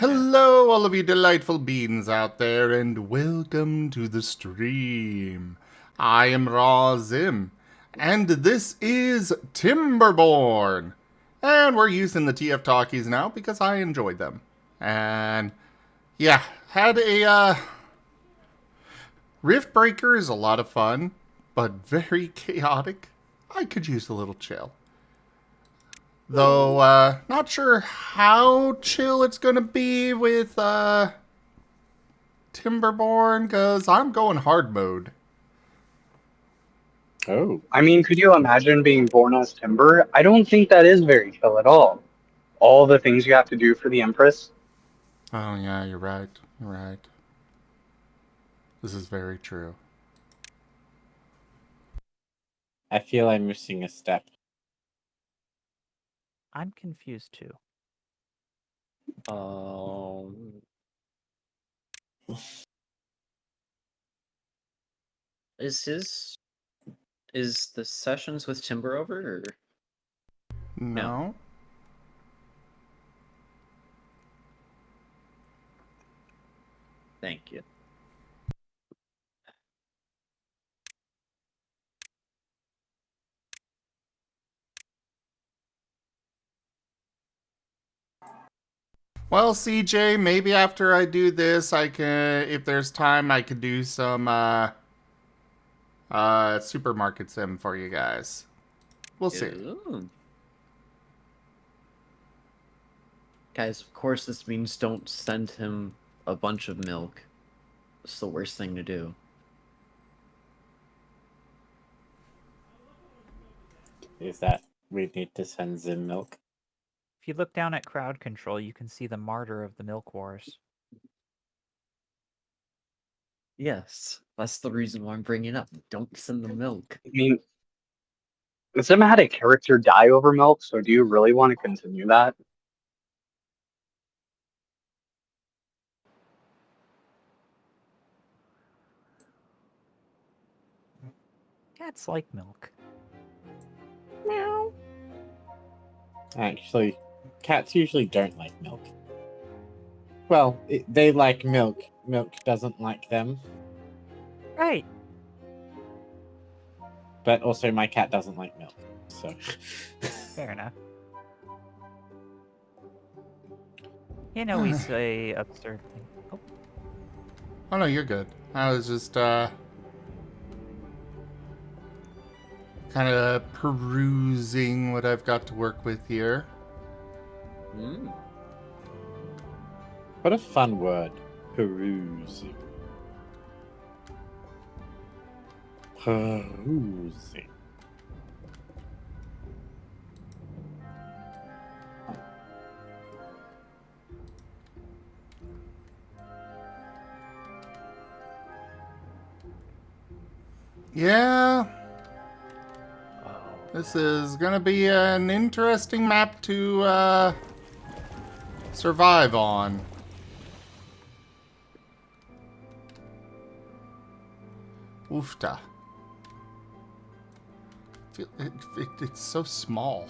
Hello, all of you delightful beings out there, and welcome to the stream. I am Raw Zim, and this is Timberborn. And we're using the TF talkies now because I enjoyed them. And yeah, had a Rift Breaker is a lot of fun, but very chaotic. I could use a little chill. Though, not sure how chill it's gonna be with, Timberborn, because I'm going hard mode. Oh, I mean, could you imagine being born as Timber? I don't think that is very chill at all. All the things you have to do for the Empress. Oh, yeah, you're right. You're right. This is very true. I feel I'm missing a step. I'm confused too. Is the sessions with Timber over? Or? No. Thank you. Well, CJ, maybe after I do this, I can, if there's time, I could do some, supermarket sim for you guys. We'll see. Ooh. Guys, of course this means don't send him a bunch of milk. It's the worst thing to do. Is that we need to send Zim milk? If you look down at crowd control, you can see the martyr of the milk wars. Yes, that's the reason why I'm bringing it up. Don't send the milk. I mean, Zim had a character die over milk, so do you really want to continue that? Cats like milk. Meow. Actually, cats usually don't like milk. Well, they like milk. Milk doesn't like them. Right. But also, my cat doesn't like milk. So. Fair enough. You know we say absurd things. Oh, Oh, no, you're good. I was just, kind of perusing what I've got to work with here. Mm. What a fun word. Perusing. Perusing. Yeah. This is gonna be an interesting map to, survive on. Oofta. It's so small.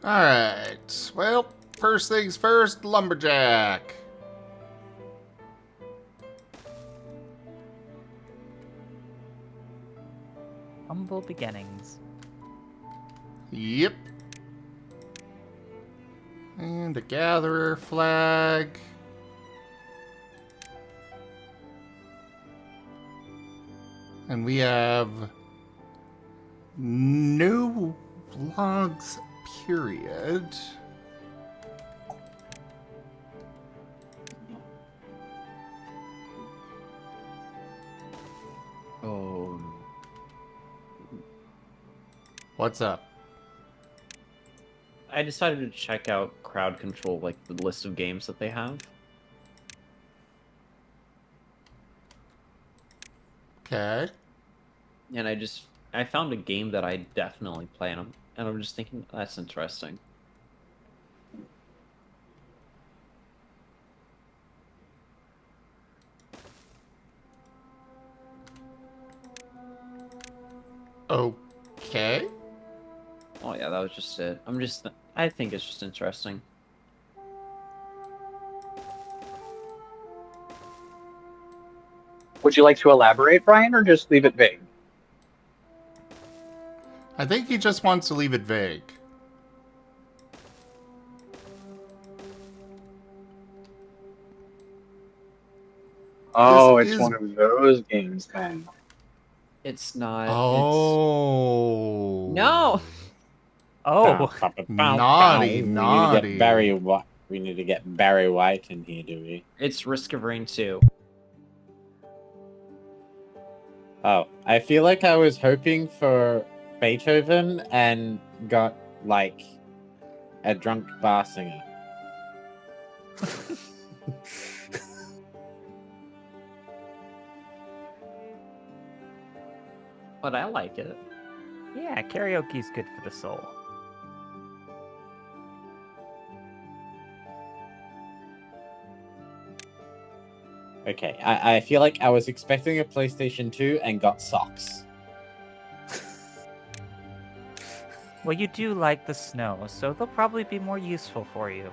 Alright. Well, first things first, lumberjack. humble beginnings. Yep. And a gatherer flag. And we have no logs, period. Oh. What's up? I decided to check out crowd control, like the list of games that they have. Okay. And I found a game that I definitely play, and I'm just thinking that's interesting. Okay. Oh yeah, that was just it. I think it's just interesting. Would you like to elaborate, Brian, or just leave it vague? I think he just wants to leave it vague. Oh, This it's is- one of those games then. It's not. Oh. No. Oh, Naughty, We need to naughty. get Barry White. We need to get Barry White in here, do we? It's Risk of Rain 2. Oh, I feel like I was hoping for Beethoven and got like a drunk bar singer. But I like it. yeah, karaoke's good for the soul. Okay, I feel like I was expecting a PlayStation 2 and got socks. Well, you do like the snow, so they'll probably be more useful for you.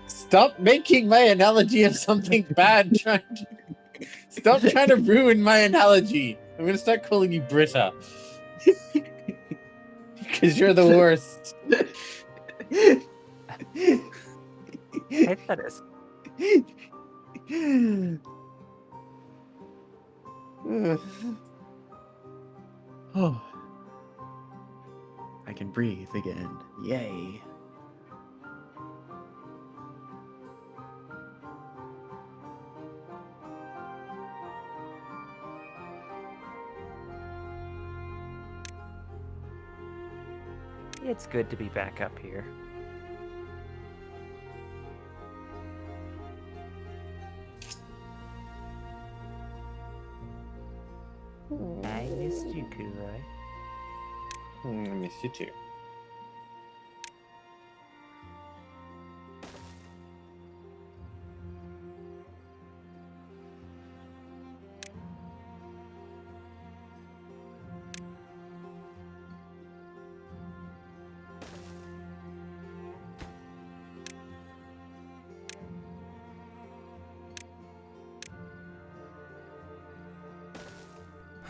Stop making my analogy of something bad. Stop trying to ruin my analogy. I'm gonna start calling you Britta. Because you're the worst. Hey, that is. Oh. I can breathe again. Yay. It's good to be back up here. I missed you, Kuroy. I miss you too.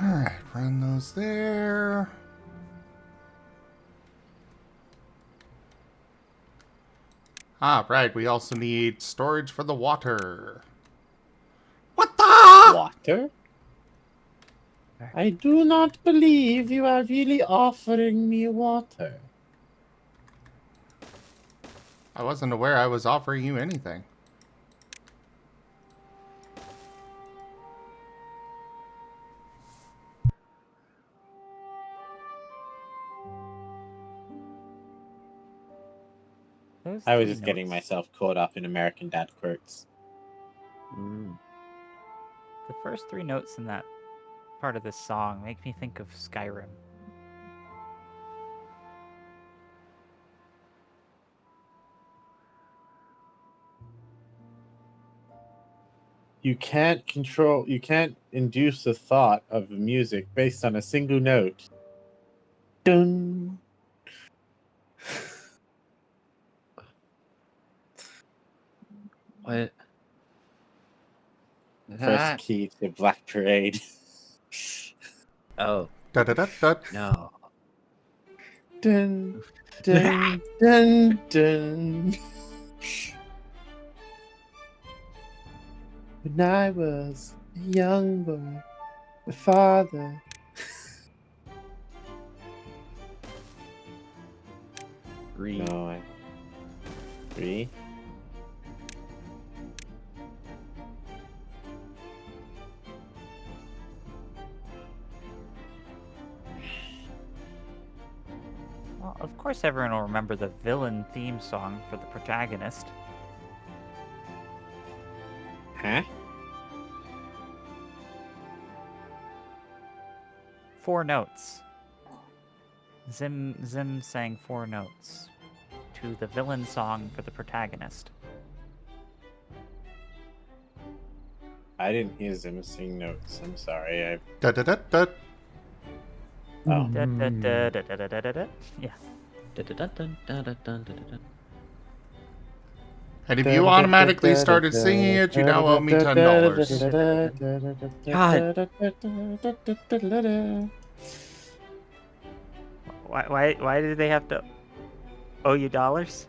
Alright, run those there. Ah, right, we also need storage for the water. What the? Water? I do not believe you are really offering me water. I wasn't aware I was offering you anything. Those I was three just getting notes. myself caught up in American Dad quotes. The first three notes in that part of this song make me think of Skyrim. You can't induce the thought of music based on a single note. Dun. What? First key to Black Parade. Oh, Da da da da. no. Dun, dun, dun, dun. When I was a young boy, my father. Read. No, I. 3. Well, of course everyone will remember the villain theme song for the protagonist. Huh? 4 notes. Zim sang 4 notes to the villain song for the protagonist. I didn't hear Zim sing notes. I'm sorry. Da da da da. Oh. Da, da, da, da, da, da, da, da, da. Yeah. Dun-dun-dun-dun-dun-dun-dun-dun. And if you automatically started singing it, you now owe me $10. Why do they have to owe you dollars?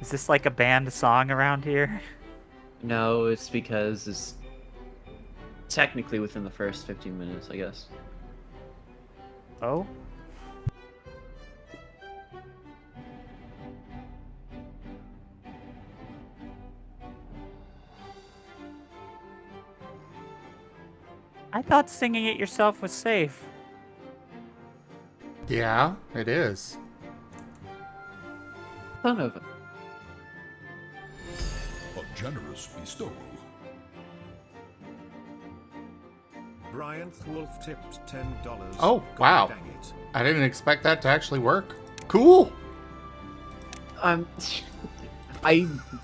Is this like a banned song around here? No, it's because it's technically within the first 15 minutes, I guess. Oh? I thought singing it yourself was safe. Yeah, it is. Son of a... A generous bestowal. Bryant Wolf tipped $10. Oh, God wow. dang it. I didn't expect that to actually work. Cool. I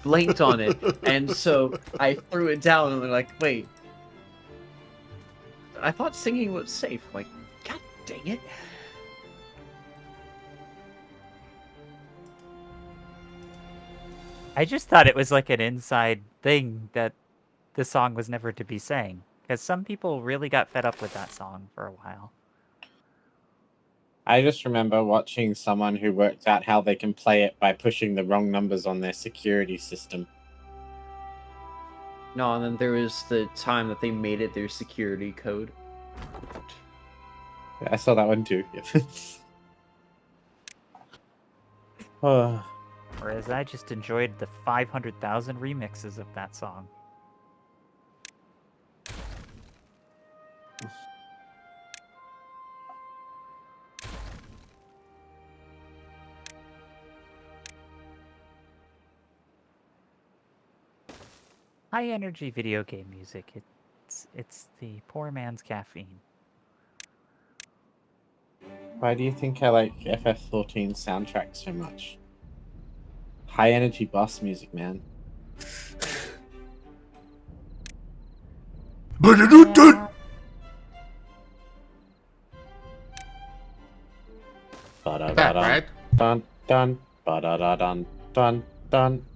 blanked on it, and so I threw it down, and they're like, wait. I thought singing was safe. Like, god dang it. I just thought it was like an inside thing that the song was never to be sang. Because some people really got fed up with that song for a while. I just remember watching someone who worked out how they can play it by pushing the wrong numbers on their security system. No, and then there was the time that they made it their security code. I saw that one too. Oh. Whereas I just enjoyed the 500,000 remixes of that song. High energy video game music. It's the poor man's caffeine. Why do you think I like FF14 soundtrack so much? High energy boss music, man. That, right? Dun dun ba-da-da-dun dun dun.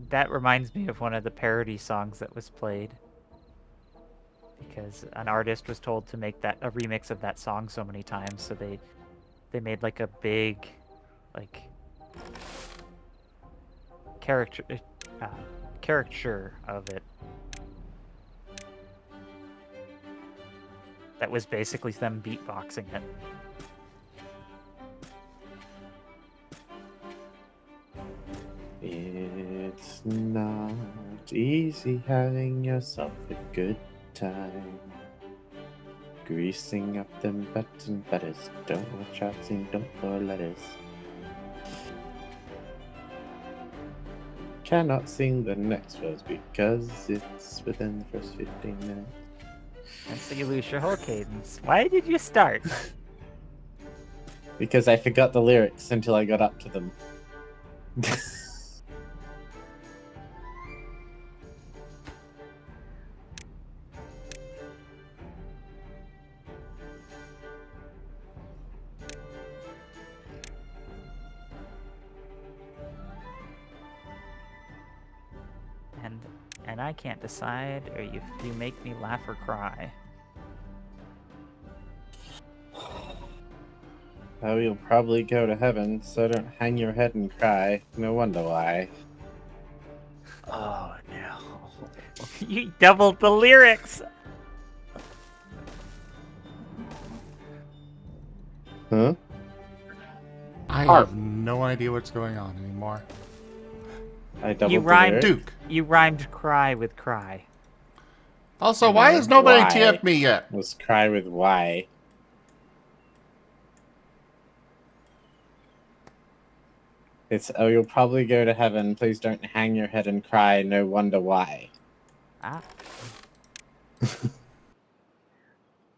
That reminds me of one of the parody songs that was played. Because an artist was told to make a remix of that song so many times, so they made like a big, like, caricature of it. That was basically them beatboxing it. It's not easy having yourself a good time. Greasing up them butts and butters. Don't watch out, sing, don't pour letters. Cannot sing the next verse because it's within the first 15 minutes. And so you lose your whole cadence. Why did you start? Because I forgot the lyrics until I got up to them. And I can't decide or if you make me laugh or cry. Oh, you'll probably go to heaven, so don't hang your head and cry. No wonder why. Oh no. You doubled the lyrics! Huh? I have no idea what's going on anymore. I doubled You the rhymed lyrics. Duke. You rhymed cry with cry. Also, why has nobody Why? TF'd me yet? Let's cry with why. It's, oh, you'll probably go to heaven. Please don't hang your head and cry. No wonder why. Ah.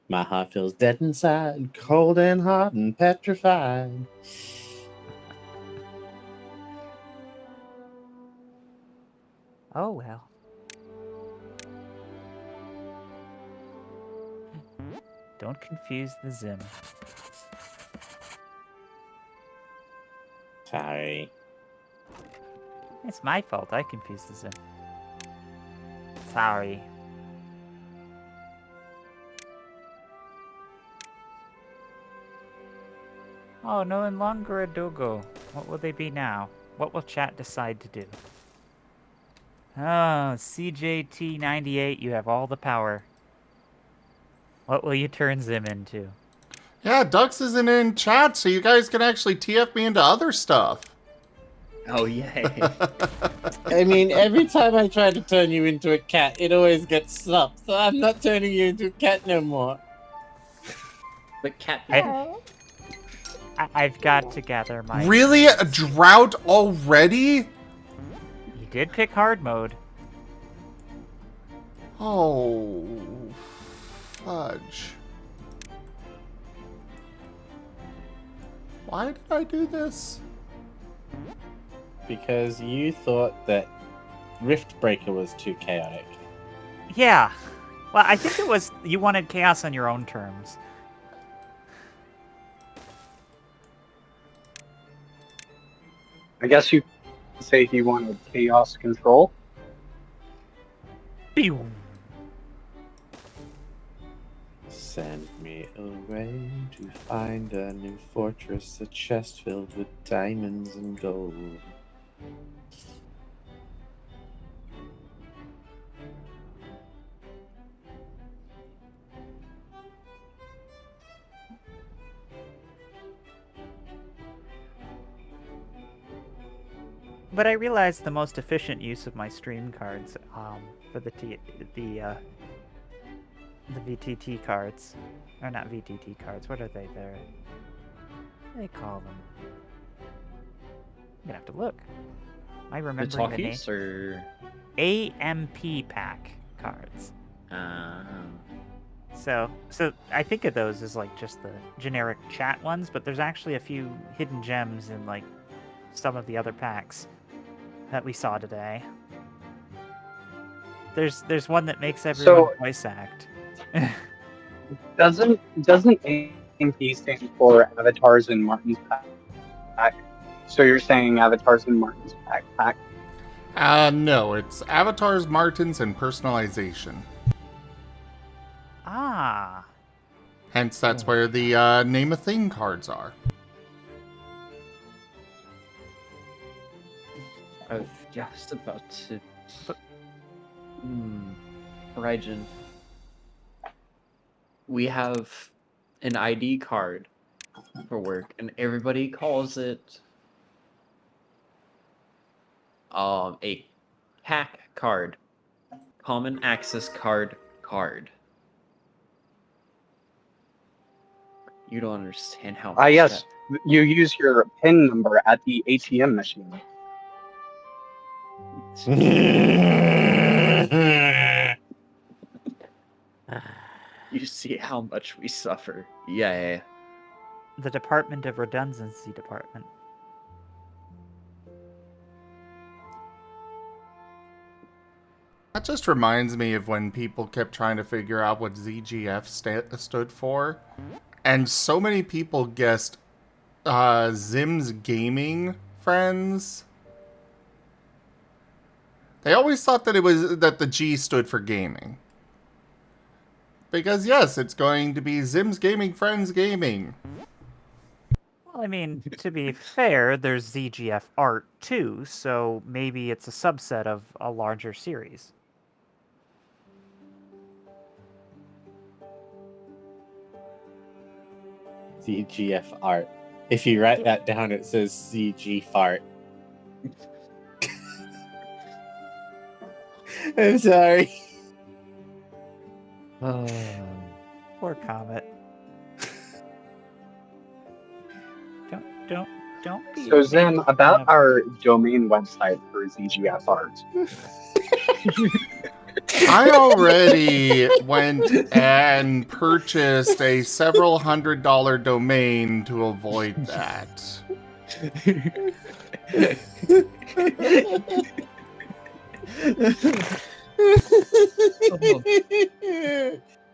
My heart feels dead inside, cold and hot and petrified. Oh well. Don't confuse the Zim. Sorry. It's my fault. I confused the Zim. Sorry. Oh, no longer a Dogo. What will they be now? What will chat decide to do? Oh, CJT98, you have all the power. What will you turn Zim into? Yeah, Dux isn't in chat, so you guys can actually TF me into other stuff. Oh yay! I mean, every time I try to turn you into a cat, it always gets snuffed. So I'm not turning you into a cat no more. But cat. I've got to gather my... Really? A drought already? You did pick hard mode. Oh, fudge. Why did I do this? Because you thought that Rift Breaker was too chaotic. Yeah. Well, I think it was you wanted chaos on your own terms. I guess you could say he wanted chaos control. Pew! Send me away to find a new fortress, a chest filled with diamonds and gold. But I realized the most efficient use of my stream cards for the VTT cards, or not VTT cards. What are they? They call them. I'm gonna have to look. Am I The remembering the name? talkies or AMP pack cards. So I think of those as like just the generic chat ones, but there's actually a few hidden gems in like some of the other packs that we saw today. There's one that makes everyone voice act. Doesn't AMP stand for Avatars in Marten's pack? So you're saying Avatars in Marten's pack? No, it's avatars, Martens, and personalization. Ah. Hence, that's where the name a thing cards are. I was just about to. Raijin. We have an ID card for work, and everybody calls it a hack card, common access card. You don't understand how. Yes, you use your PIN number at the ATM machine. You see how much we suffer. Yeah. The Department of Redundancy Department. That just reminds me of when people kept trying to figure out what ZGF stood for. And so many people guessed Zim's gaming friends. They always thought that it was that the G stood for gaming. Because yes, it's going to be Zim's gaming friends gaming. Well, I mean, to be fair, there's ZGF art too, so maybe it's a subset of a larger series. ZGF art. If you write that down, it says CG fart. I'm sorry. Poor Comet. Don't be. So Zim, about our domain website for ZGF art. I already went and purchased a several $100 domain to avoid that.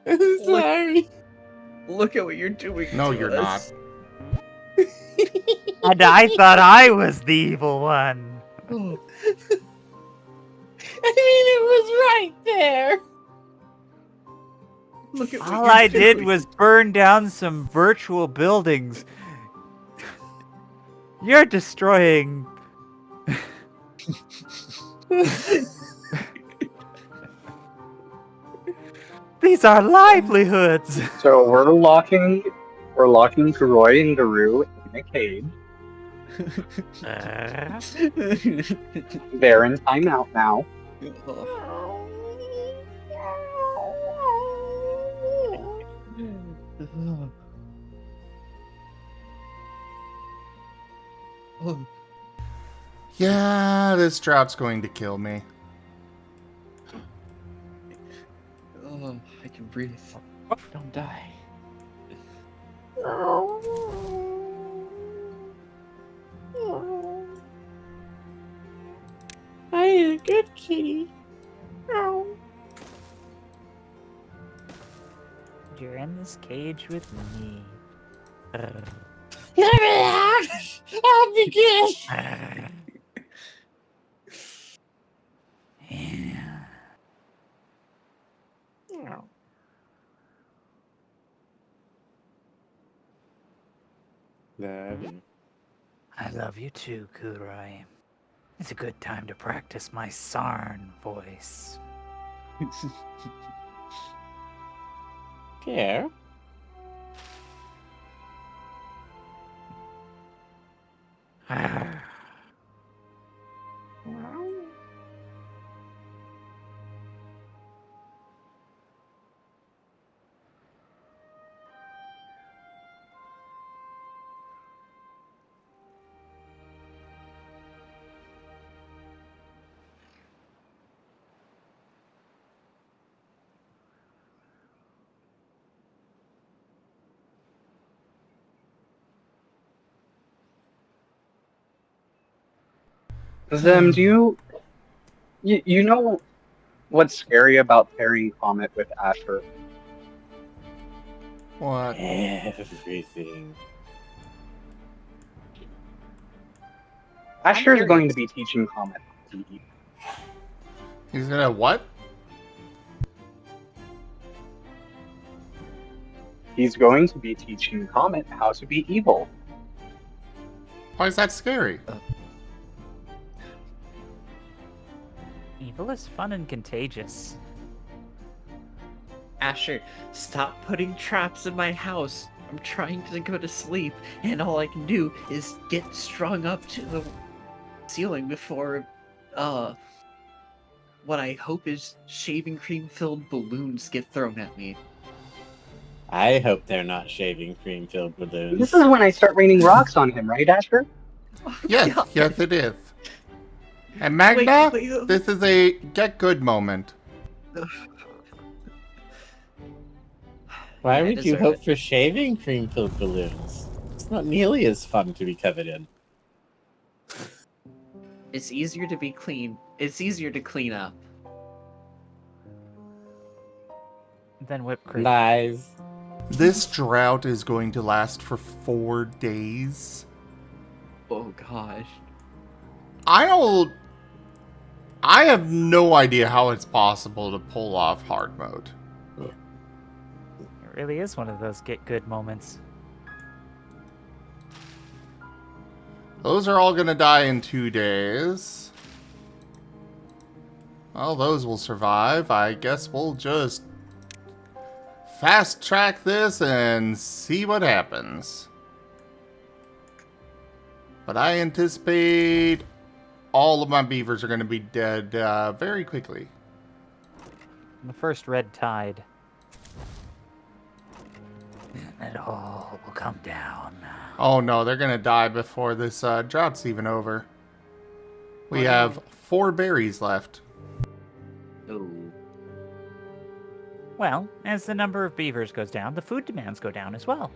I'm sorry. Look at what you're doing. No, to you're us. And I thought I was the evil one. Oh, I mean, it was right there. look at what All you're I did doing. was burn down some virtual buildings. You're destroying. These are livelihoods. So we're locking Roy and Guru in a cage. They're in timeout now. Oh. Yeah, this drought's going to kill me. Oh, I can breathe. Don't die. I ain't a good kitty. You're in this cage with me. I'll begin. Yeah. I love you too, Kurai. It's a good time to practice my Sarn voice. Care? Zem, do you know what's scary about pairing Comet with Asher? What? Everything. Asher is curious. going to be teaching Comet how to eat. He's gonna what? He's going to be teaching Comet how to be evil. Why is that scary? Evil is fun and contagious. Asher, stop putting traps in my house. I'm trying to go to sleep, and all I can do is get strung up to the ceiling before, what I hope is shaving cream-filled balloons get thrown at me. I hope they're not shaving cream-filled balloons. This is when I start raining rocks on him, right, Asher? Yes, God. yes it is. And Magna, Wait. this is a get good moment. Why I would you deserve hope it. for shaving cream-filled balloons? It's not nearly as fun to be covered in. It's easier to be clean. It's easier to clean up. Then whipped cream. Lies. This drought is going to last for 4 days. Oh gosh. I have no idea how it's possible to pull off hard mode. It really is one of those get good moments. Those are all gonna die in 2 days. Well, those will survive. I guess we'll just fast track this and see what happens. But I anticipate all of my beavers are gonna be dead very quickly. The first red tide. And it all will come down. Oh no, they're gonna die before this drought's even over. We have 4 berries left. Oh. Well, as the number of beavers goes down, the food demands go down as well.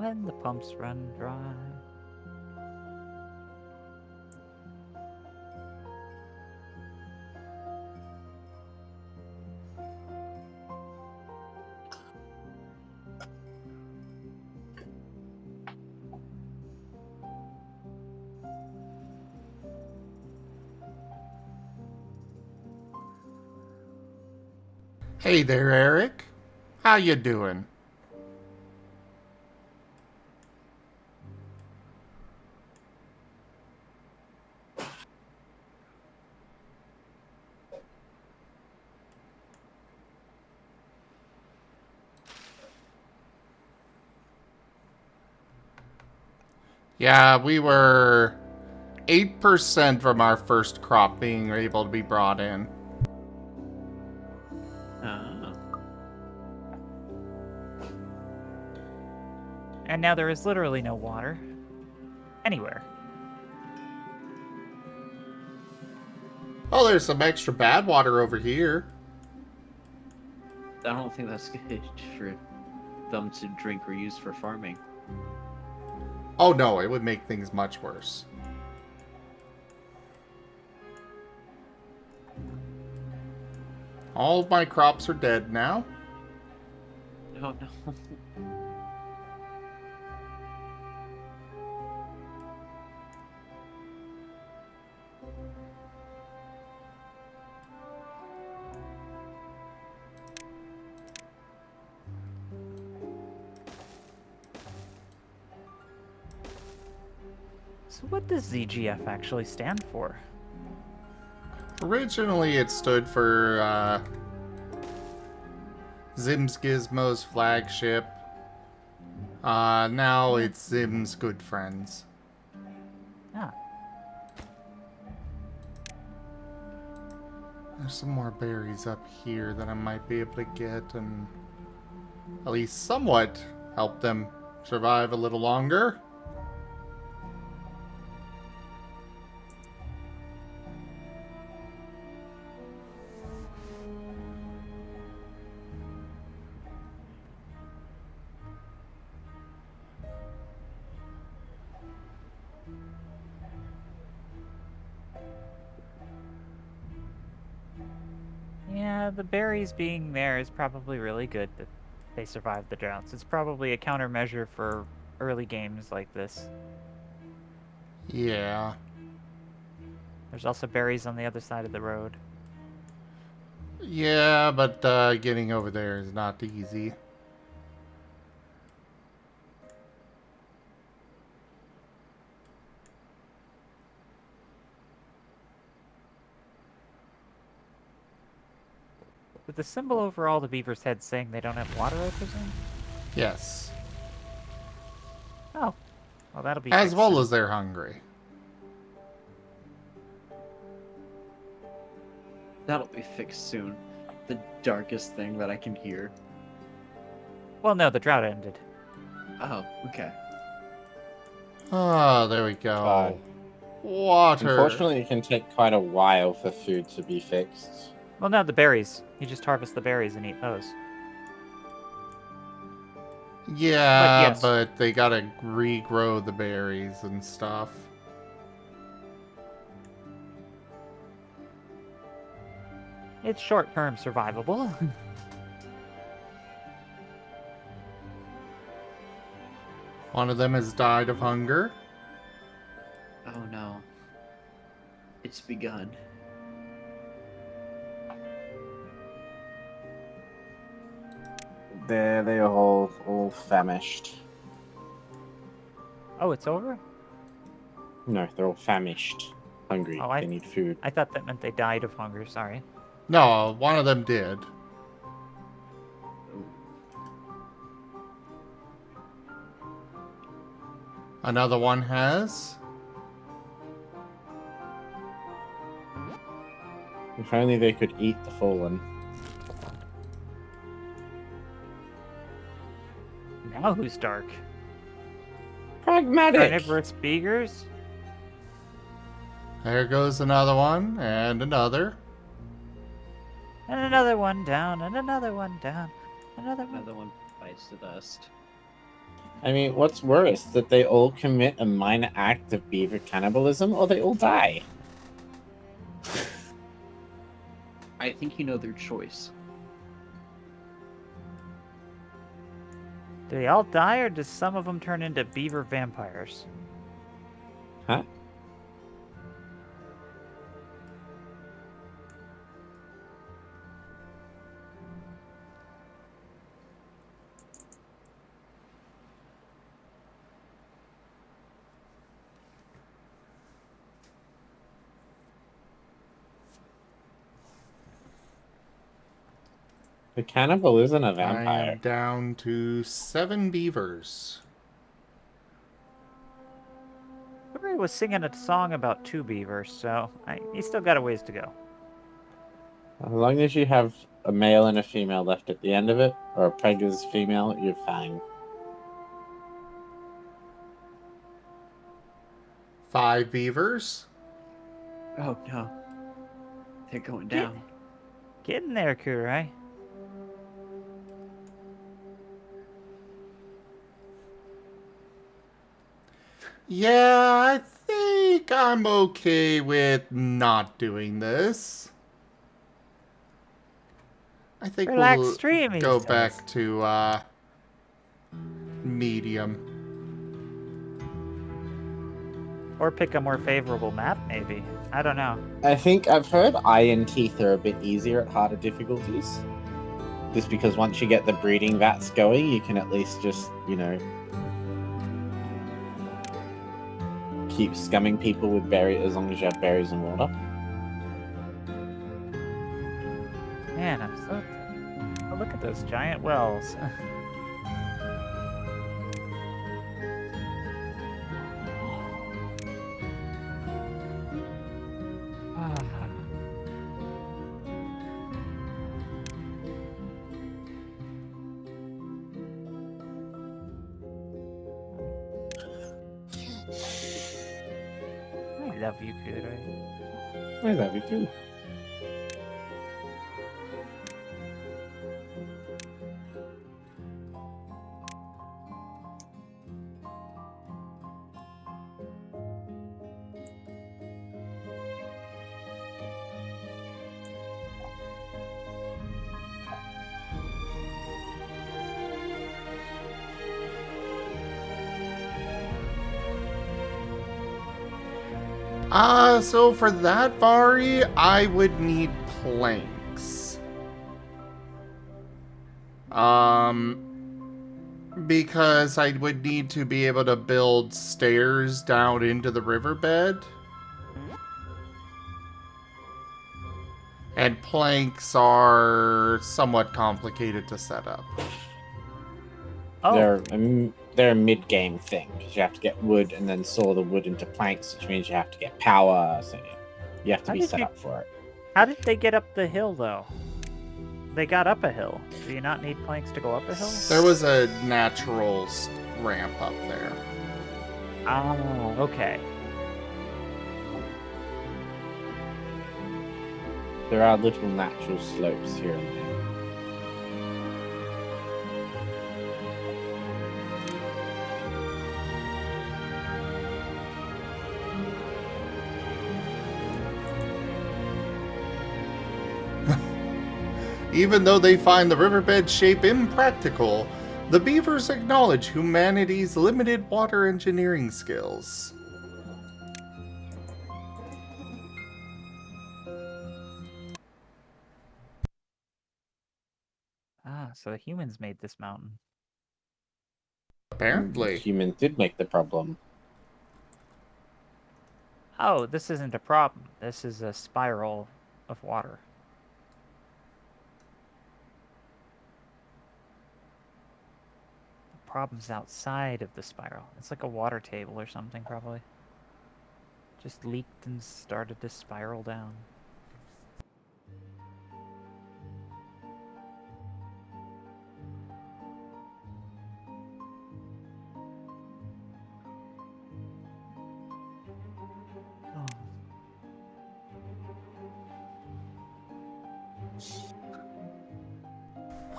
When the pumps run dry. Hey there, Eric. How you doing? Yeah, we were 8% from our first crop being able to be brought in. Ah. And now there is literally no water. Anywhere. Oh, there's some extra bad water over here. I don't think that's good for them to drink or use for farming. Oh no, it would make things much worse. All of my crops are dead now. Oh no. So what does ZGF actually stand for? Originally, it stood for Zim's Gizmo's flagship. Now it's Zim's Good Friends. Ah, There's some more berries up here that I might be able to get and at least somewhat help them survive a little longer. yeah, the berries being there is probably really good that they survived the droughts. It's probably a countermeasure for early games like this. Yeah. There's also berries on the other side of the road. Yeah, but getting over there is not easy. With the symbol over all the beavers' heads saying they don't have water, I presume? Yes. Oh. Well, that'll be As fixed well soon. as they're hungry. That'll be fixed soon. The darkest thing that I can hear. Well, no, the drought ended. Oh, okay. Oh, there we go. Water. Unfortunately, it can take quite a while for food to be fixed. Well, no, the berries. You just harvest the berries and eat those. Yeah, yes. but they gotta regrow the berries and stuff. It's short-term survivable. One of them has died of hunger. Oh no. It's begun. They are all famished. Oh, it's over? No, they're all famished. Hungry. Oh, They need food. I thought that meant they died of hunger, sorry. No, one of them did. Another one has. If only they could eat the fallen. Now who's dark? Pragmatic! Carnivorous beavers? There goes another one, and another. And another one down, and another one down. Another one. Another one bites the dust. I mean, what's worse, that they all commit a minor act of beaver cannibalism, or they all die? I think you know their choice. Do they all die, or does some of them turn into beaver vampires? Huh? The cannibal isn't a I vampire. am down to 7 beavers. Furry was singing a song about 2 beavers, so he's still got a ways to go. As long as you have a male and a female left at the end of it, or a pregnant female, you're fine. 5 beavers. Oh no. They're going down. Get in there, Kurai. Yeah, I think I'm okay with not doing this. I think Relax we'll stream, he go says. back to medium. Or pick a more favorable map, maybe. I don't know. I think I've heard iron teeth are a bit easier at harder difficulties. Just because once you get the breeding vats going, you can at least just, you know, keep scumming people with berries as long as you have berries and water. Man, I'm so... Oh, look at those giant wells. I love you, Kurai. I love you too. So for that, Vari, I would need planks. Because I would need to be able to build stairs down into the riverbed. And planks are somewhat complicated to set up. Oh, They're a mid-game thing because you have to get wood and then saw the wood into planks, which means you have to get power. So you have to How be did set you- up for it. how did they get up the hill, though? They got up a hill. Do you not need planks to go up a hill? There was a natural ramp up there. Oh, okay. There are little natural slopes here and there. Even though they find the riverbed shape impractical, the beavers acknowledge humanity's limited water engineering skills. Ah, so the humans made this mountain. Apparently. Humans did make the problem. Oh, this isn't a problem. This is a spiral of water. The problem's outside of the spiral. It's like a water table or something, probably. Just leaked and started to spiral down.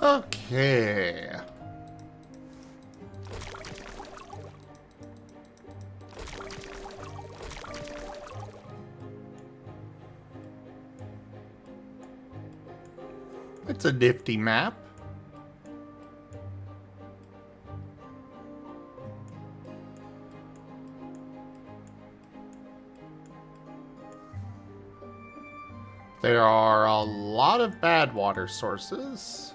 Oh. Okay. It's a nifty map. There are a lot of bad water sources.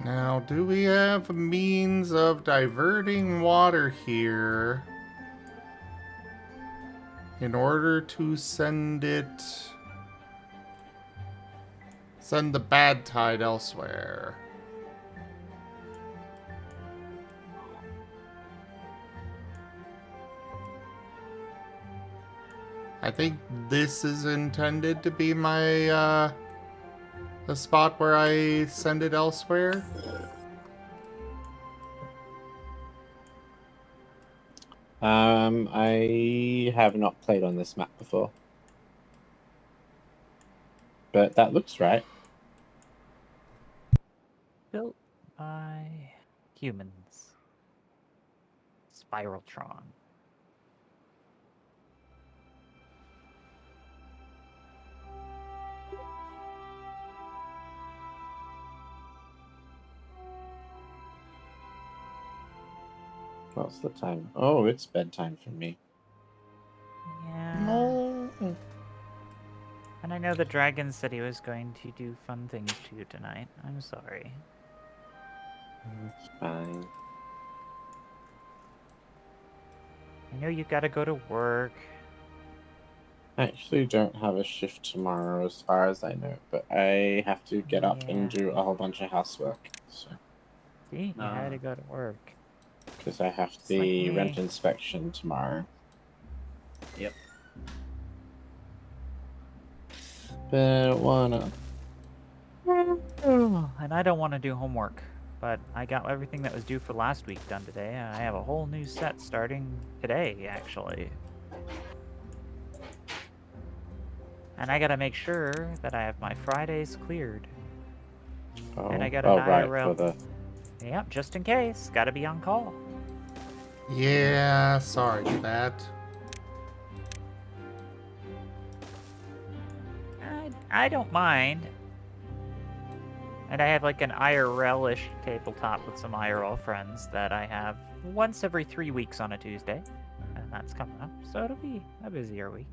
Now, do we have a means of diverting water here in order to send the bad tide elsewhere? I think this is intended to be my, the spot where I send it elsewhere. I have not played on this map before. But that looks right. Built by humans. Spiraltron. What's the time? Oh, it's bedtime for me. Yeah. No. And I know the dragon said he was going to do fun things to you tonight. I'm sorry. It's fine. I know you gotta go to work. I actually don't have a shift tomorrow as far as I know, but I have to get up and Yeah. do a whole bunch of housework. So, See, you had to go to work. because I have Just the like rent me. inspection tomorrow. Yep. But wanna. And I don't want to do homework, but I got everything that was due for last week done today. I have a whole new set starting today, actually. And I gotta make sure that I have my Fridays cleared. Oh, And I got an right, IRL. for the. Yep, just in case. Gotta be on call. Yeah, sorry for that. I don't mind. And I have like an IRL-ish tabletop with some IRL friends that I have once every 3 weeks on a Tuesday. And that's coming up, so it'll be a busier week.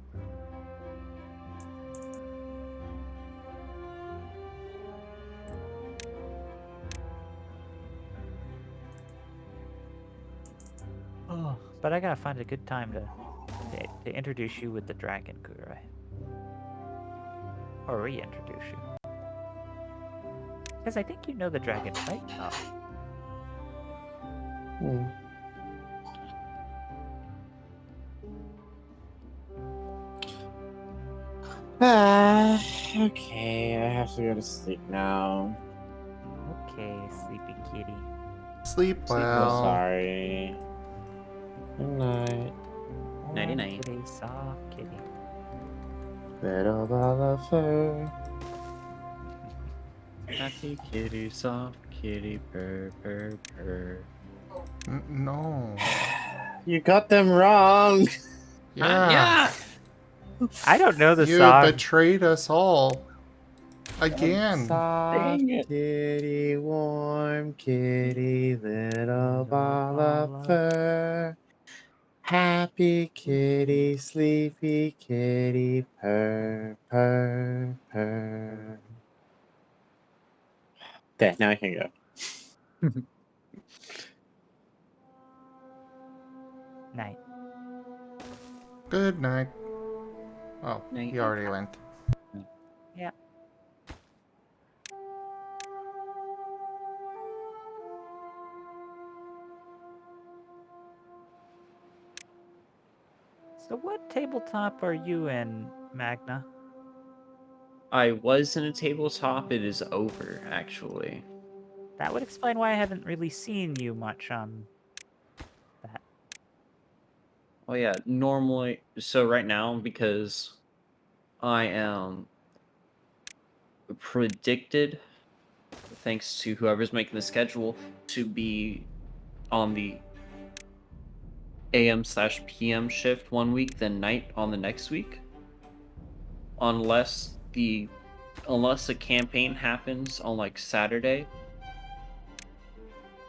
Oh, but I gotta find a good time to introduce you with the dragon, Kurai. Or reintroduce you. Because I think you know the dragon, right? Oh. Hmm. Okay, I have to go to sleep now. Okay, sleepy kitty. Sleep I'm well. sorry. Good night. Nighty-night. Kitty, soft kitty. Little ball of fur. Happy kitty, soft kitty, purr, purr, purr. No. You got them wrong. Yeah. I don't know the You song. betrayed us all. Again. Soft Dang it. kitty, warm kitty, little ball of fur. Happy kitty, sleepy kitty, purr, purr, purr. There, now I can go. Night. Good night. Oh, Night. he already went. Yeah. So what tabletop are you in, Magna? I was in a tabletop. It is over, actually. That would explain why I haven't really seen you much on that. Oh yeah, normally. So right now, because I am predicted, thanks to whoever's making the schedule, to be on the AM/PM shift one week, then night on the next week. Unless a campaign happens on like Saturday,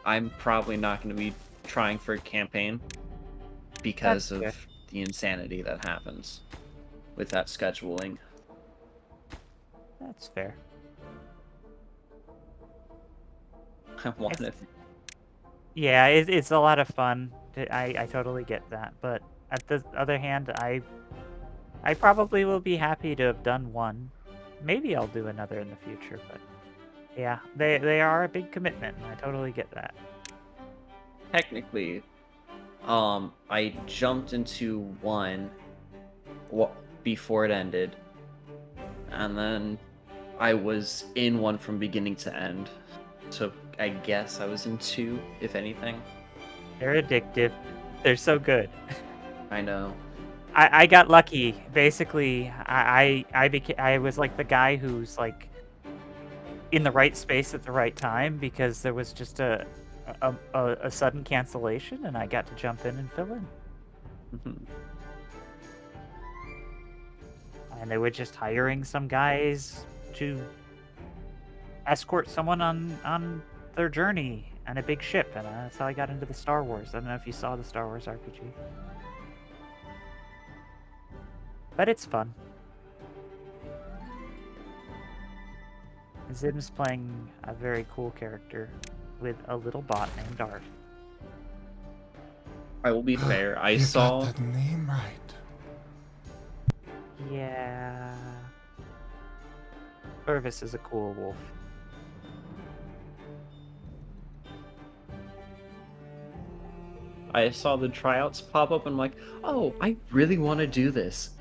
I'm probably not going to be trying for a campaign because That's fair. of the insanity that happens with that scheduling. That's fair. I want to. Yeah, it's a lot of fun. I totally get that. But at the other hand, I probably will be happy to have done one. Maybe I'll do another in the future, but yeah, they are a big commitment, and I totally get that. Technically, I jumped into one before it ended, and then I was in one from beginning to end. So I guess I was in two, if anything. They're addictive. They're so good. I know. I got lucky. Basically, I was like the guy who's like in the right space at the right time because there was just a sudden cancellation, and I got to jump in and fill in. Mhm. And they were just hiring some guys to escort someone on their journey on a big ship, and that's how I got into the Star Wars. I don't know if you saw the Star Wars RPG, but it's fun. Zim's playing a very cool character with a little bot named Darth. I will be fair. I You saw. got the name right. Yeah. Purvis is a cool wolf. I saw the tryouts pop up and I'm like, oh, I really want to do this.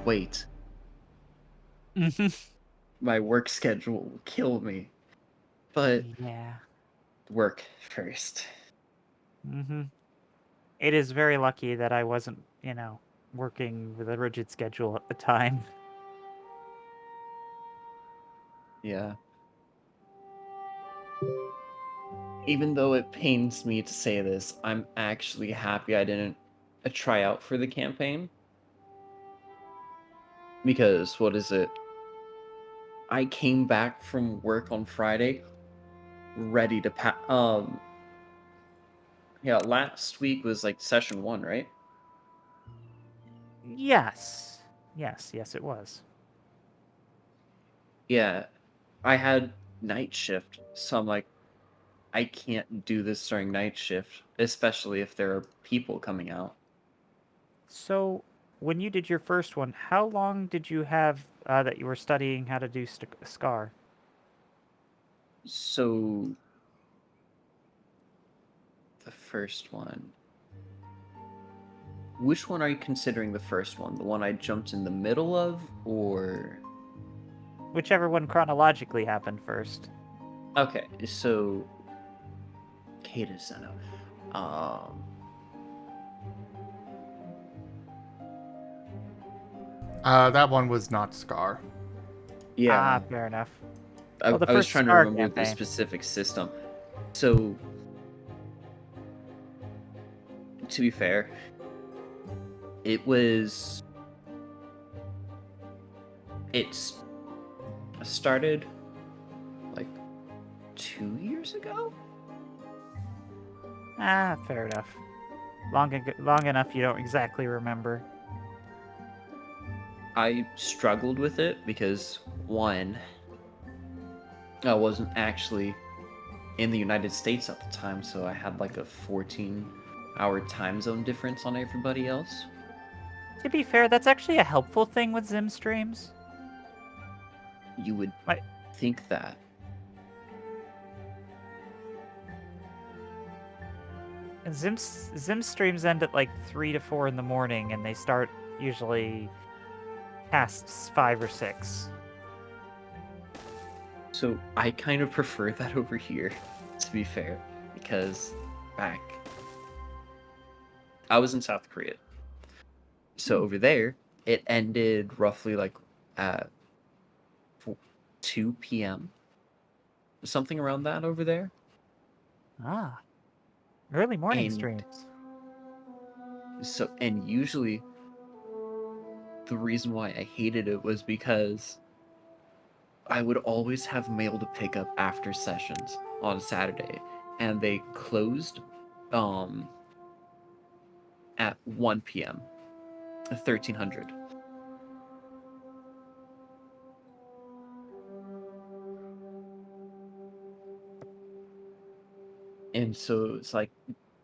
Wait, my work schedule will kill me. But Yeah. work first. It is very lucky that I wasn't, working with a rigid schedule at the time. Yeah. Even though it pains me to say this, I'm actually happy I didn't try out for the campaign. Because, what is it? I came back from work on Friday, ready to yeah, last week was like session 1, right? Yes. Yes, it was. Yeah, I had night shift, so I'm like, I can't do this during night shift, especially if there are people coming out. So, when you did your first one, how long did you have that you were studying how to do Scar? So, the first one. Which one are you considering the first one? The one I jumped in the middle of, or... Whichever one chronologically happened first. Okay, so... Kata Zeno. That one was not Scar. Yeah, Fair enough. I Well, the was first trying to Scar remember the campaign. specific system. So, to be fair, it was... It's started like 2 years ago? Fair enough. Long enough you don't exactly remember. I struggled with it because, one, I wasn't actually in the United States at the time, so I had like a 14-hour time zone difference on everybody else. To be fair, that's actually a helpful thing with Zim streams. You would My- think that. Zim streams end at like 3 to 4 in the morning, and they start usually past 5 or 6. So I kind of prefer that over here, to be fair, because back I was in South Korea. So over there, it ended roughly like at 2 p.m. Something around that over there. Early morning And streams. So, and usually the reason why I hated it was because I would always have mail to pick up after sessions on Saturday, and they closed at 1 p.m. 1300. And so it's like,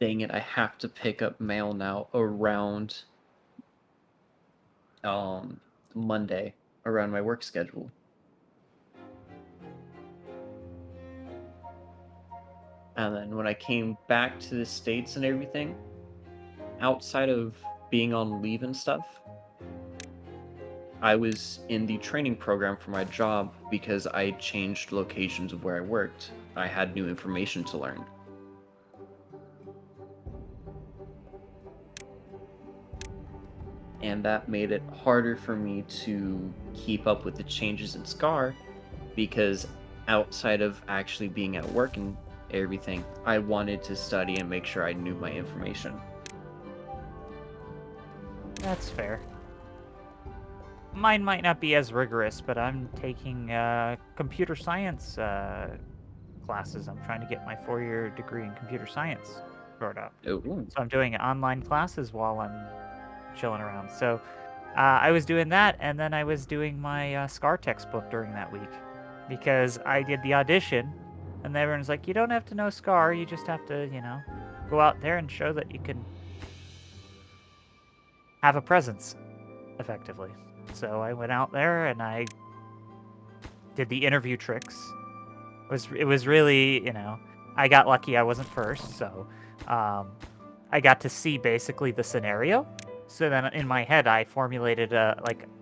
dang it, I have to pick up mail now around Monday, around my work schedule. And then when I came back to the States and everything, outside of being on leave and stuff, I was in the training program for my job because I changed locations of where I worked. I had new information to learn. And that made it harder for me to keep up with the changes in SCAR because outside of actually being at work and everything, I wanted to study and make sure I knew my information. That's fair. Mine might not be as rigorous, but I'm taking computer science classes. I'm trying to get my 4-year degree in computer science brought up. Oh. So I'm doing online classes while I'm chilling around. So I was doing that, and then I was doing my SCAR textbook during that week because I did the audition, and everyone's like, you don't have to know SCAR, you just have to, go out there and show that you can have a presence, effectively. So I went out there and I did the interview tricks. It was really, I got lucky I wasn't first, so I got to see basically the scenario. So then in my head I formulated an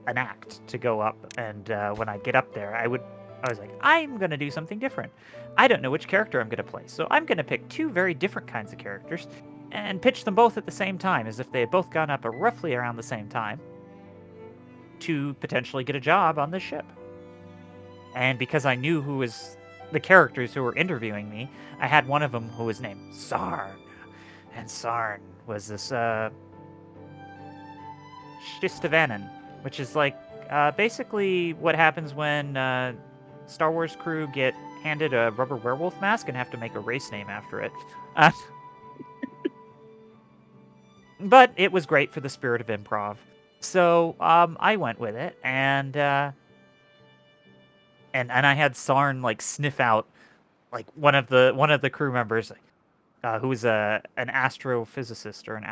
act to go up, and when I get up there I was like, I'm gonna do something different. I don't know which character I'm gonna play, so I'm gonna pick 2 very different kinds of characters and pitch them both at the same time, as if they had both gone up roughly around the same time, to potentially get a job on this ship. And because I knew who was the characters who were interviewing me, I had one of them who was named Sarn. And Sarn was this Shistavanen, which is like basically what happens when Star Wars crew get handed a rubber werewolf mask and have to make a race name after it. But it was great for the spirit of improv. So I went with it, and I had Sarn sniff out one of the crew members, who was an astrophysicist or an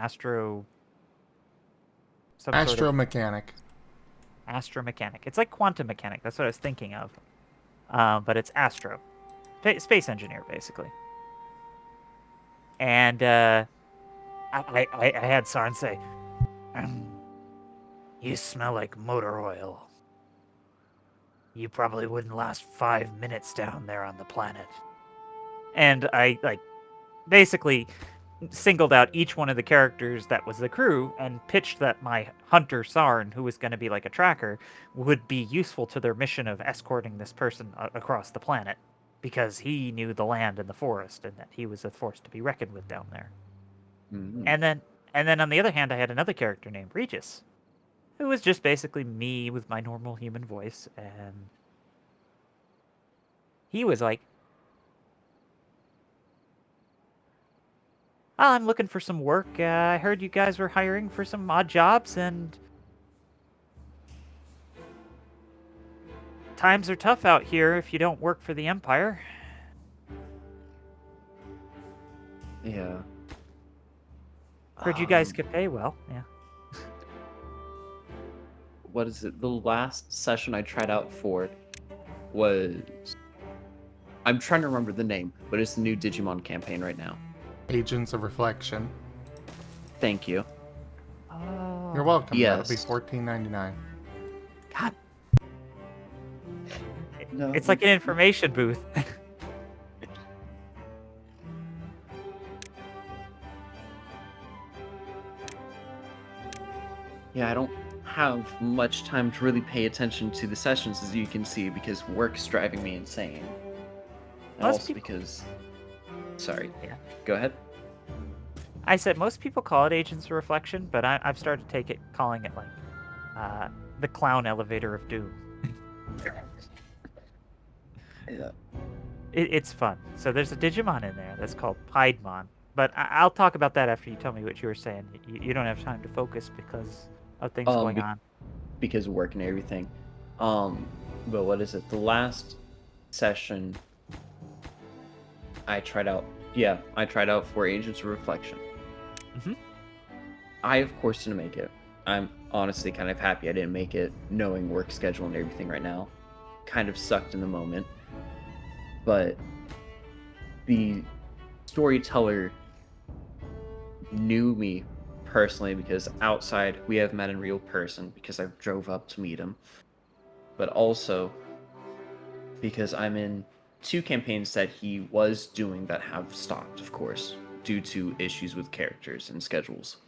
Astromechanic. astromechanic. It's like quantum mechanic. That's what I was thinking of. But it's astro, space engineer basically. And I had Sarn say, "You smell like motor oil. You probably wouldn't last 5 minutes down there on the planet." And I basically singled out each one of the characters that was the crew and pitched that my hunter Sarn, who was going to be like a tracker, would be useful to their mission of escorting this person across the planet, because he knew the land and the forest, and that he was a force to be reckoned with down there. Mm-hmm. And then on the other hand, I had another character named Regis, who was just basically me with my normal human voice, and he was like, "Oh, I'm looking for some work. I heard you guys were hiring for some odd jobs, and times are tough out here if you don't work for the Empire." Yeah. Heard you guys could pay well, yeah. What is it? The last session I tried out for was... I'm trying to remember the name, but it's the new Digimon campaign right now. Agents of Reflection. Thank you. Oh. You're welcome. Yes. That'll be $14.99. God. No. It's like an information booth. Yeah, I don't have much time to really pay attention to the sessions, as you can see, because work is driving me insane. And Most also people- because... Sorry. Yeah. Go ahead. I said most people call it Agents of Reflection, but I've started calling it like the clown elevator of doom. Yeah. It's fun. So there's a Digimon in there that's called Piedmon. But I'll talk about that after you tell me what you were saying. You don't have time to focus because of things going on. Because of work and everything. But what is it? The last session I tried out. Yeah, I tried out for Agents of Reflection. Mm-hmm. I, of course, didn't make it. I'm honestly kind of happy I didn't make it, knowing work schedule and everything right now. Kind of sucked in the moment. But the storyteller knew me personally because outside we have met in real person because I drove up to meet him. But also because I'm in 2 campaigns that he was doing that have stopped, of course, due to issues with characters and schedules.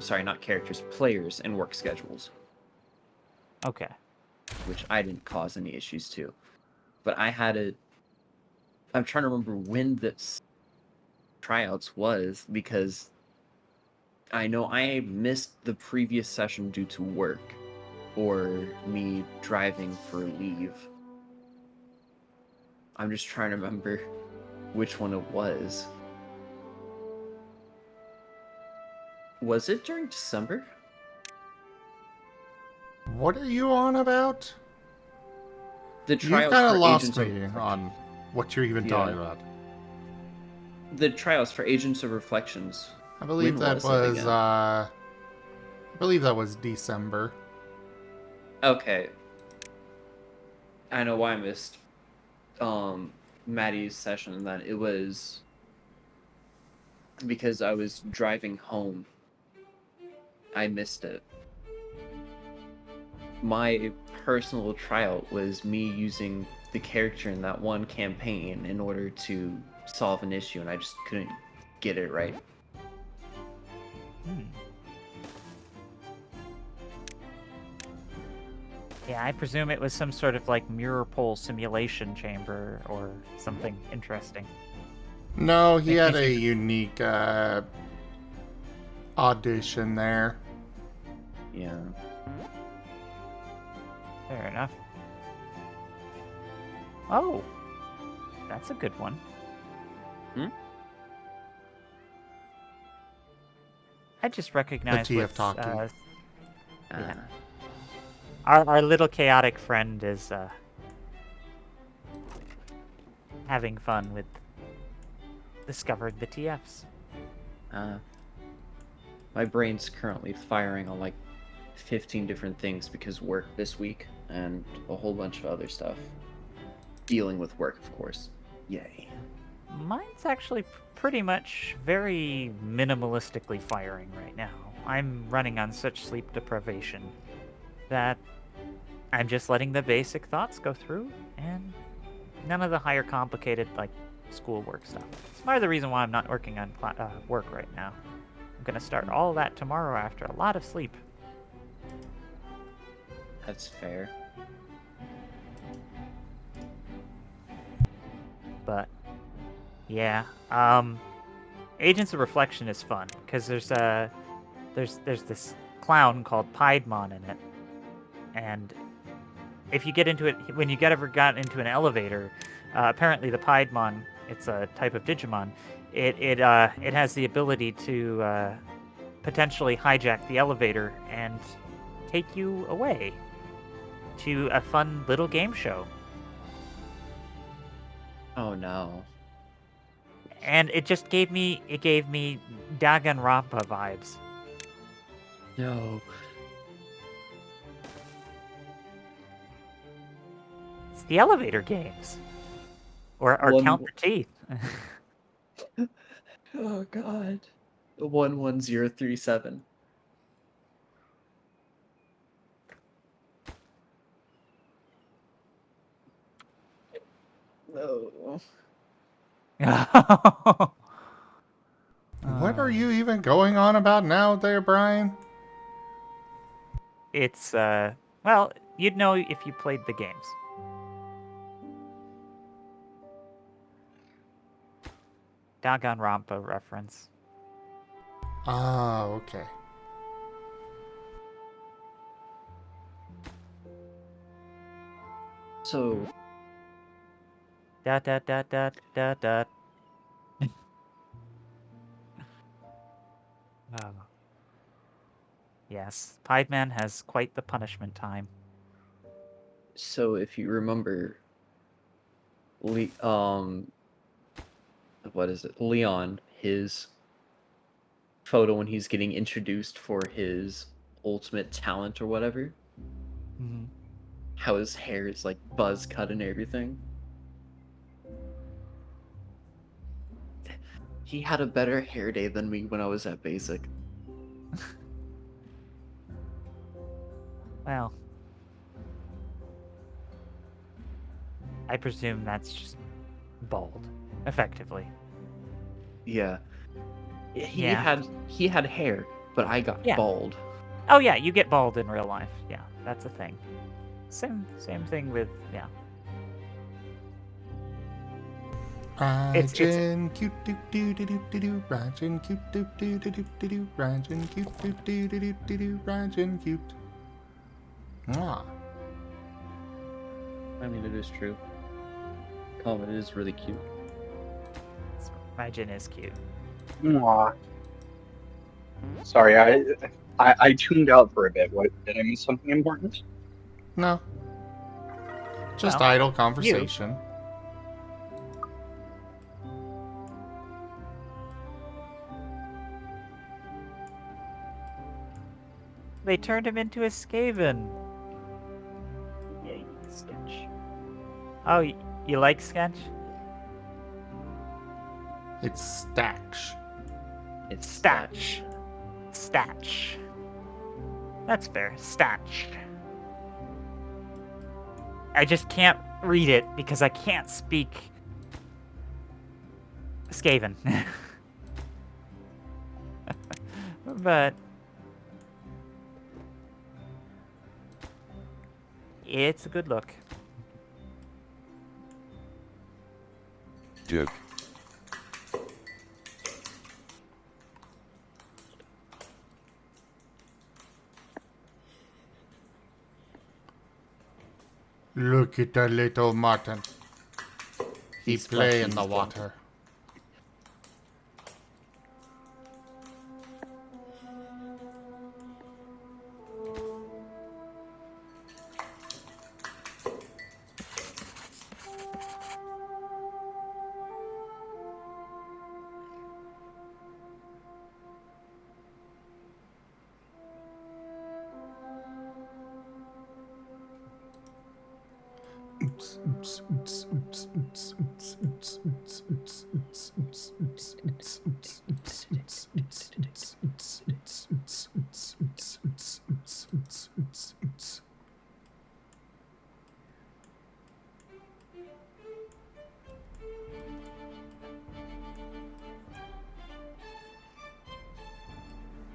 Sorry, not characters, players and work schedules. Okay. Which I didn't cause any issues to. But I'm trying to remember when this tryouts was because I know I missed the previous session due to work or me driving for leave. I'm just trying to remember which one it was. Was it during December? What are you on about? The You've trials kind for of lost Agents of me on what you're even Yeah. talking about. The trials for Agents of Reflections. I believe When that was it was, again? I believe that was December. Okay. I know why I missed Maddie's session then. It was because I was driving home. I missed it. My personal tryout was me using the character in that one campaign in order to solve an issue, and I just couldn't get it right. Yeah, I presume it was some sort of like mirror pole simulation chamber or something interesting. No, he Makes me had a think- unique audition there. Yeah. Fair enough. Oh, that's a good one. Hmm? I just recognized TF what's, talkie. yeah. Our little chaotic friend is having fun with discovering the TFs. My brain's currently firing on like 15 different things because work this week and a whole bunch of other stuff. Dealing with work, of course. Yay. Mine's actually pretty much very minimalistically firing right now. I'm running on such sleep deprivation that I'm just letting the basic thoughts go through and none of the higher complicated like schoolwork stuff. It's part of the reason why I'm not working on work right now. I'm gonna start all that tomorrow after a lot of sleep. That's fair. But yeah, Agents of Reflection is fun because there's this clown called Piedmon in it, and if you get into it when you ever got into an elevator, apparently the Piedmon, it's a type of Digimon. It has the ability to potentially hijack the elevator and take you away to a fun little game show. Oh no. And it gave me Danganronpa vibes. No. It's the elevator games. Or Count the Teeth. Oh god. 11037. No. What are you even going on about now there, Brian? It's well, you'd know if you played the games. Danganronpa reference. Ah, okay. So, Dot dot dot dot dot dot. Oh. Yes, Piedman has quite the punishment time. so if you remember, what is it? Leon, his photo when he's getting introduced for his ultimate talent or whatever, Mhm. how his hair is like buzz cut and everything. He had a better hair day than me when I was at basic. Well, I presume that's just bald, effectively. Yeah. He Yeah. he had hair, but I got Yeah. bald. Oh yeah, you get bald in real life. Yeah, that's a thing. Same thing with yeah. It's- Rajin cute doo doo doo doo doo doo. Rajin cute doo doo doo doo doo doo. Rajin cute doo doo doo doo doo doo. Rajin cute. Mwah. I mean, it is true. Comet is really cute. Raijin is cute. Mwah. Sorry, I tuned out for a bit. What, did I miss something important? No. Just Well, idle conversation. They turned him into a Skaven. Yay, sketch. Oh, you like Sketch? It's Statch. It's Statch. Statch. That's fair. Statch. I just can't read it because I can't speak Skaven. But it's a good look. Dude. Look at the little Marten. He He's play in splashing the his water.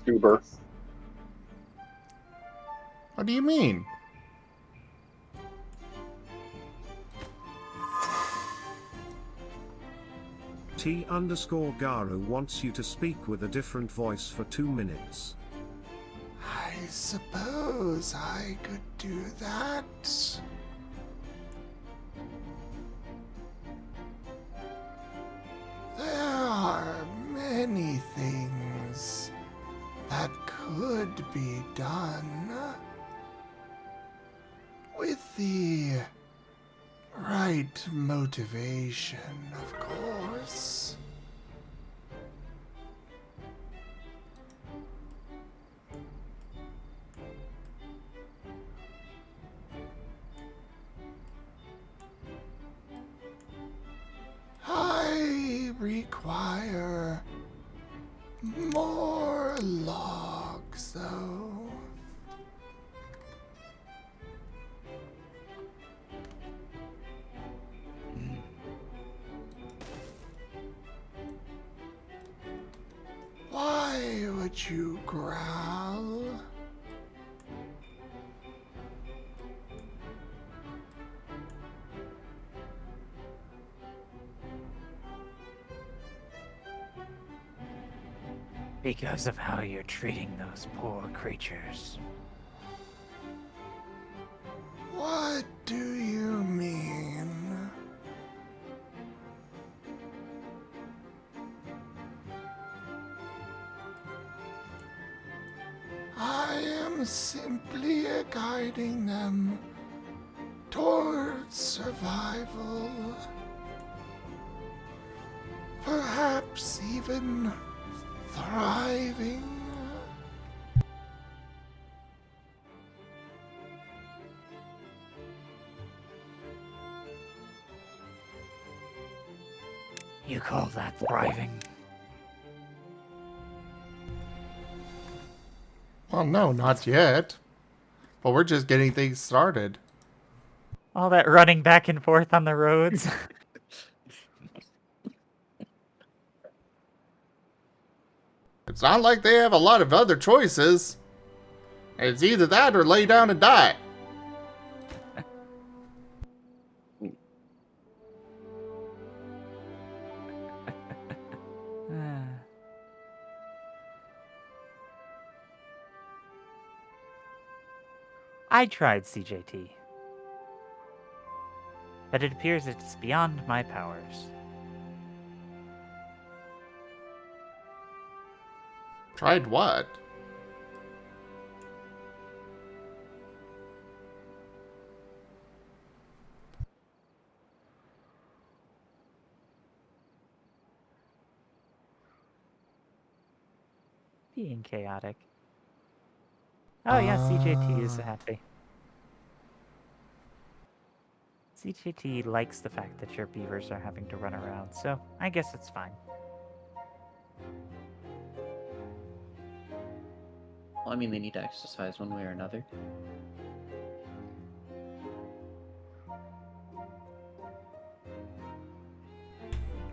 Vtuber. What do you mean? T_Garu wants you to speak with a different voice for 2 minutes. I suppose I could do that. There are many things that could be done with the right motivation, of course. I require more logs, though. Why would you growl? Because of how you're treating those poor creatures. What do you mean? I am simply guiding them towards survival. Perhaps even thriving. You call that thriving? Well, no, not yet. But we're just getting things started. All that running back and forth on the roads. It's not like they have a lot of other choices. It's either that or lay down and die. I tried CJT. But it appears it's beyond my powers. Tried what? Being chaotic. Oh yeah, CJT is happy. CJT likes the fact that your beavers are having to run around, so I guess it's fine. Well, I mean, they need to exercise one way or another.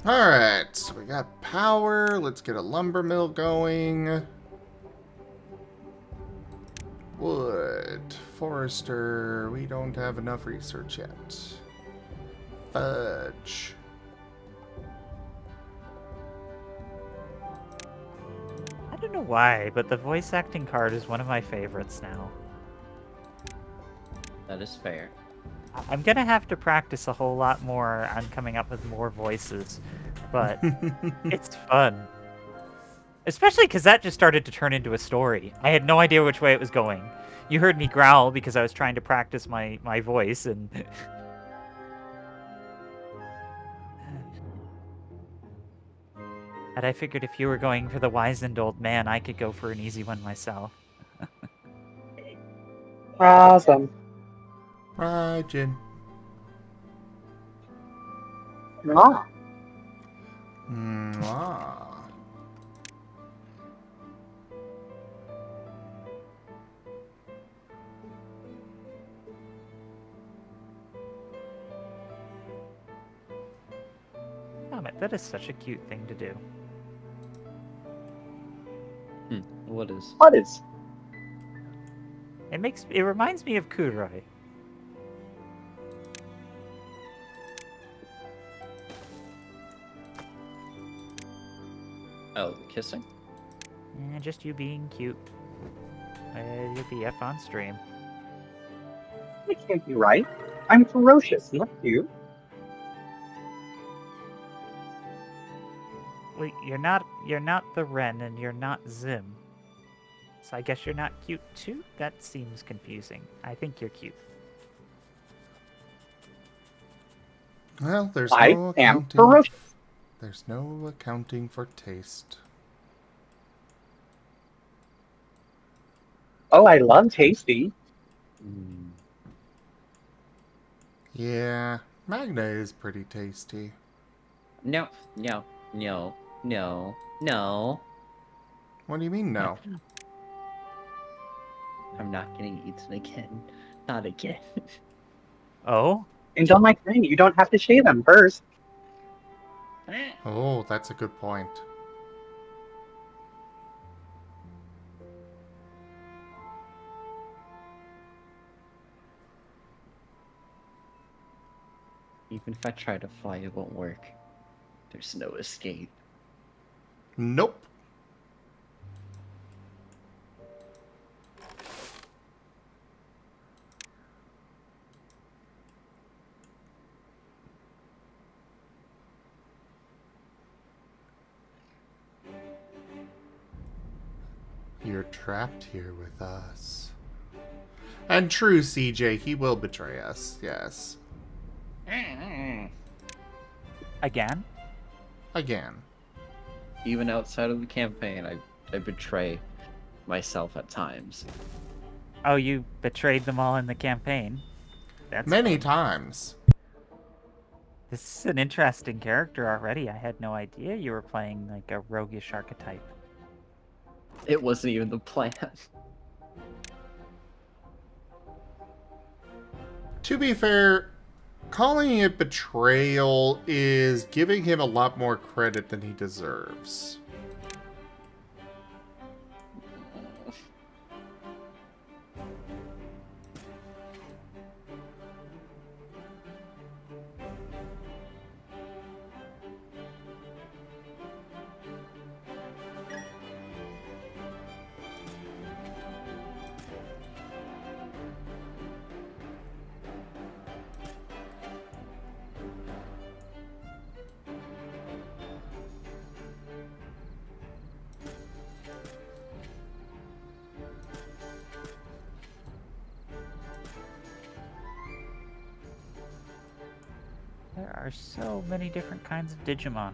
Alright, so we got power. Let's get a lumber mill going. Wood. Forester. We don't have enough research yet. Fudge. I don't know why, but the voice acting card is one of my favorites now. That is fair. I'm gonna have to practice a whole lot more on coming up with more voices, but it's fun. Especially because that just started to turn into a story. I had no idea which way it was going. You heard me growl because I was trying to practice my voice, and... And I figured if you were going for the wizened old man, I could go for an easy one myself. Awesome. Right, Jin. Ah, Mwah. Damn it, that is such a cute thing to do. What is? what is? It reminds me of Kuroi. Oh, kissing? Just you being cute. Your BF on stream. It can't be right. I'm ferocious, not you. Wait, you're not the Ren and you're not Zim. So I guess you're not cute too? That seems confusing. I think you're cute. Well, there's I no am accounting. ferocious. There's no accounting for taste. Oh, I love tasty. Yeah, Magna is pretty tasty. No, no, no, no, no. What do you mean, no? I'm not getting eaten again. Not again. Oh? And on my friend, you don't have to shave them first. Oh, that's a good point. Even if I try to fly, it won't work. There's no escape. Nope. You're trapped here with us. And true, CJ, he will betray us, yes. Again? Again. Even outside of the campaign, I betray myself at times. Oh, you betrayed them all in the campaign. That's Many fun. times. This is an interesting character already. I had no idea you were playing like a roguish archetype. It wasn't even the plan. To be fair, calling it betrayal is giving him a lot more credit than he deserves. There are so many different kinds of Digimon.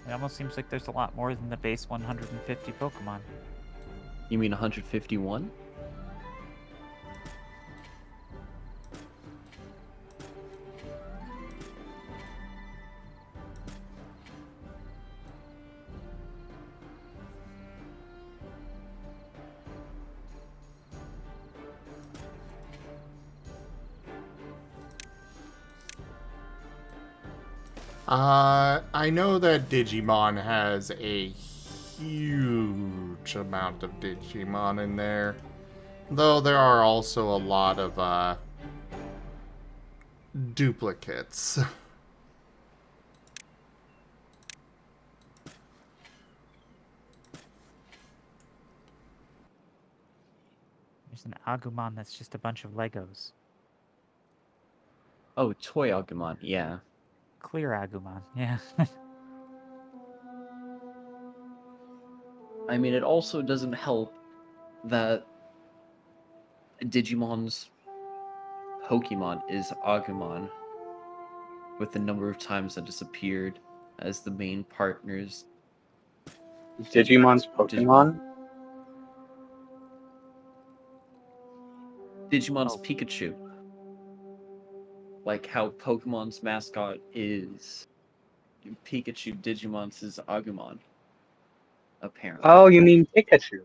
It almost seems like there's a lot more than the base 150 Pokemon. You mean 151? I know that Digimon has a huge amount of Digimon in there. Though there are also a lot of, duplicates. There's an Agumon that's just a bunch of Legos. Oh, Toy Agumon, yeah. Clear Agumon, yeah. I mean, it also doesn't help that Digimon's Pokemon is Agumon, with the number of times that it's appeared as the main partners. Digimon's Pokemon? Digimon's Pikachu. Like how Pokemon's mascot is Pikachu, Digimon's is Agumon. Apparently. Oh, you mean Pikachu?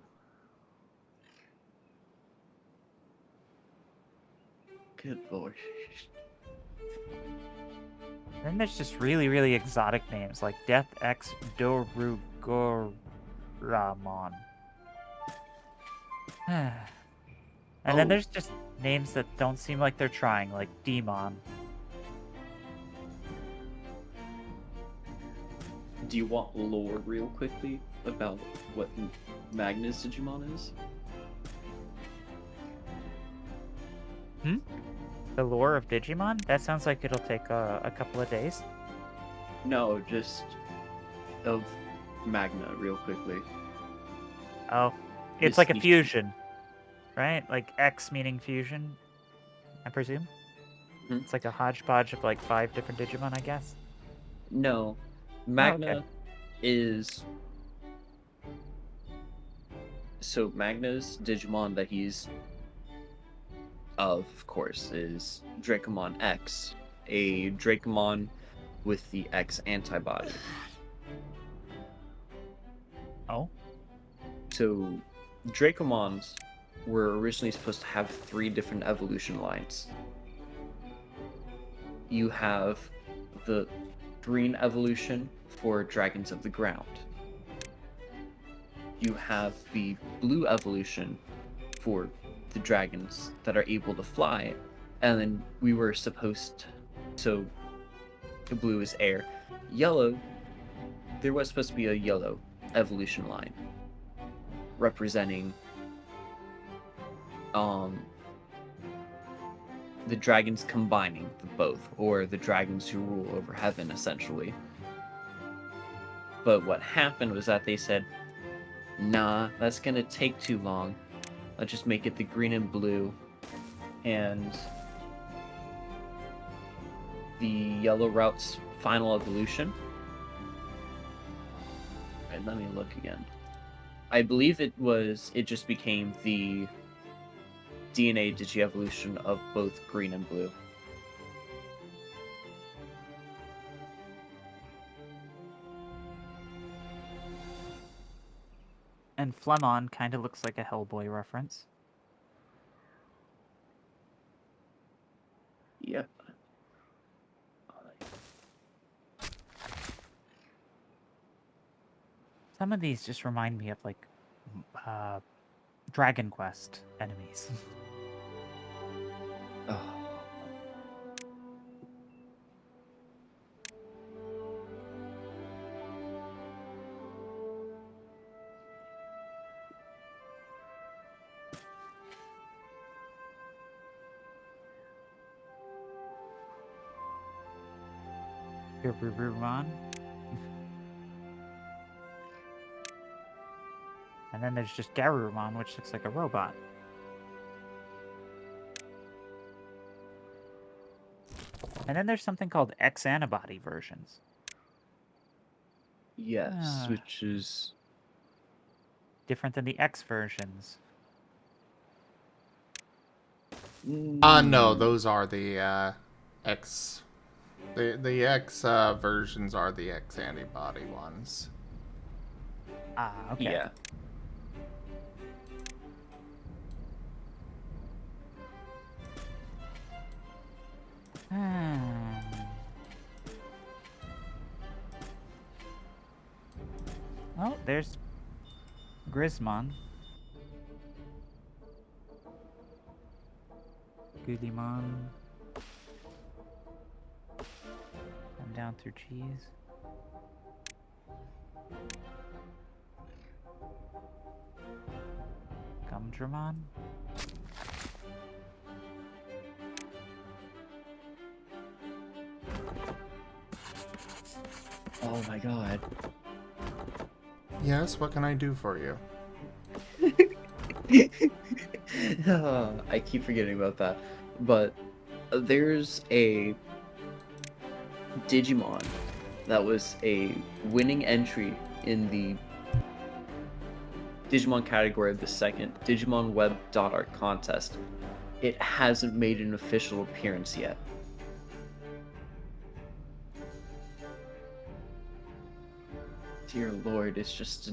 Good lord. Then there's just really, really exotic names like Death X Dorugoramon. And then Oh. there's just names that don't seem like they're trying, like Demon. Do you want lore real quickly about what Magnus Digimon is? The lore of Digimon? That sounds like it'll take a couple of days. No, just of Magna real quickly. Oh, it's This like a species. fusion, right? Like X meaning fusion, I presume? Mhm. It's like a hodgepodge of like 5 different Digimon, I guess. No. Magna okay. is... So Magna's Digimon that he's of course, is Dracomon X, a Dracomon with the X antibody. Oh? So, Dracomons were originally supposed to have 3 different evolution lines. You have the green evolution for Dragons of the Ground. You have the blue evolution for the dragons that are able to fly, and then we were supposed so blue is air. Yellow, there was supposed to be a yellow evolution line representing the dragons combining the both, or the dragons who rule over heaven essentially. But what happened was that they said, Nah, that's gonna take too long. Let's just make it the green and blue. And the yellow route's final evolution. Alright, let me look again. I believe it just became the DNA digievolution of both green and blue. And Flemon kind of looks like a Hellboy reference. Yep. Some of these just remind me of like Dragon Quest enemies. Oh. Timberborn. And then there's just Garurumon, which looks like a robot. And then there's something called X-antibody versions. Yes, Ah. which is Different than the X versions. No, those are the X. The X versions are the X antibody ones. Ah, okay. Yeah. Oh, there's Grismon. Goodymon. I'm down through cheese. Gumdramon. Oh my god. Yes, what can I do for you? I keep forgetting about that. But there's a Digimon that was a winning entry in the Digimon category of the second Digimon Web Art contest. It hasn't made an official appearance yet. Dear Lord, it's just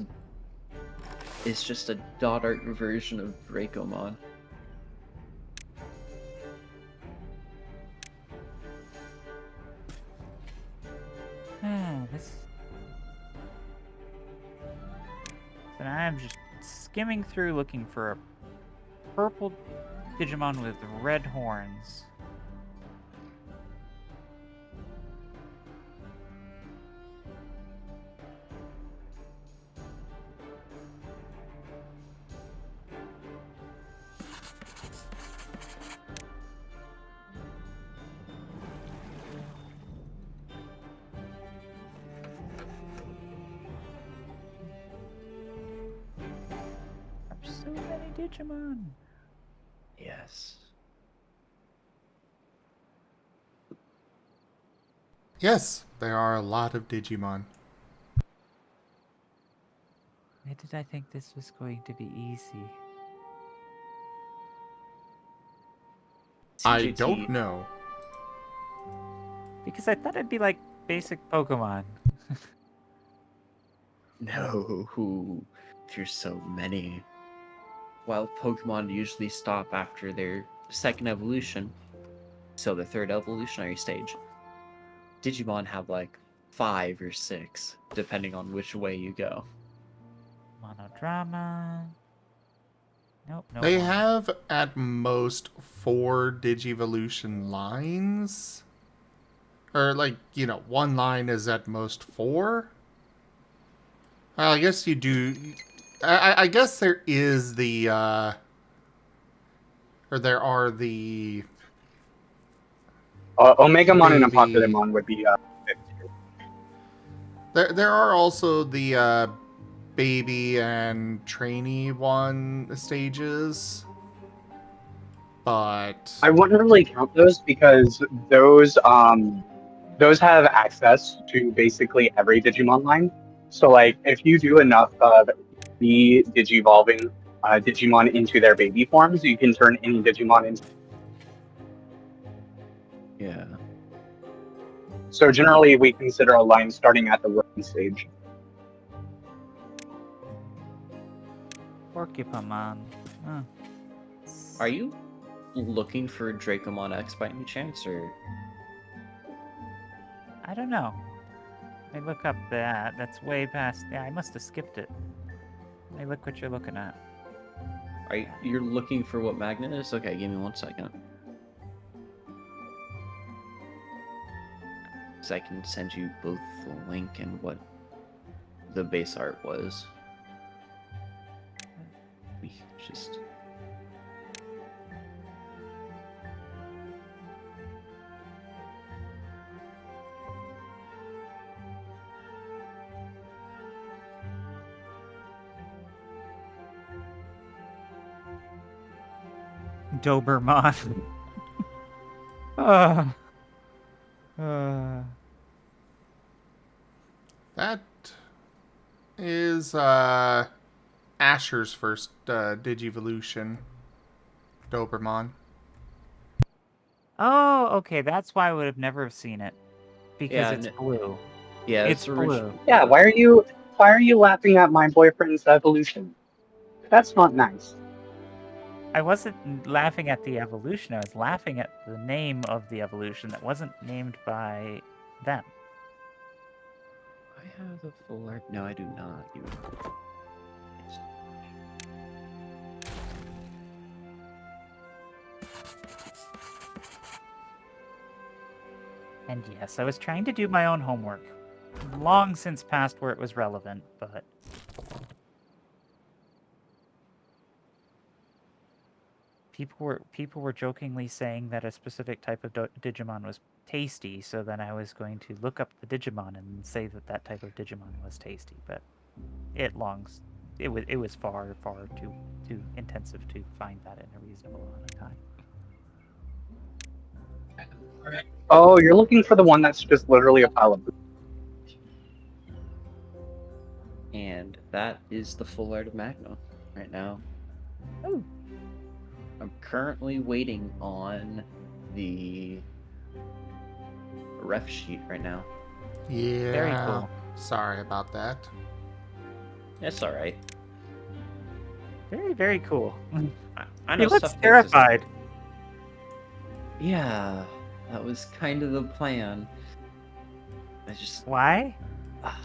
a dot art version of Dracomon. This. And I'm just skimming through looking for a purple Digimon with red horns. There's so many Digimon. Yes. Yes, there are a lot of Digimon. Why did I think this was going to be easy? I CJT. don't know. Because I thought it'd be like basic Pokemon. No, there's so many. While Pokemon usually stop after their second evolution, so the third evolutionary stage, Digimon have like 5 or 6, depending on which way you go. Monodrama. Nope, no They more. have at most 4 Digivolution lines. Or like, one line is at most 4. Well, I guess you do. I guess there is the or there are the Omegamon and Baby. Apocalypmon would be 52. there are also the baby and trainee one stages. But I wouldn't really count those because those have access to basically every Digimon line. So like if you do enough of the Digivolving Digimon into their baby forms, you can turn any Digimon into. Yeah. So generally we consider a line starting at the working stage. Porcupine. Huh. Are you looking for Dracomon X by any chance, or? I don't know. I look up that. That's way past. Yeah, I must have skipped it. Hey, look what you're looking at. You're looking for what Magnet is? Okay, give me 1 second. So I can send you both the link and what the base art was. We just... Doberman. uh, uh. that is Asher's first Digivolution. Doberman. Oh, okay. That's why I would have never seen it. Because Yeah, it's blue. Yeah, It's original. blue. Yeah, why are you laughing at my boyfriend's evolution? That's not nice. I wasn't laughing at the evolution. I was laughing at the name of the evolution that wasn't named by them. I have the full art. No, I do not. You. And yes, I was trying to do my own homework. Long since past where it was relevant, but... People were jokingly saying that a specific type of Digimon was tasty, so then I was going to look up the Digimon and say that that type of Digimon was tasty, but it was far too intensive to find that in a reasonable amount of time. Oh, you're looking for the one that's just literally a pile of poop. And that is the full art of Magna right now. Oh. I'm currently waiting on the ref sheet right now. Yeah. Very cool. Sorry about that. It's all right. Very, very cool. I know He looks stuff gets terrified. Yeah, that was kind of the plan. I just... Why?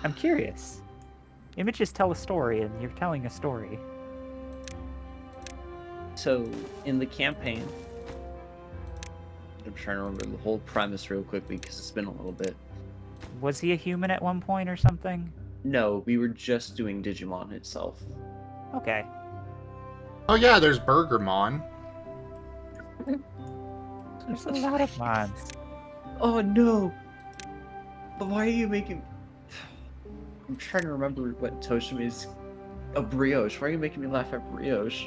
I'm curious. Images tell a story, and you're telling a story. So, in the campaign, I'm trying to remember the whole premise real quickly because it's been a little bit. Was he a human at one point or something? No, we were just doing Digimon itself. Okay. Oh yeah, there's Burgermon. There's a lot of mods. Oh no! But why are you making... I'm trying to remember what Toshime's... A brioche. Why are you making me laugh at brioche?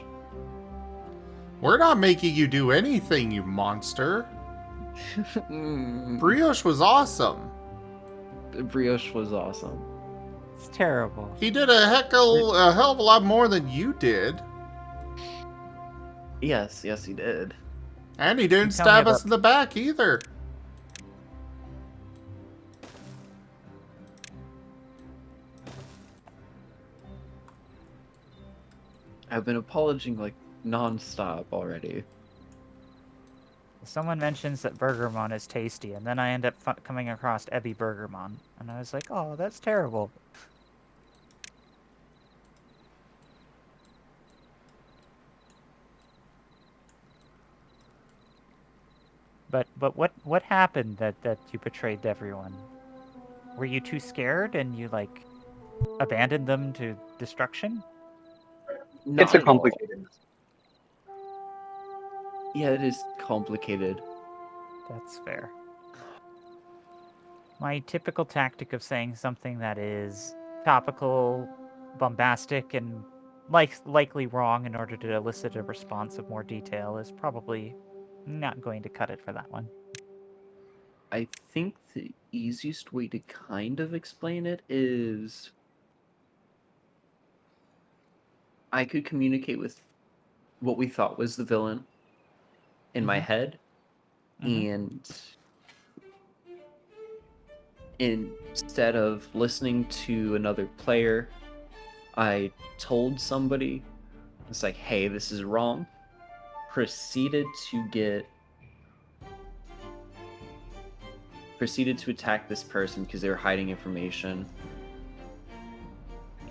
We're not making you do anything, you monster. Brioche was awesome. Brioche was awesome. It's terrible. He did a hell of a lot more than you did. Yes, he did. And he didn't Tell me stab us about- in the back either. I've been apologizing like non-stop already. Someone mentions that Burgermon is tasty, and then I end up coming across Ebby Burgermon, and I was like, oh, that's terrible. But what happened that you betrayed everyone? Were you too scared and you like abandoned them to destruction? It's a complicated. Yeah, it is complicated. That's fair. My typical tactic of saying something that is topical bombastic and likely wrong in order to elicit a response of more detail is probably not going to cut it for that one. I think the easiest way to kind of explain it is I could communicate with what we thought was the villain in my head, and instead of listening to another player, I told somebody, it's like, hey, this is wrong. Proceeded to attack this person because they were hiding information,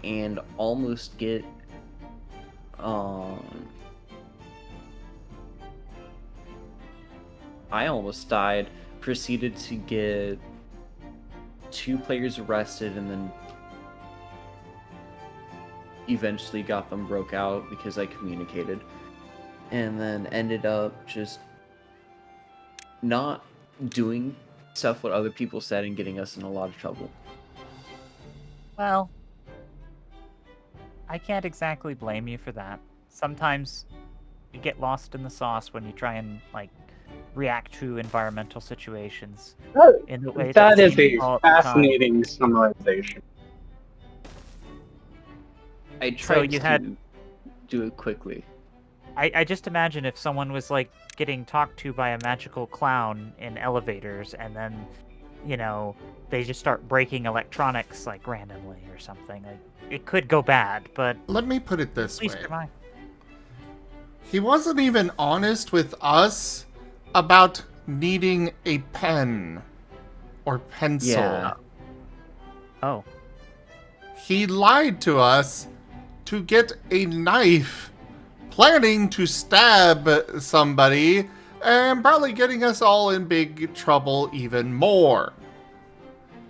and almost get I almost died. Proceeded to get 2 players arrested, and then eventually got them broke out because I communicated, and then ended up just not doing stuff what other people said and getting us in a lot of trouble. Well, I can't exactly blame you for that. Sometimes you get lost in the sauce when you try and react to environmental situations in the way That is seems a all at the time. fascinating summarization. I tried you to had- do it quickly. I just imagine if someone was getting talked to by a magical clown in elevators, and then, they just start breaking electronics randomly or something. It could go bad, but Let me put it this at least way. you're mine. He wasn't even honest with us about needing a pen or pencil. Yeah. Oh, He lied to us to get a knife, planning to stab somebody, and probably getting us all in big trouble even more.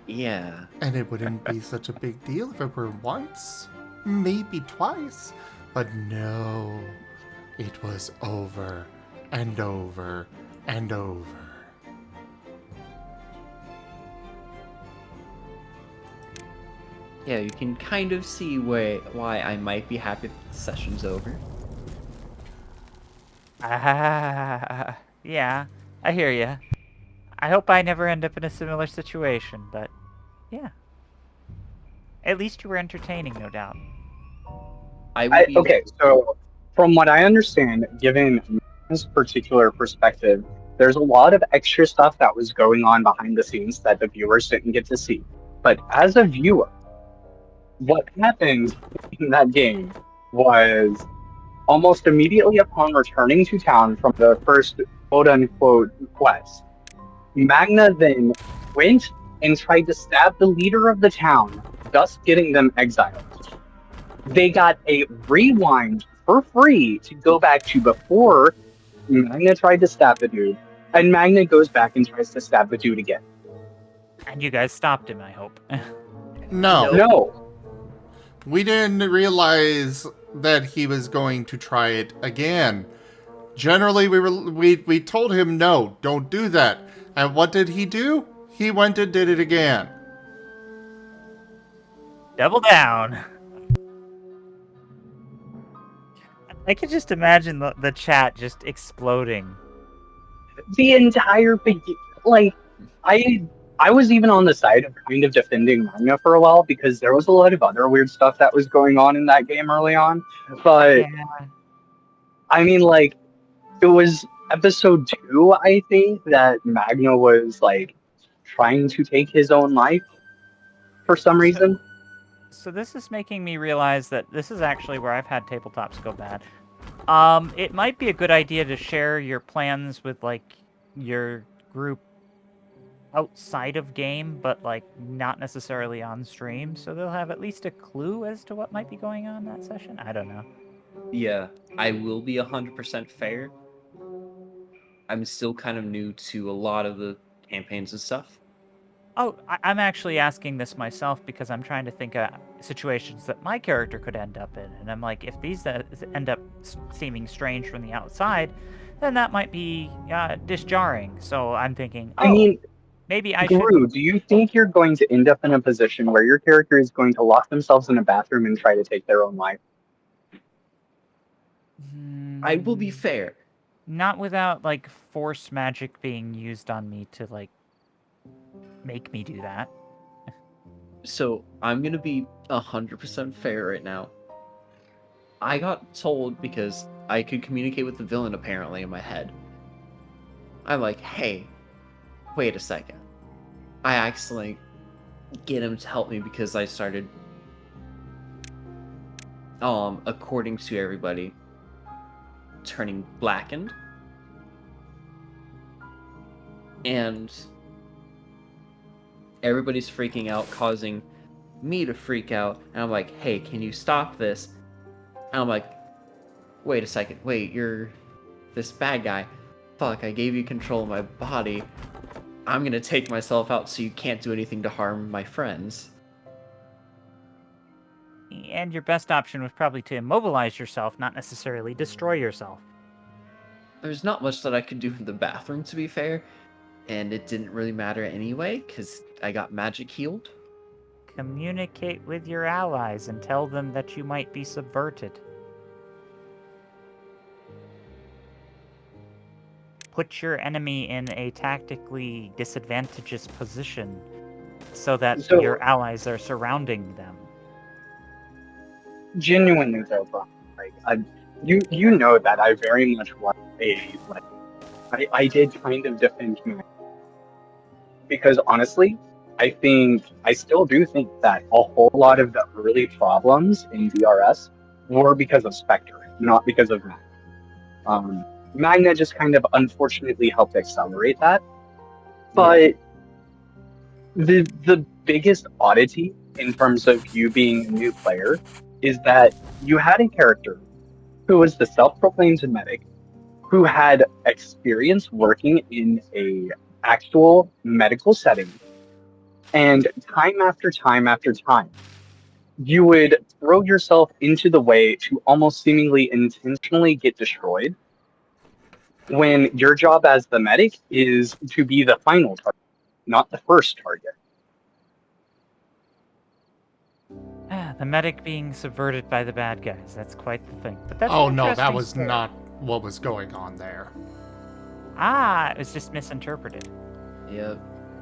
Yeah. And it wouldn't be such a big deal if it were once, maybe twice, but no, it was over and over and over. Yeah, you can kind of see why I might be happy that the session's over. yeah, I hear ya. I hope I never end up in a similar situation, but yeah. At least you were entertaining, no doubt. Okay, so from what I understand, given this particular perspective, there's a lot of extra stuff that was going on behind the scenes that the viewers didn't get to see. But as a viewer, what happened in that game was almost immediately upon returning to town from the first quote-unquote quest, Magna then went and tried to stab the leader of the town, thus getting them exiled. They got a rewind for free to go back to before Magna tried to stab the dude, and Magna goes back and tries to stab the dude again. And you guys stopped him, I hope. No, No. we didn't realize that he was going to try it again. Generally, we told him no, don't do that. And what did he do? He went and did it again. Double down. I could just imagine the chat just exploding. The entire I was even on the side of kind of defending Magna for a while because there was a lot of other weird stuff that was going on in that game early on. But Yeah. I mean, it was episode 2, I think, that Magna was trying to take his own life for some reason. So this is making me realize that this is actually where I've had tabletops go bad. It might be a good idea to share your plans with your group outside of game, but not necessarily on stream, so they'll have at least a clue as to what might be going on that session. I don't know. Yeah, I will be 100% fair. I'm still kind of new to a lot of the campaigns and stuff. Oh, I'm actually asking this myself because I'm trying to think of situations that my character could end up in. And I'm like, if these end up seeming strange from the outside, then that might be disjarring. So I'm thinking, I mean, Maybe I should. Guru, do you think you're going to end up in a position where your character is going to lock themselves in a bathroom and try to take their own life? I will be fair. Not without, like, force magic being used on me to, like, make me do that. So I'm gonna be 100% fair right now. I got told because I could communicate with the villain apparently in my head. I'm like, hey, wait a second. I accidentally get him to help me because I started, according to everybody, turning blackened. And everybody's freaking out, causing me to freak out. And I'm like, hey, can you stop this? And I'm like, wait a second. Wait, you're this bad guy. Fuck, I gave you control of my body. I'm gonna take myself out so you can't do anything to harm my friends. And your best option was probably to immobilize yourself, not necessarily destroy yourself. There's not much that I could do in the bathroom, to be fair. And it didn't really matter anyway, because I got magic healed. Communicate with your allies and tell them that you might be subverted. Put your enemy in a tactically disadvantageous position so that your allies are surrounding them. Genuinely though, bro, like, you know that I very much want I did kind of defend him. Because honestly, I still do think that a whole lot of the early problems in DRS were because of Spectre, not because of Magna. Magna just kind of unfortunately helped accelerate that. But the biggest oddity in terms of you being a new player is that you had a character who was the self-proclaimed medic, who had experience working in a actual medical setting, and time after time after time, you would throw yourself into the way to almost seemingly intentionally get destroyed, when your job as the medic is to be the final target, not the first target. The medic being subverted by the bad guys. That's quite the thing. But that's Oh an no, that interesting was story. not what was going on there. Ah, it was just misinterpreted. Yep.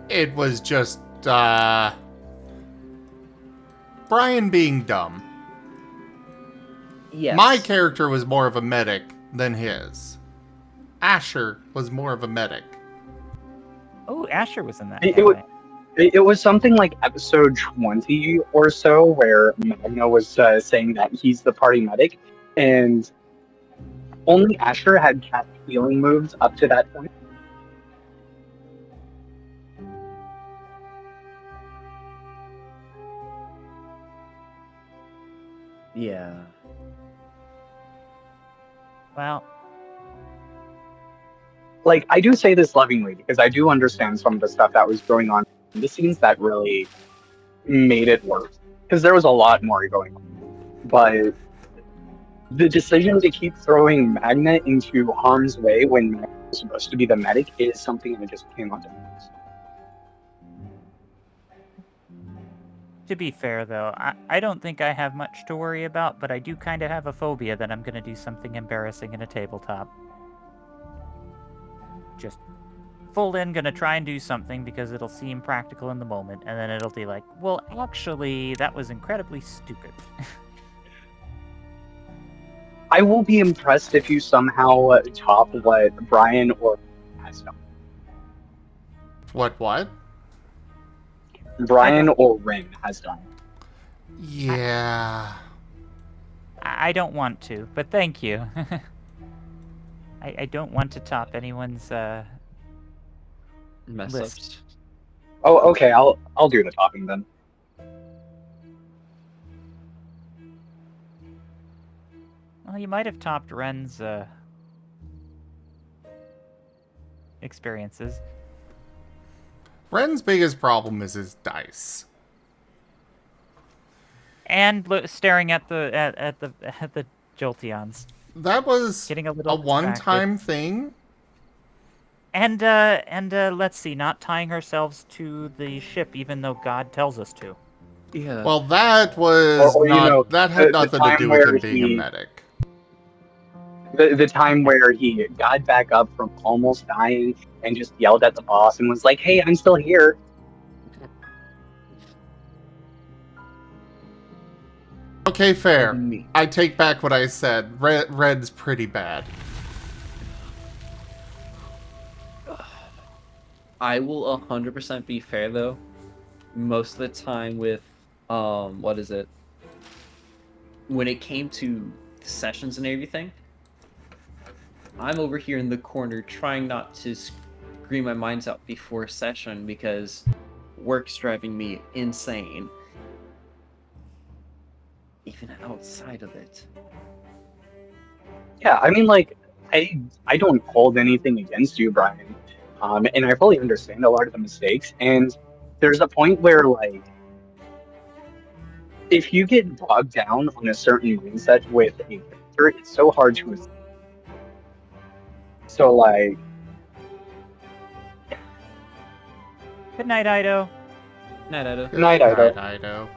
It was just, Brian being dumb. Yes. My character was more of a medic than his. Asher was more of a medic. Oh, Asher was in that. It was something like episode 20 or so where Magna was saying that he's the party medic, and only Asher had cast healing moves up to that point. Yeah. Well, like, I do say this lovingly because I do understand some of the stuff that was going on in the scenes that really made it worse, because there was a lot more going on. But the decision to keep throwing Magna into harm's way when Magna was supposed to be the medic is something that just came onto us. to be fair, though, I don't think I have much to worry about, but I do kind of have a phobia that I'm going to do something embarrassing in a tabletop. Just full in, going to try and do something because it'll seem practical in the moment, and then it'll be like, well, actually, that was incredibly stupid. I will be impressed if you somehow top what Brian or has done. What? Brian or Rin has done. Yeah. I don't want to, but thank you. I don't want to top anyone's Mess list. ups. Oh, okay. I'll do the topping then. Well, you might have topped Ren's experiences. Ren's biggest problem is his dice. And staring at the Jolteons. That was Getting a little one-time thing. And let's see, not tying ourselves to the ship even though God tells us to. Yeah. Well, that was Or, not. That had the nothing to time do with where him being a medic. the time where he got back up from almost dying and just yelled at the boss and was like, "Hey, I'm still here." Okay, fair. Me. I take back what I said. Red's pretty bad. I will 100% be fair though. Most of the time with what is it? When it came to sessions and everything, I'm over here in the corner trying not to scream my minds out before session because work's driving me insane. Even outside of it. Yeah, I mean, I don't hold anything against you, Brian, and I fully understand a lot of the mistakes. And there's a point where, like, if you get bogged down on a certain mindset with a character, it's so hard to. So, like, Good night, Ido. Night, Ido. Good night, Ido. Ido.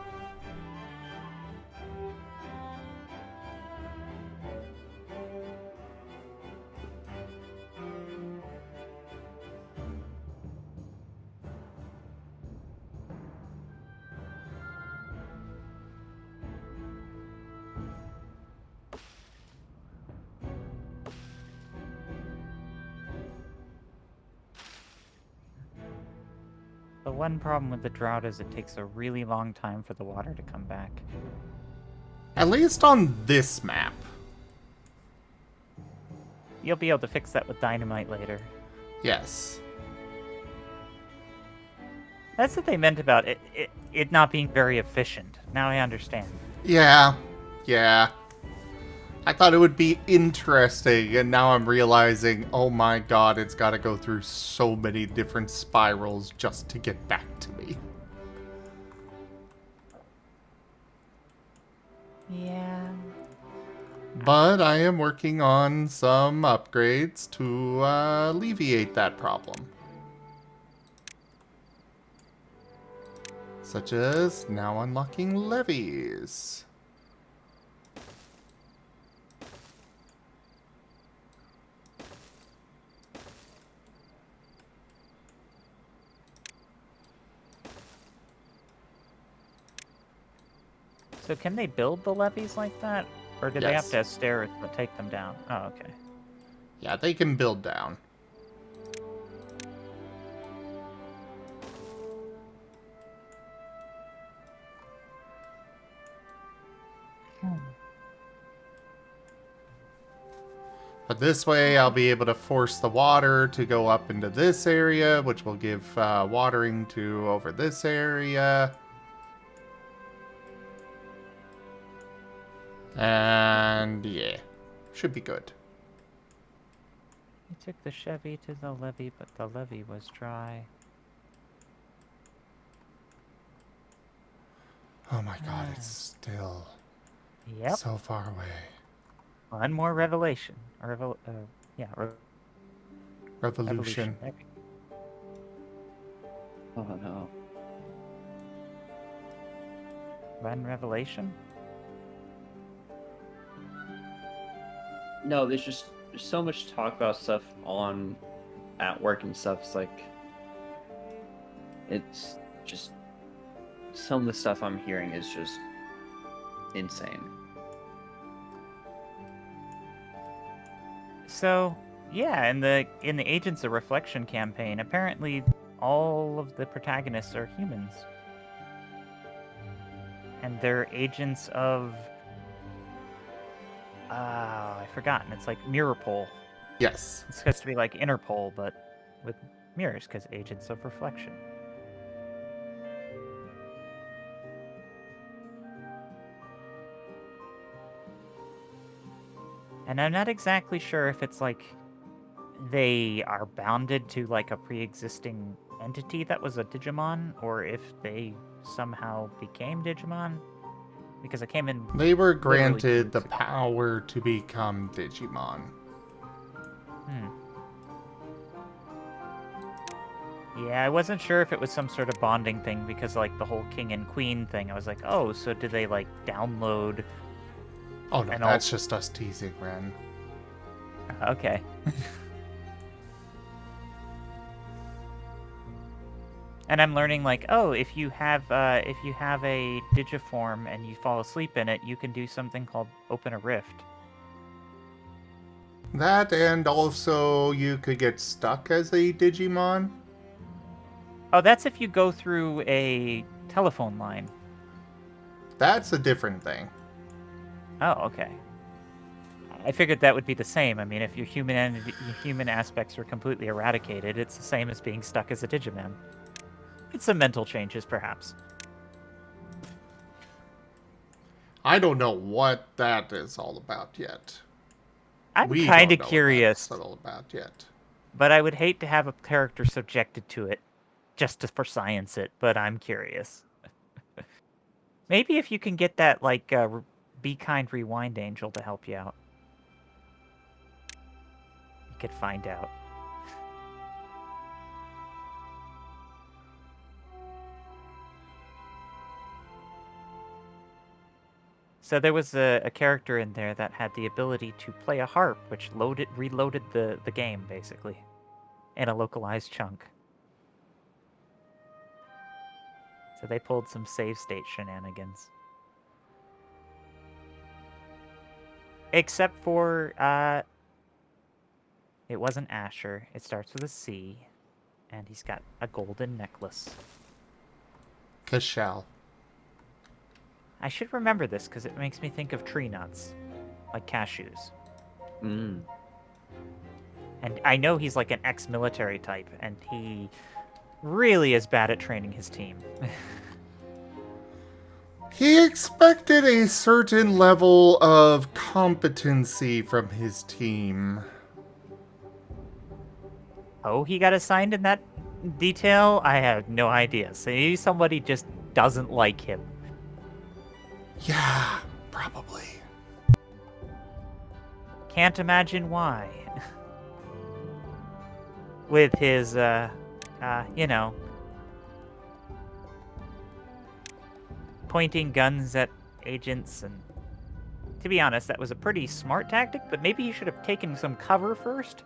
The one problem with the drought is it takes a really long time for the water to come back. At least on this map. You'll be able to fix that with dynamite later. Yes. That's what they meant about it not being very efficient. Now I understand. Yeah. Yeah. I thought it would be interesting, and now I'm realizing, oh my god, it's got to go through so many different spirals just to get back to me. Yeah. But I am working on some upgrades to alleviate that problem. Such as now unlocking levees. So can they build the levees like that? Or do they have Yes. to stairs to take them down? Oh, okay. Yeah, they can build down. But this way, I'll be able to force the water to go up into this area, which will give watering to over this area. And yeah, should be good. We took the Chevy to the levee, but the levee was dry. Oh my god, it's still Yep. so far away. One more revelation. Yeah, Revolution. There we go. Oh no. One revelation? No, there's so much talk about stuff at work and stuff. It's just some of the stuff I'm hearing is just insane. So, yeah, in the Agents of Reflection campaign, apparently all of the protagonists are humans. And they're agents of... I've forgotten. It's like Mirrorpole. Yes. It's supposed to be like Interpol, but with mirrors, because Agents of Reflection. And I'm not exactly sure if it's like they are bounded to like a pre-existing entity that was a Digimon, or if they somehow became Digimon. Because I came in... They were literally 2 granted weeks the ago. power to become Digimon. Yeah, I wasn't sure if it was some sort of bonding thing because, like, the whole king and queen thing. I was like, oh, so did they, like, download? Oh no, And that's just us teasing, Ren. Okay. And I'm learning, like, oh, if you have a digiform and you fall asleep in it, you can do something called open a rift. That, and also you could get stuck as a Digimon. Oh, that's if you go through a telephone line. That's a different thing. Oh, okay. I figured that would be the same. I mean, if your human aspects were completely eradicated, it's the same as being stuck as a Digiman. It's some mental changes, perhaps. I don't know what that is all about yet. I'm We kind don't of know curious, what that's all about yet. but I would hate to have a character subjected to it just for science it, but I'm curious. Maybe if you can get that, like, Be Kind Rewind Angel to help you out. You could find out. So there was a character in there that had the ability to play a harp, which reloaded the game, basically, in a localized chunk. So they pulled some save state shenanigans. Except for, it wasn't Asher. It starts with a C, and he's got a golden necklace. Kashal. I should remember this, because it makes me think of tree nuts, like cashews. Mm. And I know he's like an ex-military type, and he really is bad at training his team. He expected a certain level of competency from his team. Oh, he got assigned in that detail? I have no idea. So maybe somebody just doesn't like him. Yeah, probably. Can't imagine why. With his, you know, pointing guns at agents, and to be honest, that was a pretty smart tactic, but maybe he should have taken some cover first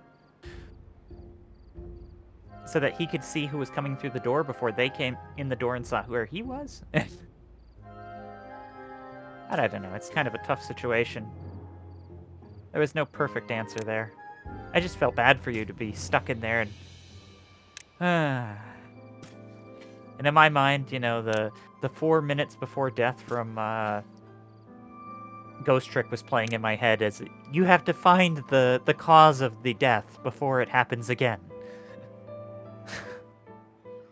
so that he could see who was coming through the door before they came in the door and saw where he was. I don't know, it's kind of a tough situation. There was no perfect answer there. I just felt bad for you to be stuck in there and... And in my mind, you know, the 4 minutes before death from Ghost Trick was playing in my head as you have to find the cause of the death before it happens again.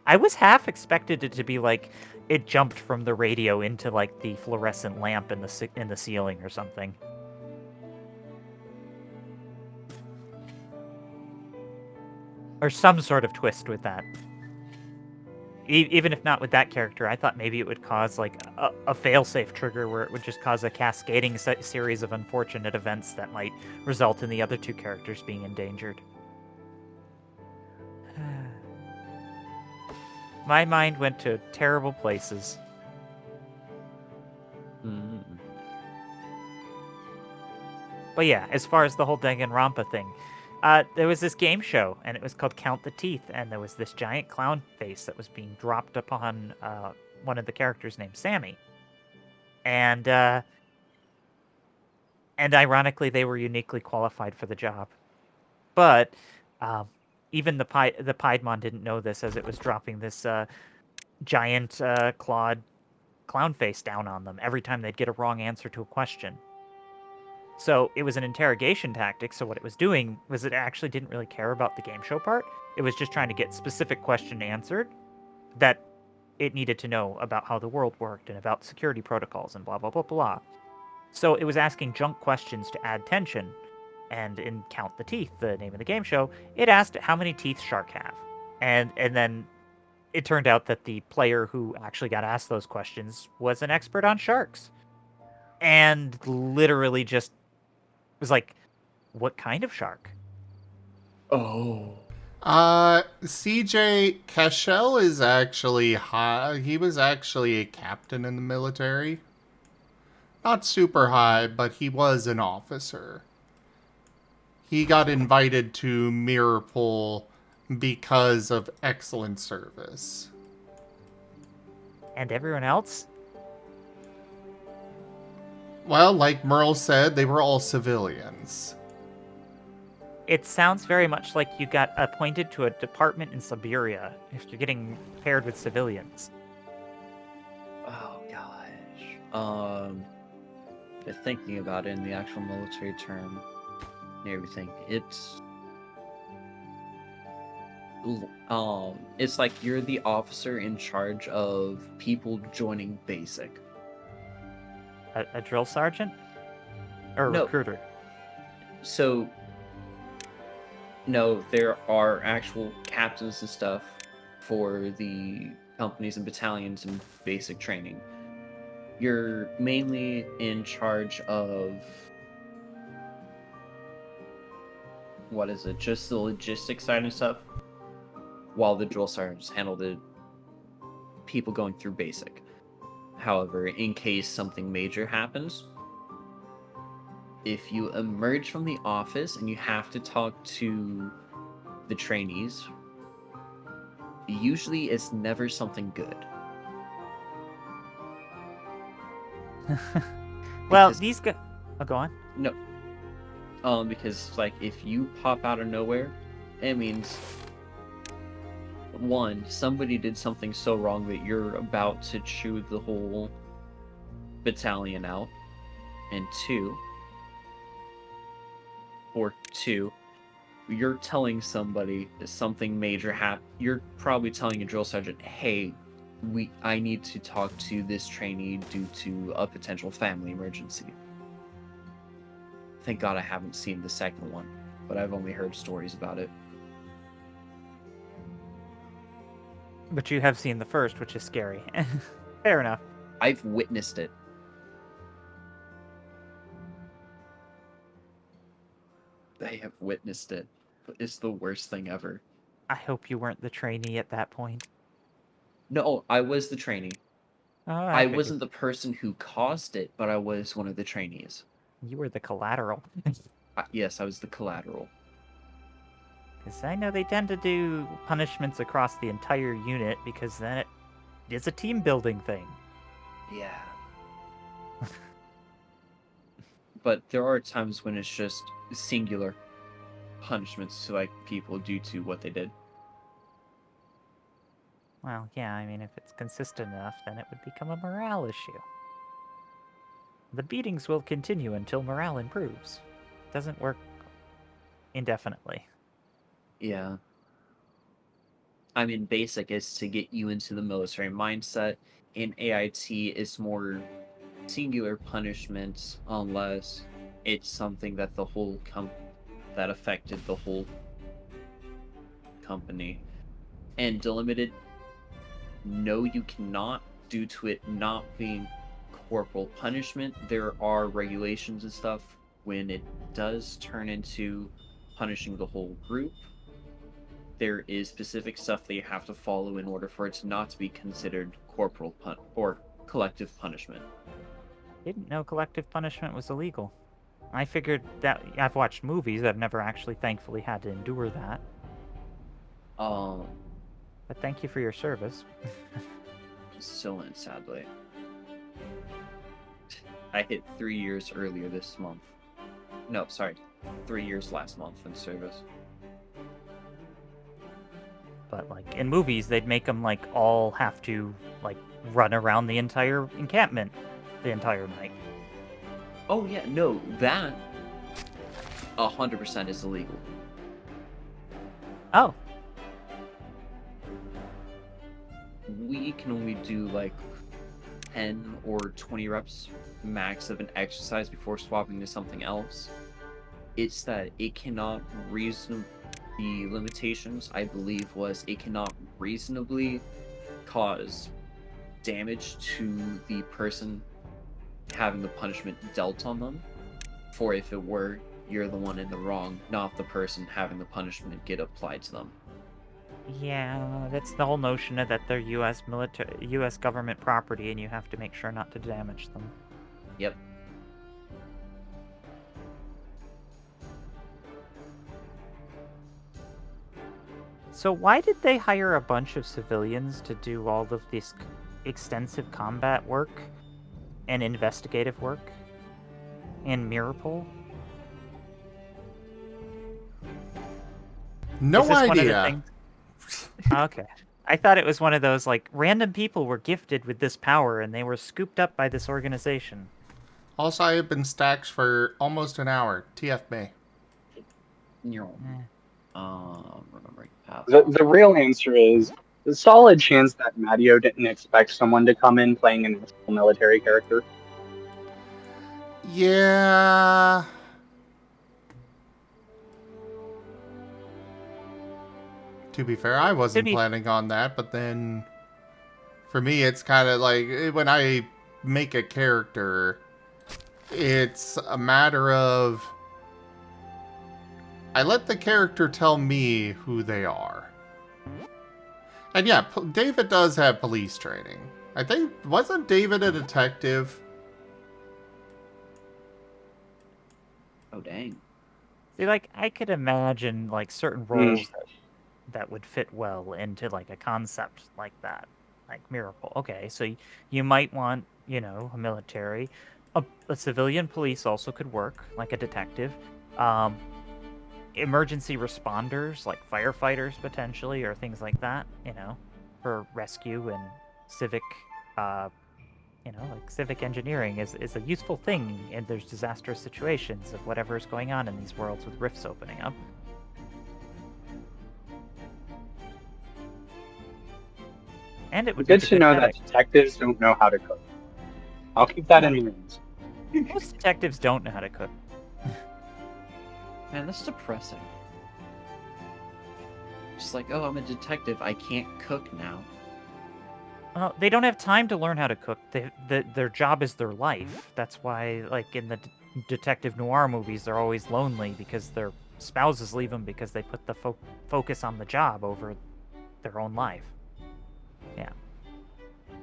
I was half expected it to be like it jumped from the radio into like the fluorescent lamp in the ceiling or something. Or some sort of twist with that. Even if not with that character, I thought maybe it would cause like a failsafe trigger where it would just cause a cascading series of unfortunate events that might result in the other two characters being endangered. My mind went to terrible places. Mm. But yeah, as far as the whole Danganronpa thing, there was this game show, and it was called Count the Teeth, and there was this giant clown face that was being dropped upon one of the characters named Sammy. And ironically, they were uniquely qualified for the job. But even the Piedmon didn't know this, as it was dropping this giant clawed clown face down on them every time they'd get a wrong answer to a question. So it was an interrogation tactic, so what it was doing was it actually didn't really care about the game show part. It was just trying to get specific question answered that it needed to know about how the world worked and about security protocols and blah, blah, blah, blah. So it was asking junk questions to add tension. And in Count the Teeth, the name of the game show, it asked how many teeth shark have. And then it turned out that the player who actually got asked those questions was an expert on sharks. And literally just was like, what kind of shark? Oh. CJ Cashel is actually high. He was actually a captain in the military. Not super high, but he was an officer. He got invited to Mirrorpool because of excellent service. And everyone else? Well, like Merle said, they were all civilians. It sounds very much like you got appointed to a department in Siberia if you're getting paired with civilians. Oh gosh. But thinking about it in the actual military term and everything, it's like you're the officer in charge of people joining basic. A drill sergeant? Or No. recruiter? So, no, there are actual captains and stuff for the companies and battalions and basic training. You're mainly in charge of, what is it, just the logistics side and stuff, while the drill sergeants handle the people going through basic. However, in case something major happens, if you emerge from the office and you have to talk to the trainees, usually it's never something good. Well, Because- these guys... Oh, go on. No. Because, like, if you pop out of nowhere, it means, one, somebody did something so wrong that you're about to chew the whole battalion out, and two, you're telling somebody that something major happened. You're probably telling a drill sergeant, hey, I need to talk to this trainee due to a potential family emergency. Thank God I haven't seen the second one, but I've only heard stories about it. But you have seen the first, which is scary. Fair enough. I've witnessed it. I have witnessed it. It's the worst thing ever. I hope you weren't the trainee at that point. No, I was the trainee. Oh, I figured. wasn't the person who caused it, but I was one of the trainees. You were the collateral. Yes, I was the collateral. Because I know they tend to do punishments across the entire unit, because then it is a team building thing. Yeah. But there are times when it's just singular punishments to like people due to what they did. Well, yeah, I mean, if it's consistent enough, then it would become a morale issue. The beatings will continue until morale improves. It doesn't work indefinitely. Yeah. I mean, basic is to get you into the military mindset. In AIT, it's more singular punishments unless it's something that the whole that affected the whole company. And delimited, no, you cannot, due to it not being corporal punishment. There are regulations and stuff when it does turn into punishing the whole group. There is specific stuff that you have to follow in order for it to not to be considered corporal or collective punishment. Didn't know collective punishment was illegal. I figured that I've watched movies. I've never actually, thankfully, had to endure that. But thank you for your service. Still in, sadly. I hit 3 years earlier this month. No, sorry, 3 years last month in service. But, like, in movies, they'd make them, like, all have to, like, run around the entire encampment the entire night. Oh yeah, no, that 100% is illegal. Oh. We can only do like 10 or 20 reps max of an exercise before swapping to something else. It's that it cannot the limitations, I believe, was it cannot reasonably cause damage to the person having the punishment dealt on them. For if it were, you're the one in the wrong, not the person having the punishment get applied to them. Yeah, that's the whole notion of that they're U.S. government property, and you have to make sure not to damage them. Yep. So why did they hire a bunch of civilians to do all of this extensive combat work and investigative work in Mirapole? No Is this one of the idea. things? Okay. I thought it was one of those, like, random people were gifted with this power and they were scooped up by this organization. Also, I have been stacked for almost an hour. TFB. Remembering path. The real answer is the solid chance that Matteo didn't expect someone to come in playing an actual military character. Yeah. To be fair, I wasn't planning on that, but then for me, it's kind of like when I make a character, it's a matter of I let the character tell me who they are. And yeah, David does have police training. I think, wasn't David a detective? Oh, dang. See, like, I could imagine, like, certain roles that would fit well into, like, a concept like that. Like, Miracle. Okay, so you might want, you know, a military. A civilian police also could work, like a detective. Emergency responders, like firefighters, potentially, or things like that, you know, for rescue and civic, you know, like civic engineering is a useful thing in there's disastrous situations of whatever is going on in these worlds with rifts opening up. And it would Good be to know that detectives don't know how to cook. I'll keep that in mind. Most detectives don't know how to cook. Man, that's depressing. Just like, oh, I'm a detective. I can't cook now. Well, they don't have time to learn how to cook. Their job is their life. That's why, like, in the detective noir movies, they're always lonely because their spouses leave them because they put the focus on the job over their own life. Yeah.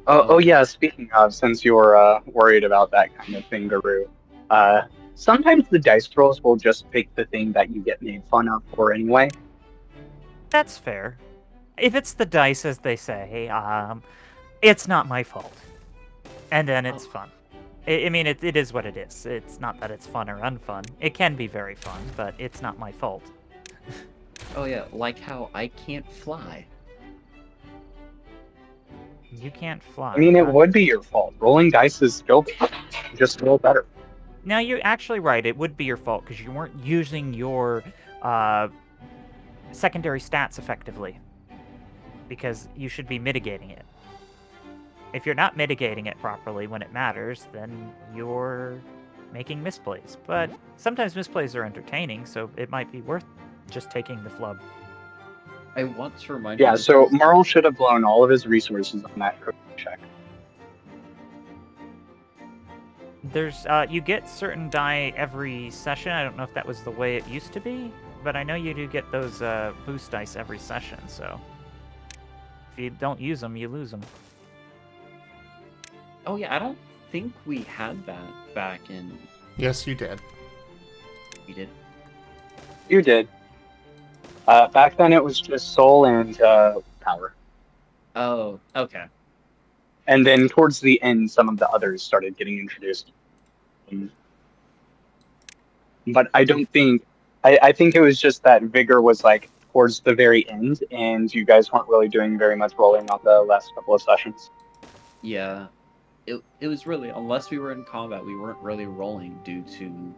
Oh yeah, speaking of, since you're worried about that kind of thing, Guru, sometimes the dice rolls will just pick the thing that you get made fun of for anyway. That's fair. If it's the dice, as they say, it's not my fault. And then it's fun. I mean, it is what it is. It's not that it's fun or unfun. It can be very fun, but it's not my fault. Oh yeah, like how I can't fly. You can't fly. I mean, it would be your fault. Rolling dice is still just roll better. Now, you're actually right. It would be your fault because you weren't using your secondary stats effectively. Because you should be mitigating it. If you're not mitigating it properly when it matters, then you're making misplays. But sometimes misplays are entertaining, so it might be worth just taking the flub. I want to remind you. Yeah, so Marl should have blown all of his resources on that cooking check. There's, you get certain die every session. I don't know if that was the way it used to be, but I know you do get those boost dice every session, so if you don't use them, you lose them. Oh yeah, I don't think we had that back in... Yes, you did. We did? You did. Back then it was just soul and power. Oh, okay. And then towards the end, some of the others started getting introduced. But I don't think... I think it was just that Vigor was like towards the very end, and you guys weren't really doing very much rolling on the last couple of sessions. Yeah. It was really, unless we were in combat, we weren't really rolling due to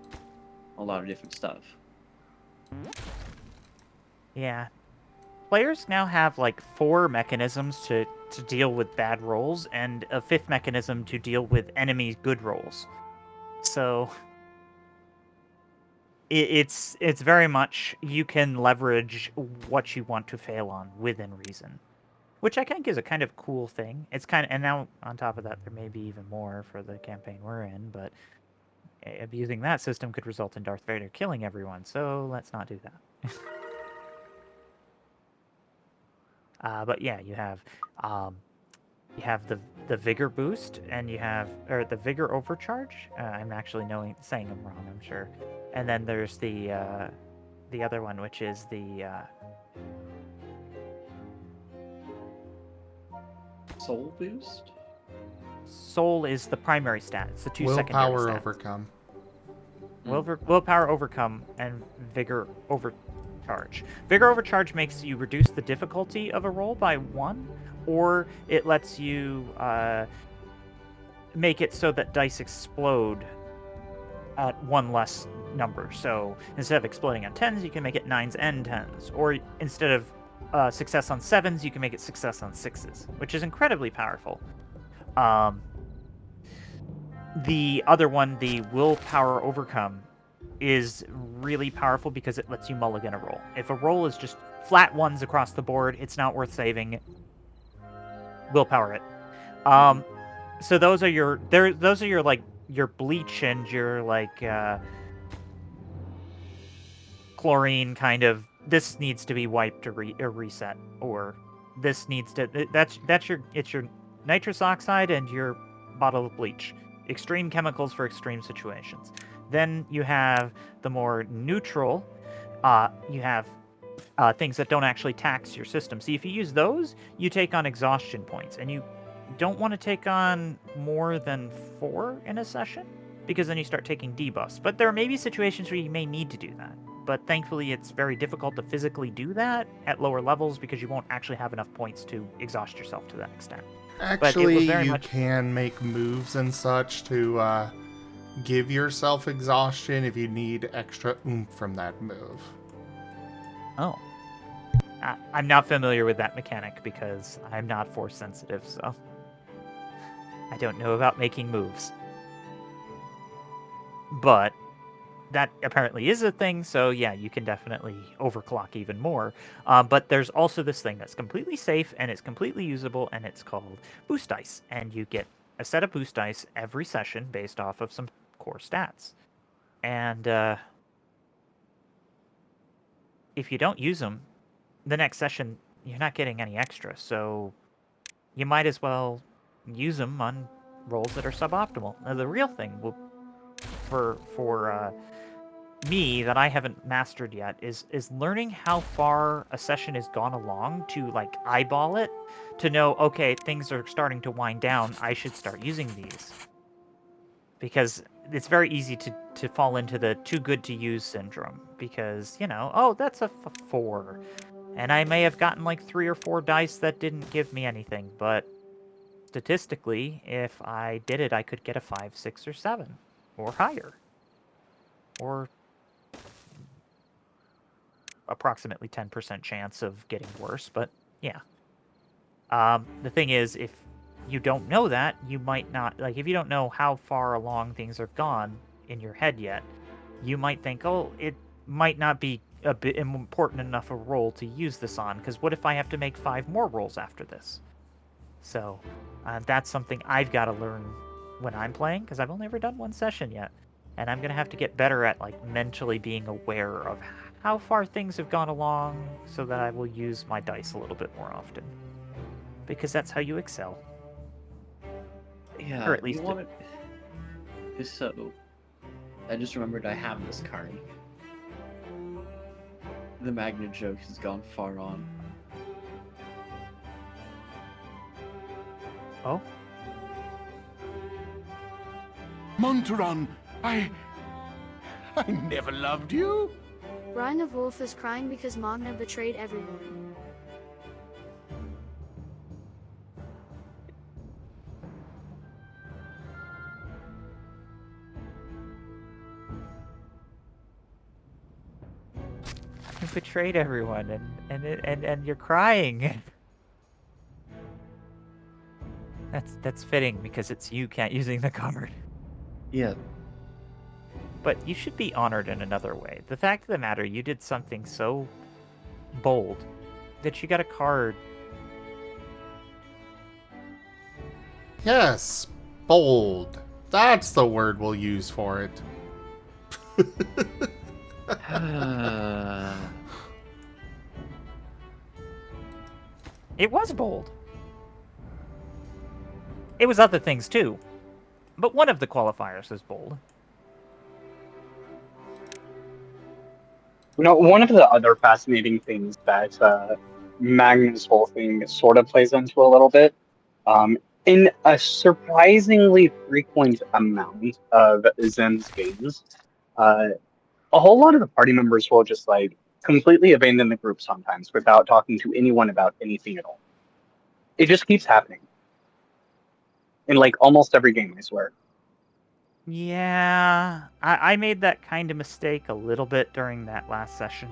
a lot of different stuff. Yeah. Players now have like 4 mechanisms to deal with bad rolls, and a 5th mechanism to deal with enemy good rolls. So it's very much you can leverage what you want to fail on within reason, which I think is a kind of cool thing. It's kind of, and now on top of that, there may be even more for the campaign we're in, but abusing that system could result in Darth Vader killing everyone. So let's not do that. But yeah, you have the vigor boost, and you have the vigor overcharge. I'm actually saying them wrong, I'm sure. And then there's the other one, which is the Soul boost? soul is the primary stat. It's the two secondary Willpower stats. overcome. Willpower overcome and vigor overcharge. Vigor overcharge makes you reduce the difficulty of a roll by 1, or it lets you make it so that dice explode at 1 less number. So instead of exploding on 10s, you can make it 9s and 10s. Or instead of success on 7s, you can make it success on 6s, which is incredibly powerful. The other one, the willpower overcome, is really powerful because it lets you mulligan a roll. If a roll is just flat 1s across the board, it's not worth saving. Willpower it. So those are your like your bleach and your like chlorine kind of. This needs to be wiped or reset, or this needs to. It's your nitrous oxide and your bottle of bleach. Extreme chemicals for extreme situations. Then you have the more neutral. You have things that don't actually tax your system. See, if you use those, you take on exhaustion points, and you don't want to take on more than 4 in a session, because then you start taking debuffs. But there may be situations where you may need to do that. But thankfully, it's very difficult to physically do that at lower levels because you won't actually have enough points to exhaust yourself to that extent. Actually, you can make moves and such to give yourself exhaustion if you need extra oomph from that move. Oh. I'm not familiar with that mechanic because I'm not force sensitive, so I don't know about making moves. But that apparently is a thing, so yeah, you can definitely overclock even more. But there's also this thing that's completely safe and it's completely usable, and it's called boost dice. And you get a set of boost dice every session based off of some core stats. And if you don't use them, the next session you're not getting any extra. So you might as well use them on rolls that are suboptimal. Now, the real thing for me that I haven't mastered yet is learning how far a session has gone along to like eyeball it to know, okay, things are starting to wind down, I should start using these. Because it's very easy to fall into the too good to use syndrome, because, oh, that's a 4. And I may have gotten like 3 or 4 dice that didn't give me anything, but statistically, if I did it, I could get a 5, 6, or 7, or higher. Or approximately 10% chance of getting worse, but yeah. The thing is, if you don't know that, you might not, like, if you don't know how far along things have gone in your head yet, you might think, oh, it might not be a bit important enough a roll to use this on, because what if I have to make 5 more rolls after this? So that's something I've got to learn when I'm playing, because I've only ever done 1 session yet, and I'm going to have to get better at like mentally being aware of how far things have gone along so that I will use my dice a little bit more often, because that's how you excel. Yeah, or at least So, I just remembered I have this card. The Magnet joke has gone far on. Oh? Montaron, I never loved you. Brian of Wolf is crying because Magna betrayed everyone. You betrayed everyone, and you're crying. That's fitting because it's you using the card. Yeah. But you should be honored in another way. The fact of the matter, you did something so bold that you got a card. Yes, bold. That's the word we'll use for it. It was bold. It was other things too, but one of the qualifiers was bold. You know, one of the other fascinating things that Magnus' whole thing sort of plays into a little bit, in a surprisingly frequent amount of Zim's games, uh, a whole lot of the party members will just like completely abandon the group sometimes without talking to anyone about anything at all. It just keeps happening. In like almost every game, I swear. Yeah, I made that kind of mistake a little bit during that last session.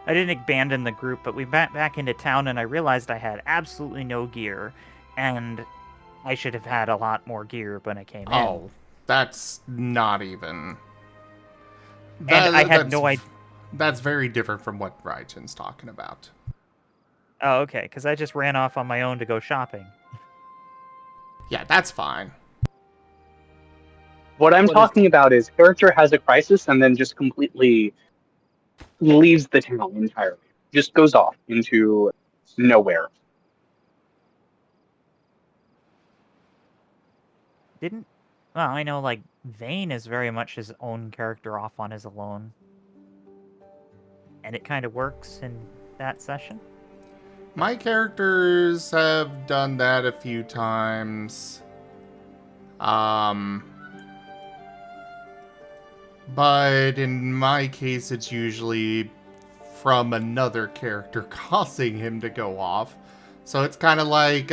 I didn't abandon the group, but we went back into town and I realized I had absolutely no gear, and I should have had a lot more gear when I came in. Oh, that's not even... And I had no idea. That's very different from what Raijin's talking about. Oh, okay, because I just ran off on my own to go shopping. Yeah, that's fine. What I'm talking about is character has a crisis and then just completely leaves the town entirely. Just goes off into nowhere. Well, I know, like, Vane is very much his own character off on his alone. And it kind of works in that session. My characters have done that a few times. But in my case, it's usually from another character causing him to go off. So it's kind of like,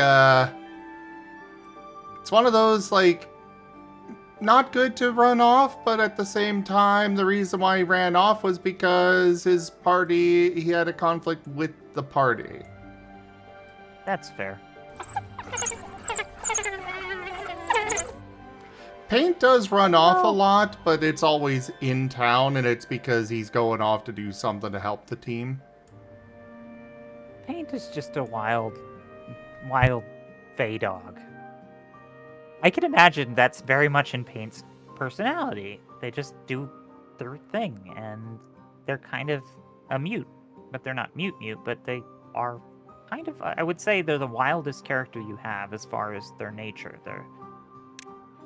it's one of those, like, not good to run off, but at the same time, the reason why he ran off was because his party, he had a conflict with the party. That's fair. Paint does run off a lot, but it's always in town, and it's because he's going off to do something to help the team. Paint is just a wild fey dog. I can imagine that's very much in Paint's personality. They just do their thing, and they're kind of a mute. But they're not mute, but they are kind of, I would say they're the wildest character you have as far as their nature. They're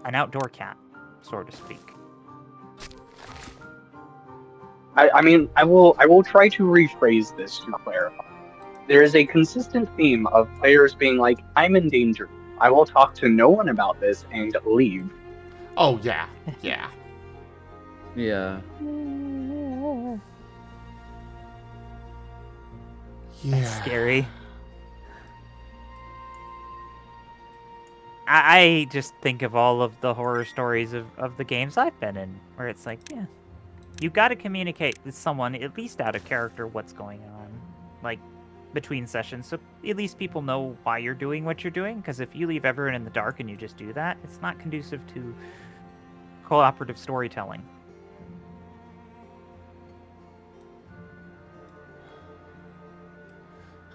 an outdoor cat, so to speak. I mean, I will try to rephrase this to clarify. There is a consistent theme of players being like, I'm in danger. I will talk to no one about this and leave. Oh, yeah. Yeah. Yeah. That's scary. I just think of all of the horror stories of the games I've been in, where it's like, yeah, you got to communicate with someone, at least out of character, what's going on, like, between sessions, so at least people know why you're doing what you're doing, because if you leave everyone in the dark and you just do that, it's not conducive to cooperative storytelling.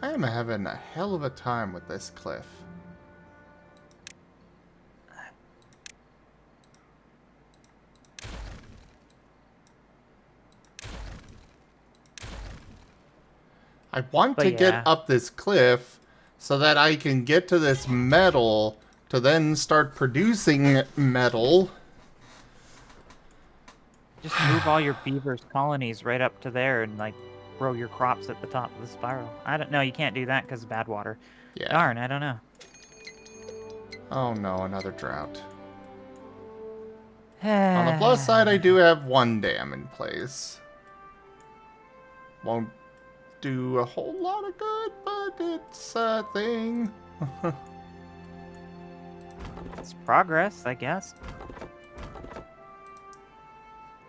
I am having a hell of a time with this cliff. I want to get up this cliff so that I can get to this metal to then start producing metal. Just move all your beavers' colonies right up to there and, like, grow your crops at the top of the spiral. I don't know, you can't do that because of bad water. Yeah. Darn, I don't know. Oh no, another drought. On the plus side, I do have one dam in place. Won't do a whole lot of good, but it's a thing. It's progress, I guess.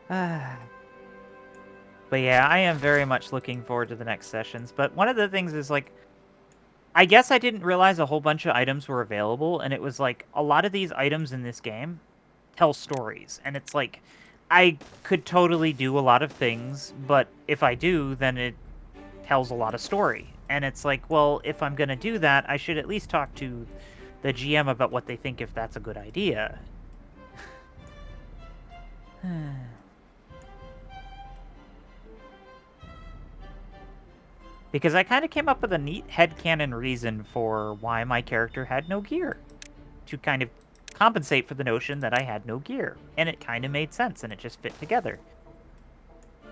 But yeah, I am very much looking forward to the next sessions. But one of the things is, like, I guess I didn't realize a whole bunch of items were available, and it was like, a lot of these items in this game tell stories, and it's like, I could totally do a lot of things, but if I do, then it tells a lot of story. And it's like, well, if I'm gonna do that, I should at least talk to the GM about what they think, if that's a good idea. Because I kind of came up with a neat headcanon reason for why my character had no gear. To kind of compensate for the notion that I had no gear. And it kind of made sense, and it just fit together.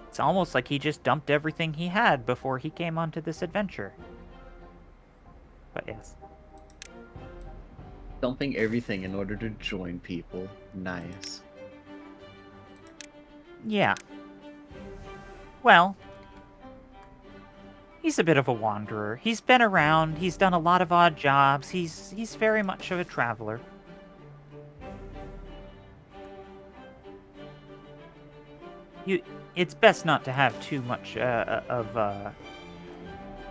It's almost like he just dumped everything he had before he came onto this adventure. But yes. Dumping everything in order to join people. Nice. Yeah. Well, he's a bit of a wanderer. He's been around, he's done a lot of odd jobs, he's very much of a traveler. It's best not to have too much of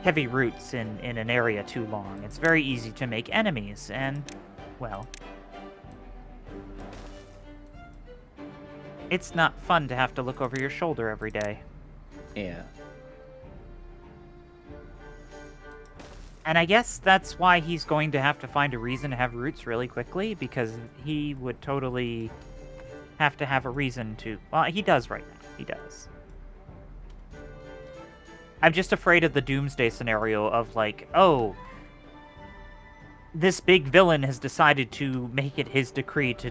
heavy roots in an area too long. It's very easy to make enemies, and, well, it's not fun to have to look over your shoulder every day. Yeah. And I guess that's why he's going to have to find a reason to have roots really quickly, because he would totally have to have a reason to... Well, he does right now. He does. I'm just afraid of the doomsday scenario of, like, oh, this big villain has decided to make it his decree to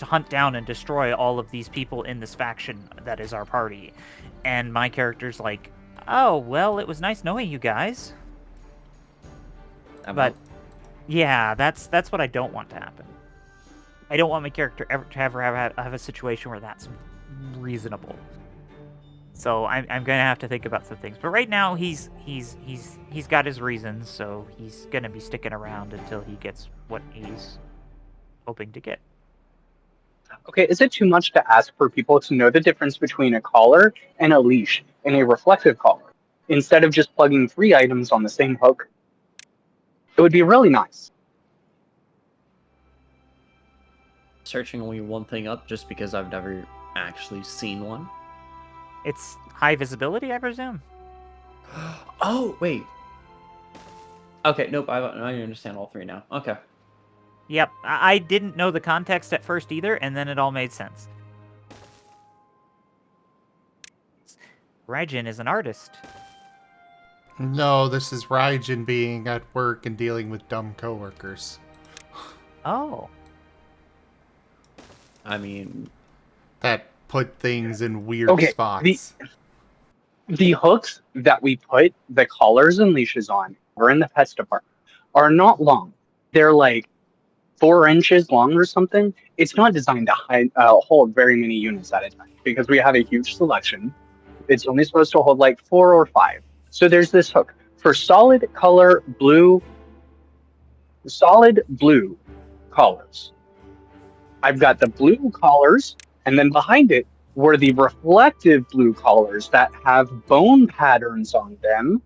hunt down and destroy all of these people in this faction that is our party. And my character's like, oh, well, it was nice knowing you guys. But, yeah, that's what I don't want to happen. I don't want my character ever have a situation where that's reasonable. So I'm gonna have to think about some things. But right now he's got his reasons, so he's gonna be sticking around until he gets what he's hoping to get. Okay, is it too much to ask for people to know the difference between a collar and a leash and a reflective collar, instead of just plugging 3 items on the same hook? It would be really nice. Searching only one thing up just because I've never actually seen one. It's high visibility, I presume. Oh, wait. Okay, nope, I understand all 3 now. Okay. Yep, I didn't know the context at first either, and then it all made sense. Raijin is an artist. No, this is Raijin being at work and dealing with dumb coworkers. Oh. I mean... That put things in weird spots. The hooks that we put the collars and leashes on, or in the pets department, are not long. They're like 4 inches long or something. It's not designed to hold very many units at a time, because we have a huge selection. It's only supposed to hold like 4 or 5. So there's this hook for solid blue collars. I've got the blue collars, and then behind it were the reflective blue collars that have bone patterns on them.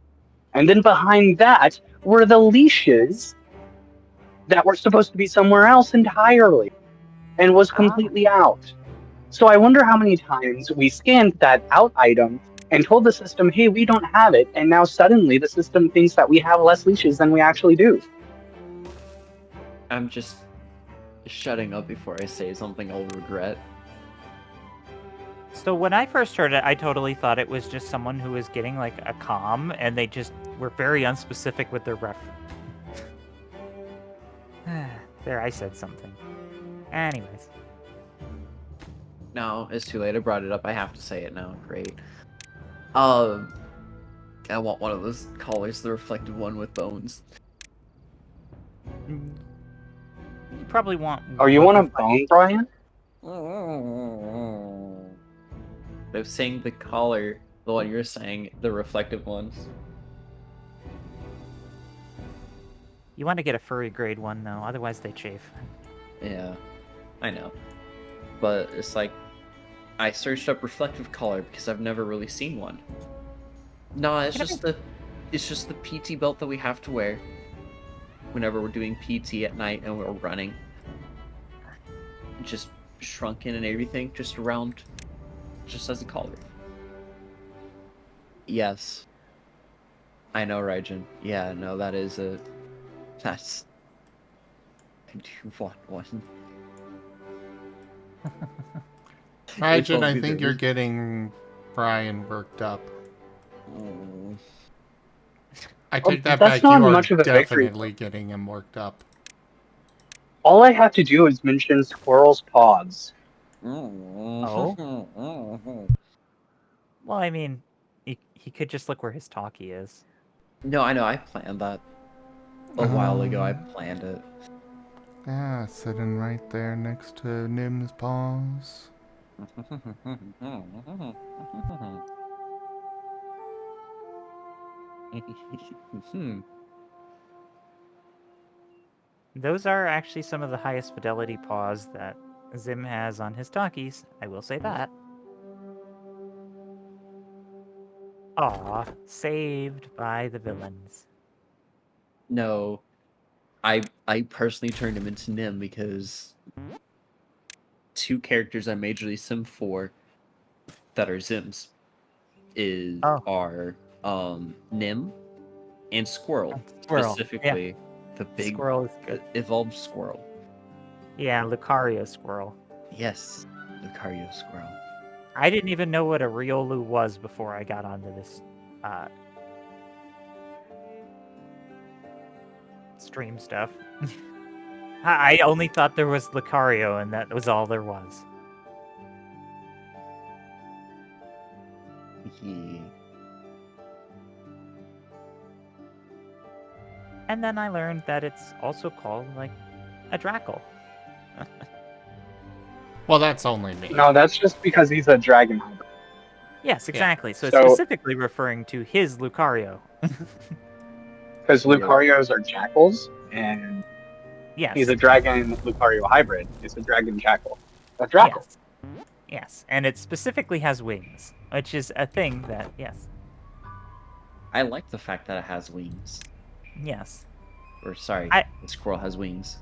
And then behind that were the leashes that were supposed to be somewhere else entirely and was completely out. So I wonder how many times we scanned that out item and told the system, hey, we don't have it. And now suddenly the system thinks that we have less leashes than we actually do. I'm just shutting up before I say something I'll regret. So when I first heard it, I totally thought it was just someone who was getting like a comm, and they just were very unspecific with their reference. There, I said something. Anyways. No, it's too late. I brought it up. I have to say it now. Great. I want one of those collars, the reflective one with bones. You probably want... Oh, you want a bone, Brian? I was saying the collar, the one you're saying, the reflective ones. You want to get a furry grade one, though, otherwise they chafe. Yeah, I know. But it's like, I searched up reflective collar because I've never really seen one. No, it's just the PT belt that we have to wear whenever we're doing PT at night and we're running. Just shrunken and everything, just around, just as a collar. Yes. I know, Raijin. Yeah, no, that's... I do want one. Raijin, I think you're getting Brian worked up. I take that That's back. not You are much of a victory. definitely getting him worked up. All I have to do is mention Squirrel's paws. Oh? Well, I mean, he could just look where his talkie is. No, I know. I planned that a while ago. I planned it. Yeah, sitting right there next to Nim's paws. Those are actually some of the highest fidelity paws that Zim has on his talkies. I will say that. Aw, saved by the villains. No, I personally turned him into Nim because 2 characters I majorly sim for that are Zims are Nim and Squirrel. Squirrel. Specifically, the big Squirrel is good. evolved squirrel. Yeah, Lucario squirrel. Yes, Lucario squirrel. I didn't even know what a Riolu was before I got onto this stream stuff. I only thought there was Lucario, and that was all there was. And then I learned that it's also called, like, a Drackle. Well, that's only me. No, that's just because he's a dragon hybrid. Yes, exactly. Yeah. So it's specifically referring to his Lucario. Because Lucarios are jackals, and Yes. he's a dragon Lucario hybrid. It's a dragon jackal. A drackle. Yes. Yes, and it specifically has wings, which is a thing that, yes. I like the fact that it has wings. Yes. Or sorry, the squirrel has wings.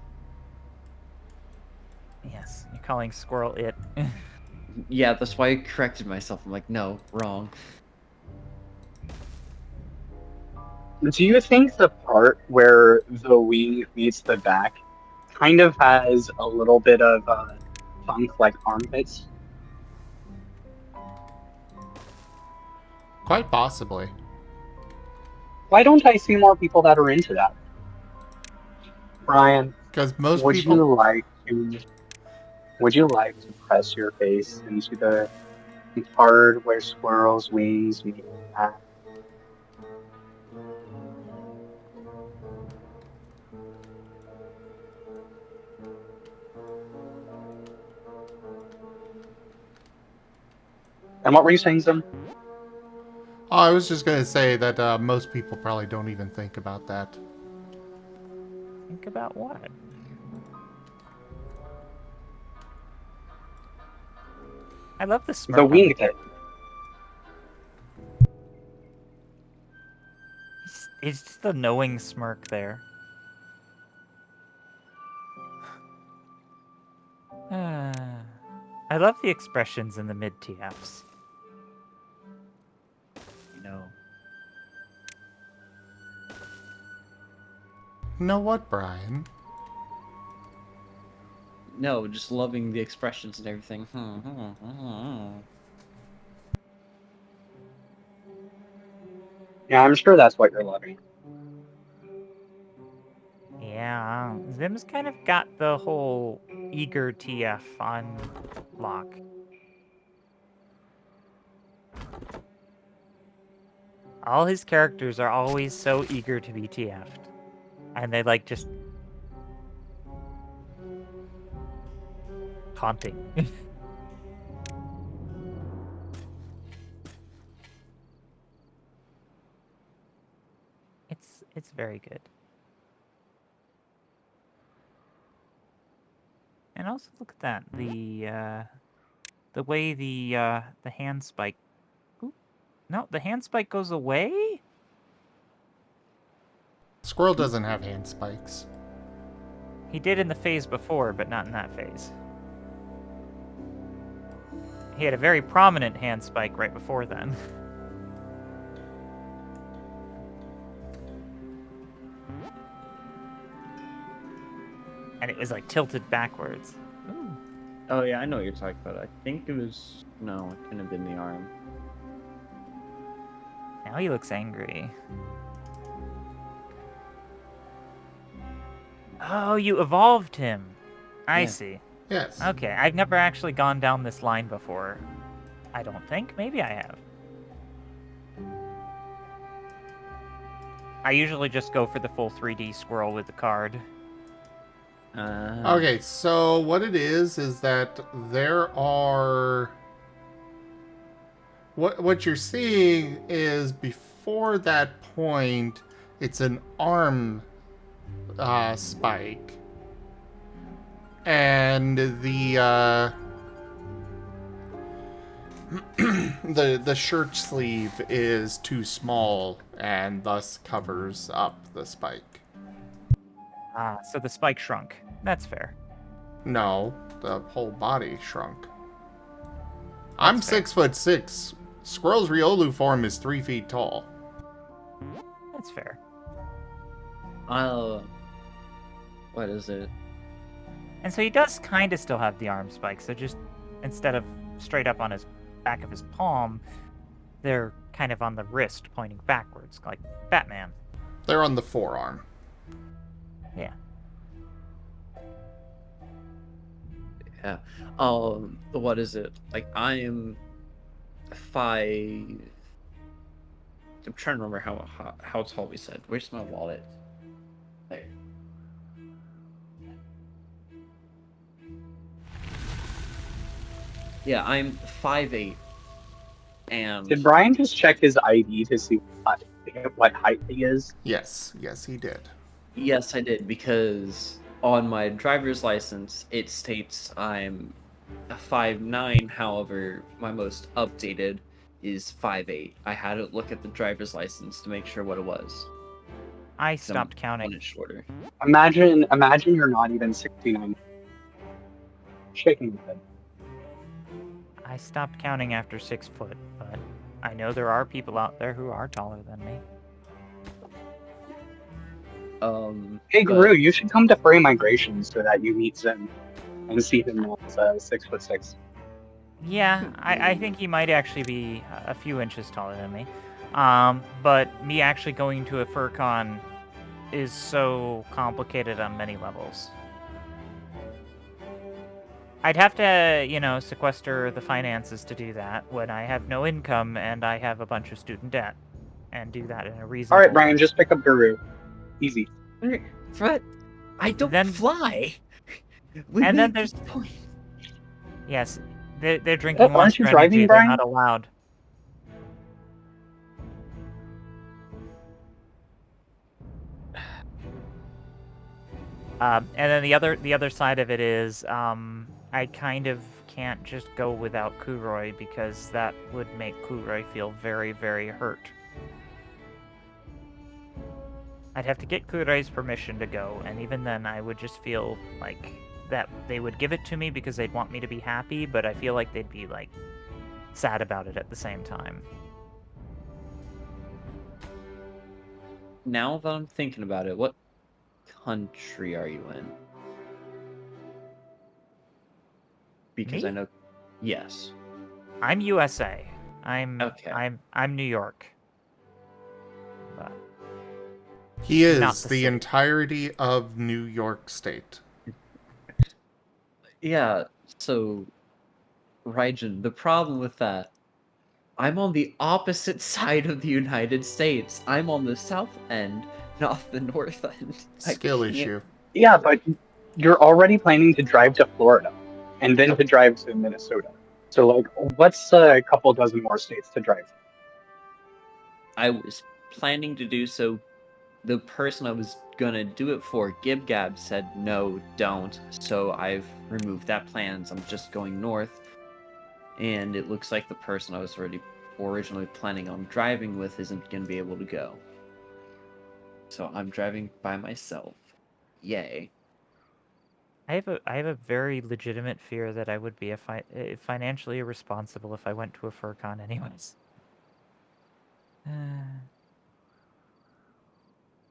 Yes, you're calling Squirrel it. Yeah, that's why I corrected myself. I'm like, no, wrong. Do you think the part where the wing meets the back kind of has a little bit of funk like armpits? Quite possibly. Why don't I see more people that are into that? Brian, Because most would people... you like to press your face into the part where squirrels' wings meet the back? And what were you saying, Zim? Oh, I was just going to say that most people probably don't even think about that. Think about what? I love the smirk. The wing pit. It's just a knowing smirk there. I love the expressions in the mid-TFs. You know. Know what, Brian? No, just loving the expressions and everything. Yeah, I'm sure that's what you're loving. Yeah, Zim's kind of got the whole eager TF on lock. All his characters are always so eager to be TF'd. And they like just taunting. It's very good. And also look at that, the way the hand spike. Ooh, no, the hand spike goes away? Squirrel doesn't have hand spikes. He did in the phase before, but not in that phase. He had a very prominent hand spike right before then. And it was like tilted backwards. Ooh. Oh yeah, I know what you're talking about. I think it was... No, it couldn't have been the arm. Now he looks angry. Oh, you evolved him. I Yeah. see. Yes. Okay, I've never actually gone down this line before. I don't think. Maybe I have. I usually just go for the full 3D squirrel with the card. Okay, so what it is that there are... What you're seeing is before that point, it's an arm spike. And the shirt sleeve is too small and thus covers up the spike. Ah, so the spike shrunk. That's fair. No, the whole body shrunk. I'm That's fair. 6'6". Squirrel's Riolu form is 3 feet tall. That's fair. What is it? And so he does kind of still have the arm spikes. So just instead of straight up on his back of his palm, they're kind of on the wrist pointing backwards, like Batman. They're on the forearm. Yeah. Yeah. What is it? Like, I am 5. I'm trying to remember how tall we said. Where's my wallet? There. Yeah, I'm 5'8". And Did Brian just check his ID to see what height he is? Yes, he did. yes, I did, because on my driver's license it states I'm a 5'9". However, my most updated is 5'8". I had to look at the driver's license to make sure what it was. I 'cause I'm stopped counting. 1 inch shorter. Imagine you're not even 69. Shaking your head. I stopped counting after 6 foot, but I know there are people out there who are taller than me. Hey but- Guru, you should come to Furry Migration so that you meet Zim and see him as 6'6". Yeah, I think he might actually be a few inches taller than me. But me actually going to a FurCon is so complicated on many levels. I'd have to, sequester the finances to do that when I have no income and I have a bunch of student debt, and do that in a reasonable Alright, Brian, way. just pick up Guru. Easy. But I don't Then- fly. And then there's- point. Yes, they're drinking Aren't Monster you Energy, driving, they're Brian? not allowed. And then the other side of it is, I kind of can't just go without Kuroi because that would make Kuroi feel very, very hurt. I'd have to get Kuroi's permission to go, and even then I would just feel like that they would give it to me because they'd want me to be happy, but I feel like they'd be, like, sad about it at the same time. Now that I'm thinking about it, what country are you in? Because I Me? know. Yes. I'm USA. Okay. I'm New York. But He is Not the the city. entirety of New York State. Yeah, so, Raijin, the problem with that, I'm on the opposite side of the United States. I'm on the south end, not the north end. I Skill can't- issue. Yeah, but you're already planning to drive to Florida and then to drive to Minnesota. So, like, what's a couple dozen more states to drive? I was planning to do so. The person I was gonna do it for, GibGab, said no, don't. So I've removed that plans. I'm just going north. And it looks like the person I was originally planning on driving with isn't gonna be able to go. So I'm driving by myself. Yay. I have a very legitimate fear that I would be financially irresponsible if I went to a FurCon anyways.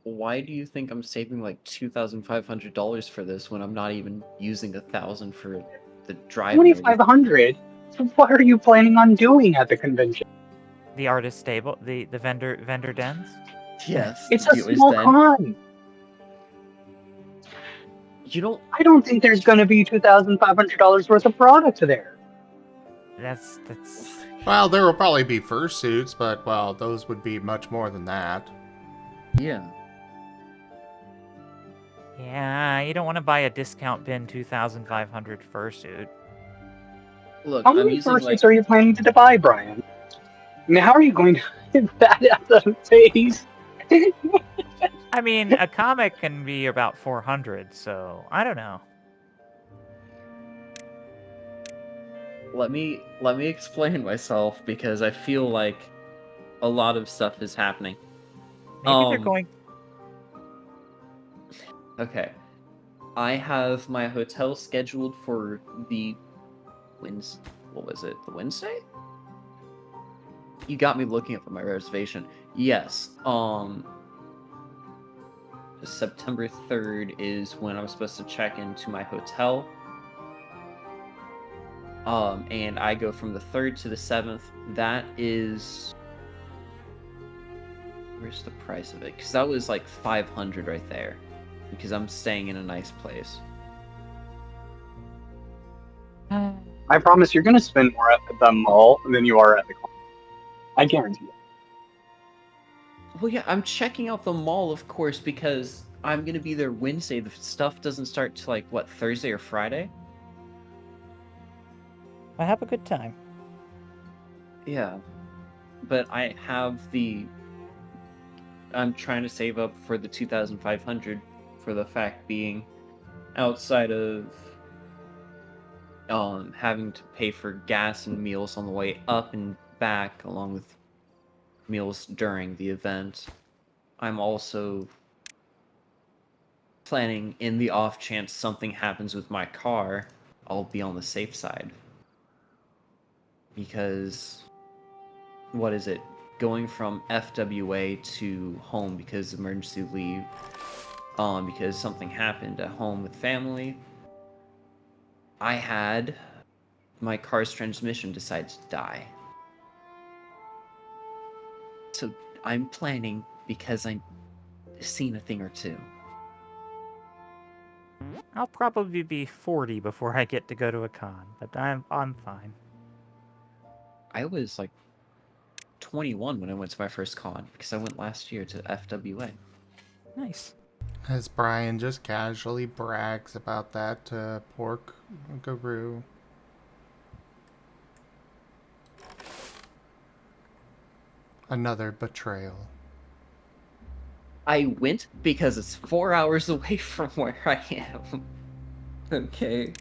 Why do you think I'm saving like $2,500 for this when I'm not even using $1,000 for the drive? and everything? 2,500. So what are you planning on doing at the convention? The artist stable, the vendor dens. Yes. It's a dealer's small den. con. You don't. I don't think there's going to be $2,500 worth of product there. That's. Well, there will probably be fursuits, but, well, those would be much more than that. Yeah. Yeah, you don't want to buy a discount bin 2,500 fursuit. Look, How I'm many using fursuits are you planning to buy, Brian? I mean, how are you going to hit that at the face? I mean, a comic can be about 400, so I don't know. Let me explain myself because I feel like a lot of stuff is happening. Maybe they're going. Okay. I have my hotel scheduled for the What was it? The Wednesday? You got me looking up for my reservation. Yes. September 3rd is when I'm supposed to check into my hotel. And I go from the 3rd to the 7th. That is... Where's the price of it? Because that was like 500 right there. Because I'm staying in a nice place. I promise you're going to spend more at the mall than you are at the club. I guarantee it. Well, yeah, I'm checking out the mall, of course, because I'm going to be there Wednesday. The stuff doesn't start till, like, what, Thursday or Friday? I have a good time. Yeah. But I have I'm trying to save up for the 2,500 for the fact being outside of having to pay for gas and meals on the way up and back, along with meals during the event. I'm also planning, in the off chance something happens with my car, I'll be on the safe side. Because, what is it? Going from FWA to home because of emergency leave, because something happened at home with family, I had my car's transmission decide to die. So I'm planning because I've seen a thing or two. I'll probably be 40 before I get to go to a con, but I'm fine. I was like 21 when I went to my first con because I went last year to FWA. Nice. As Brian just casually brags about that pork guru. Another betrayal. I went because it's 4 hours away from where I am. Okay.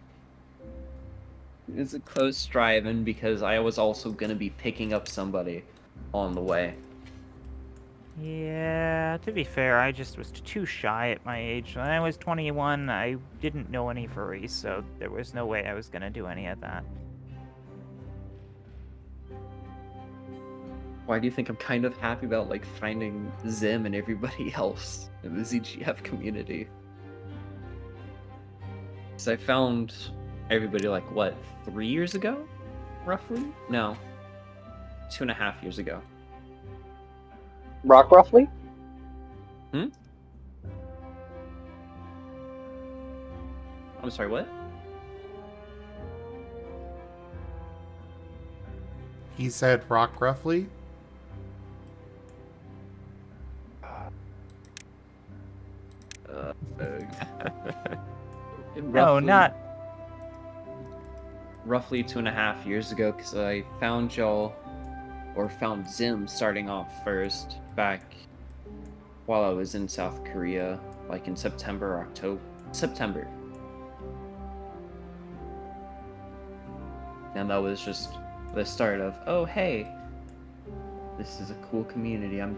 It's a close drive-in because I was also going to be picking up somebody on the way. Yeah, to be fair, I just was too shy at my age. When I was 21, I didn't know any furries, so there was no way I was going to do any of that. Why do you think I'm kind of happy about, like, finding Zim and everybody else in the ZGF community? Because I found everybody, like, what, 3 years ago? Roughly? No. 2.5 years ago. Rock roughly? I'm sorry, what? He said rock roughly? No, not... Roughly 2.5 years ago, because I found y'all, or found Zim starting off first, back while I was in South Korea, like in September or October. September. And that was just the start of, oh hey, this is a cool community, I'm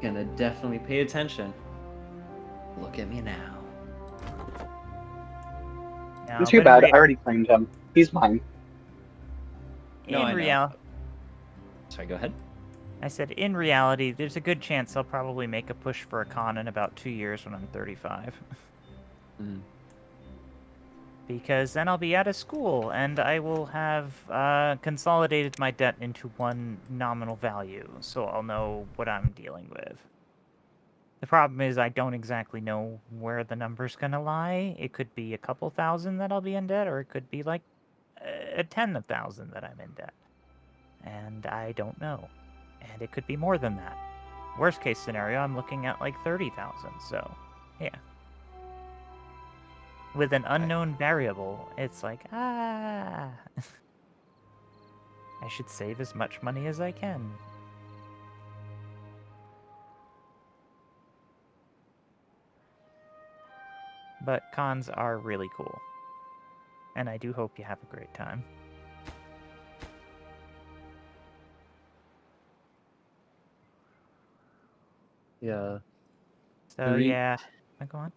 gonna definitely pay attention. Look at me now. No, Too bad, I already claimed him. He's mine. No, I In know. reality... Sorry, go ahead. I said, in reality, there's a good chance I'll probably make a push for a con in about 2 years when I'm 35. Because then I'll be out of school, and I will have consolidated my debt into one nominal value, so I'll know what I'm dealing with. The problem is I don't exactly know where the number's gonna lie. It could be a couple thousand that I'll be in debt, or it could be like a 10,000 that I'm in debt. And I don't know. And it could be more than that. Worst case scenario, I'm looking at like 30,000, so yeah. With an unknown variable, it's like, I should save as much money as I can. But cons are really cool. And I do hope you have a great time. Yeah. So yeah, go on.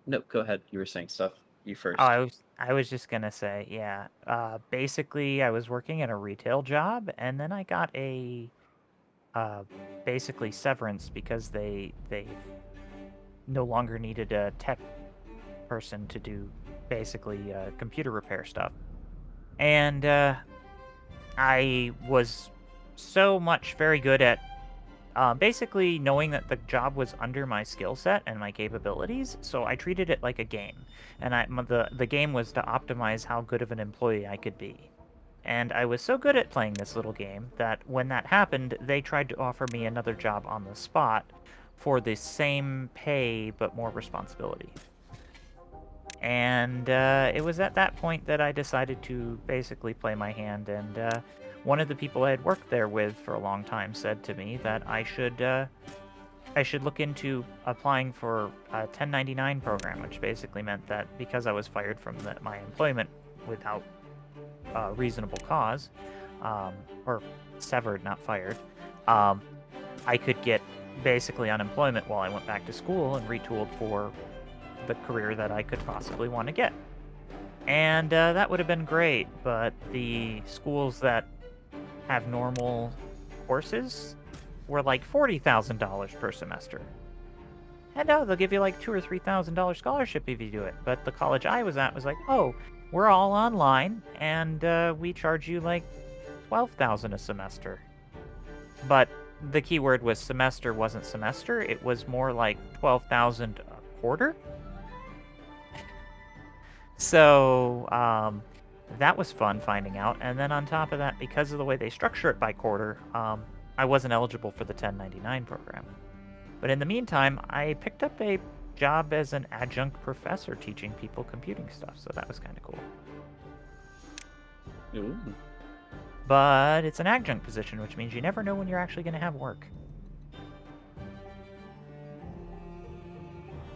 No, go ahead. You were saying stuff. You first. Oh, I was just gonna say, yeah. Basically, I was working at a retail job, and then I got a basically severance because they no longer needed a tech person to do basically computer repair stuff, and I was so much very good at basically knowing that the job was under my skill set and my capabilities, so I treated it like a game. And the game was to optimize how good of an employee I could be. And I was so good at playing this little game that when that happened, they tried to offer me another job on the spot for the same pay but more responsibility. And it was at that point that I decided to basically play my hand, and one of the people I had worked there with for a long time said to me that I should look into applying for a 1099 program, which basically meant that because I was fired from my employment without reasonable cause, or severed, not fired, I could get basically unemployment while I went back to school and retooled for the career that I could possibly want to get. And that would have been great, but the schools that have normal courses were like $40,000 per semester. And they'll give you like $2,000 or $3,000 scholarship if you do it. But the college I was at was like, oh, we're all online, and we charge you like $12,000 a semester. But the key word was semester, wasn't semester. It was more like $12,000 a quarter. So that was fun finding out. And then on top of that, because of the way they structure it by quarter, I wasn't eligible for the 1099 program. But in the meantime, I picked up a job as an adjunct professor teaching people computing stuff, so that was kind of cool. Ooh. But it's an adjunct position, which means you never know when you're actually going to have work.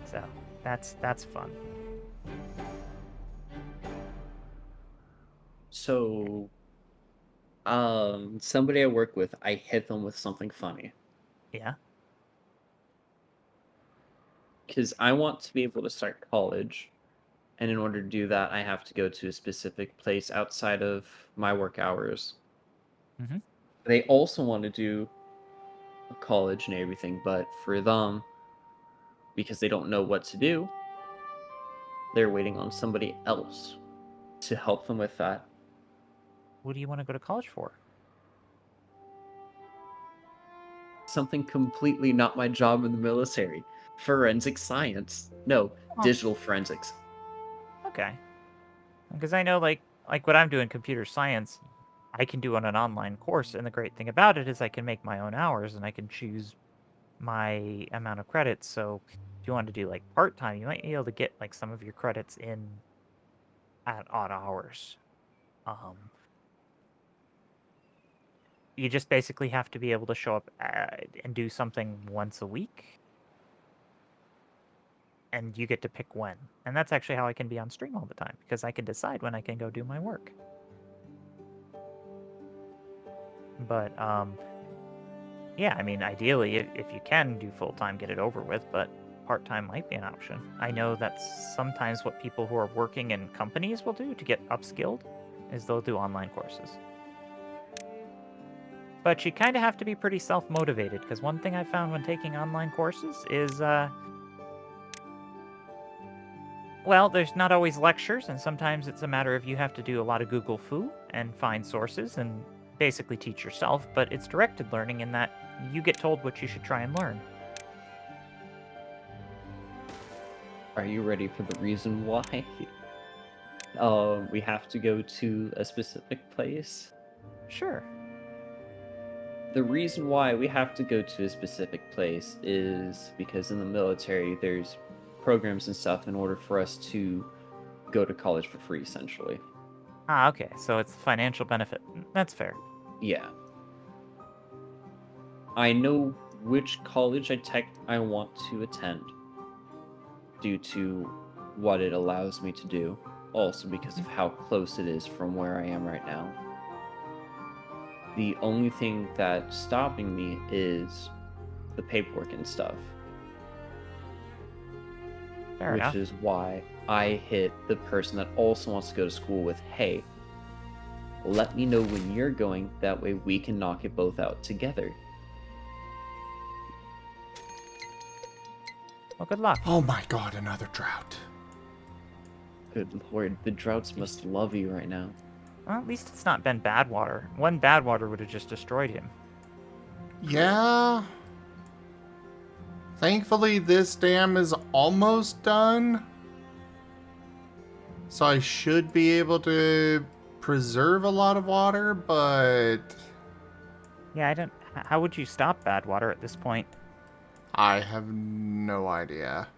So that's fun. So, somebody I work with, I hit them with something funny. Yeah. Because I want to be able to start college, and in order to do that, I have to go to a specific place outside of my work hours. Mm-hmm. They also want to do college and everything, but for them, because they don't know what to do, they're waiting on somebody else to help them with that. What do you want to go to college for? Something completely not my job in the military. Forensic science. No, digital forensics. Okay. Because I know, like what I'm doing, computer science, I can do on an online course, and the great thing about it is I can make my own hours, and I can choose my amount of credits. So if you want to do like part-time, you might be able to get like some of your credits in at odd hours. You just basically have to be able to show up and do something once a week. And you get to pick when. And that's actually how I can be on stream all the time, because I can decide when I can go do my work. But, yeah, I mean, ideally, if you can do full-time, get it over with, but part-time might be an option. I know that's sometimes what people who are working in companies will do to get upskilled, is they'll do online courses. But you kind of have to be pretty self-motivated, because one thing I found when taking online courses is, well, there's not always lectures, and sometimes it's a matter of you have to do a lot of Google Foo and find sources and basically teach yourself, but it's directed learning in that you get told what you should try and learn. Are you ready for the reason why? We have to go to a specific place. Sure. The reason why we have to go to a specific place is because in the military, there's programs and stuff in order for us to go to college for free, essentially. Ah, okay. So it's financial benefit. That's fair. Yeah. I know which college I want to attend due to what it allows me to do, also because of how close it is from where I am right now. The only thing that's stopping me is the paperwork and stuff. Fair which enough. is why I hit the person that also wants to go to school with, hey, let me know when you're going, that way we can knock it both out together. Well, good luck. Oh my god, another drought. Good lord, the droughts must love you right now. Well, at least it's not been bad water. One bad water would have just destroyed him. Yeah. Thankfully, this dam is almost done. So I should be able to preserve a lot of water, but Yeah, I don't... How would you stop bad water at this point? I have no idea.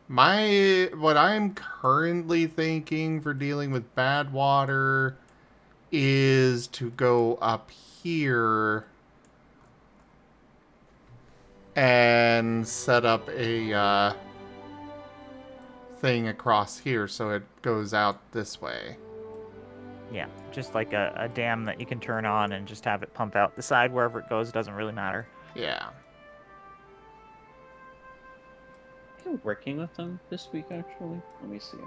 What I'm currently thinking for dealing with bad water is to go up here and set up a thing across here so it goes out this way. Yeah, just like a dam that you can turn on and just have it pump out the side wherever it goes. Doesn't really matter. Yeah. You're working with them this week, actually? Let me see.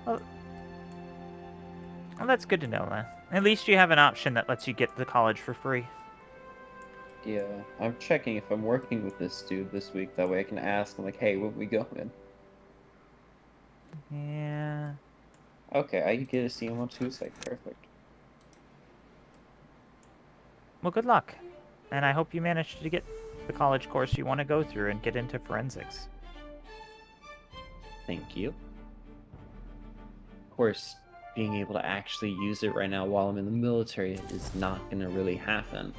Well, that's good to know, then. At least you have an option that lets you get to college for free. Yeah, I'm checking if I'm working with this dude this week. That way I can ask him, like, hey, when we going? Yeah. Okay, I get to see him on Tuesday. Perfect. Well, good luck. And I hope you manage to get the college course you want to go through and get into forensics. Thank you. Of course, being able to actually use it right now while I'm in the military is not going to really happen.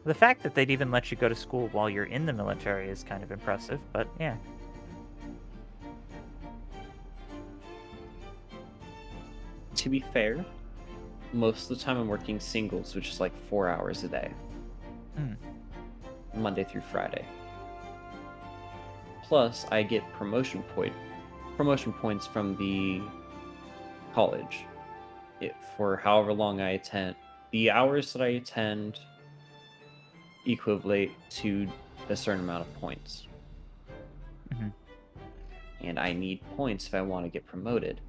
The fact that they'd even let you go to school while you're in the military is kind of impressive, but yeah. To be fair, most of the time I'm working singles, which is like 4 hours a day. Monday through Friday. Plus, I get promotion points from the college for however long I attend. The hours that I attend equivalent to a certain amount of points. Mhm. And I need points if I want to get promoted.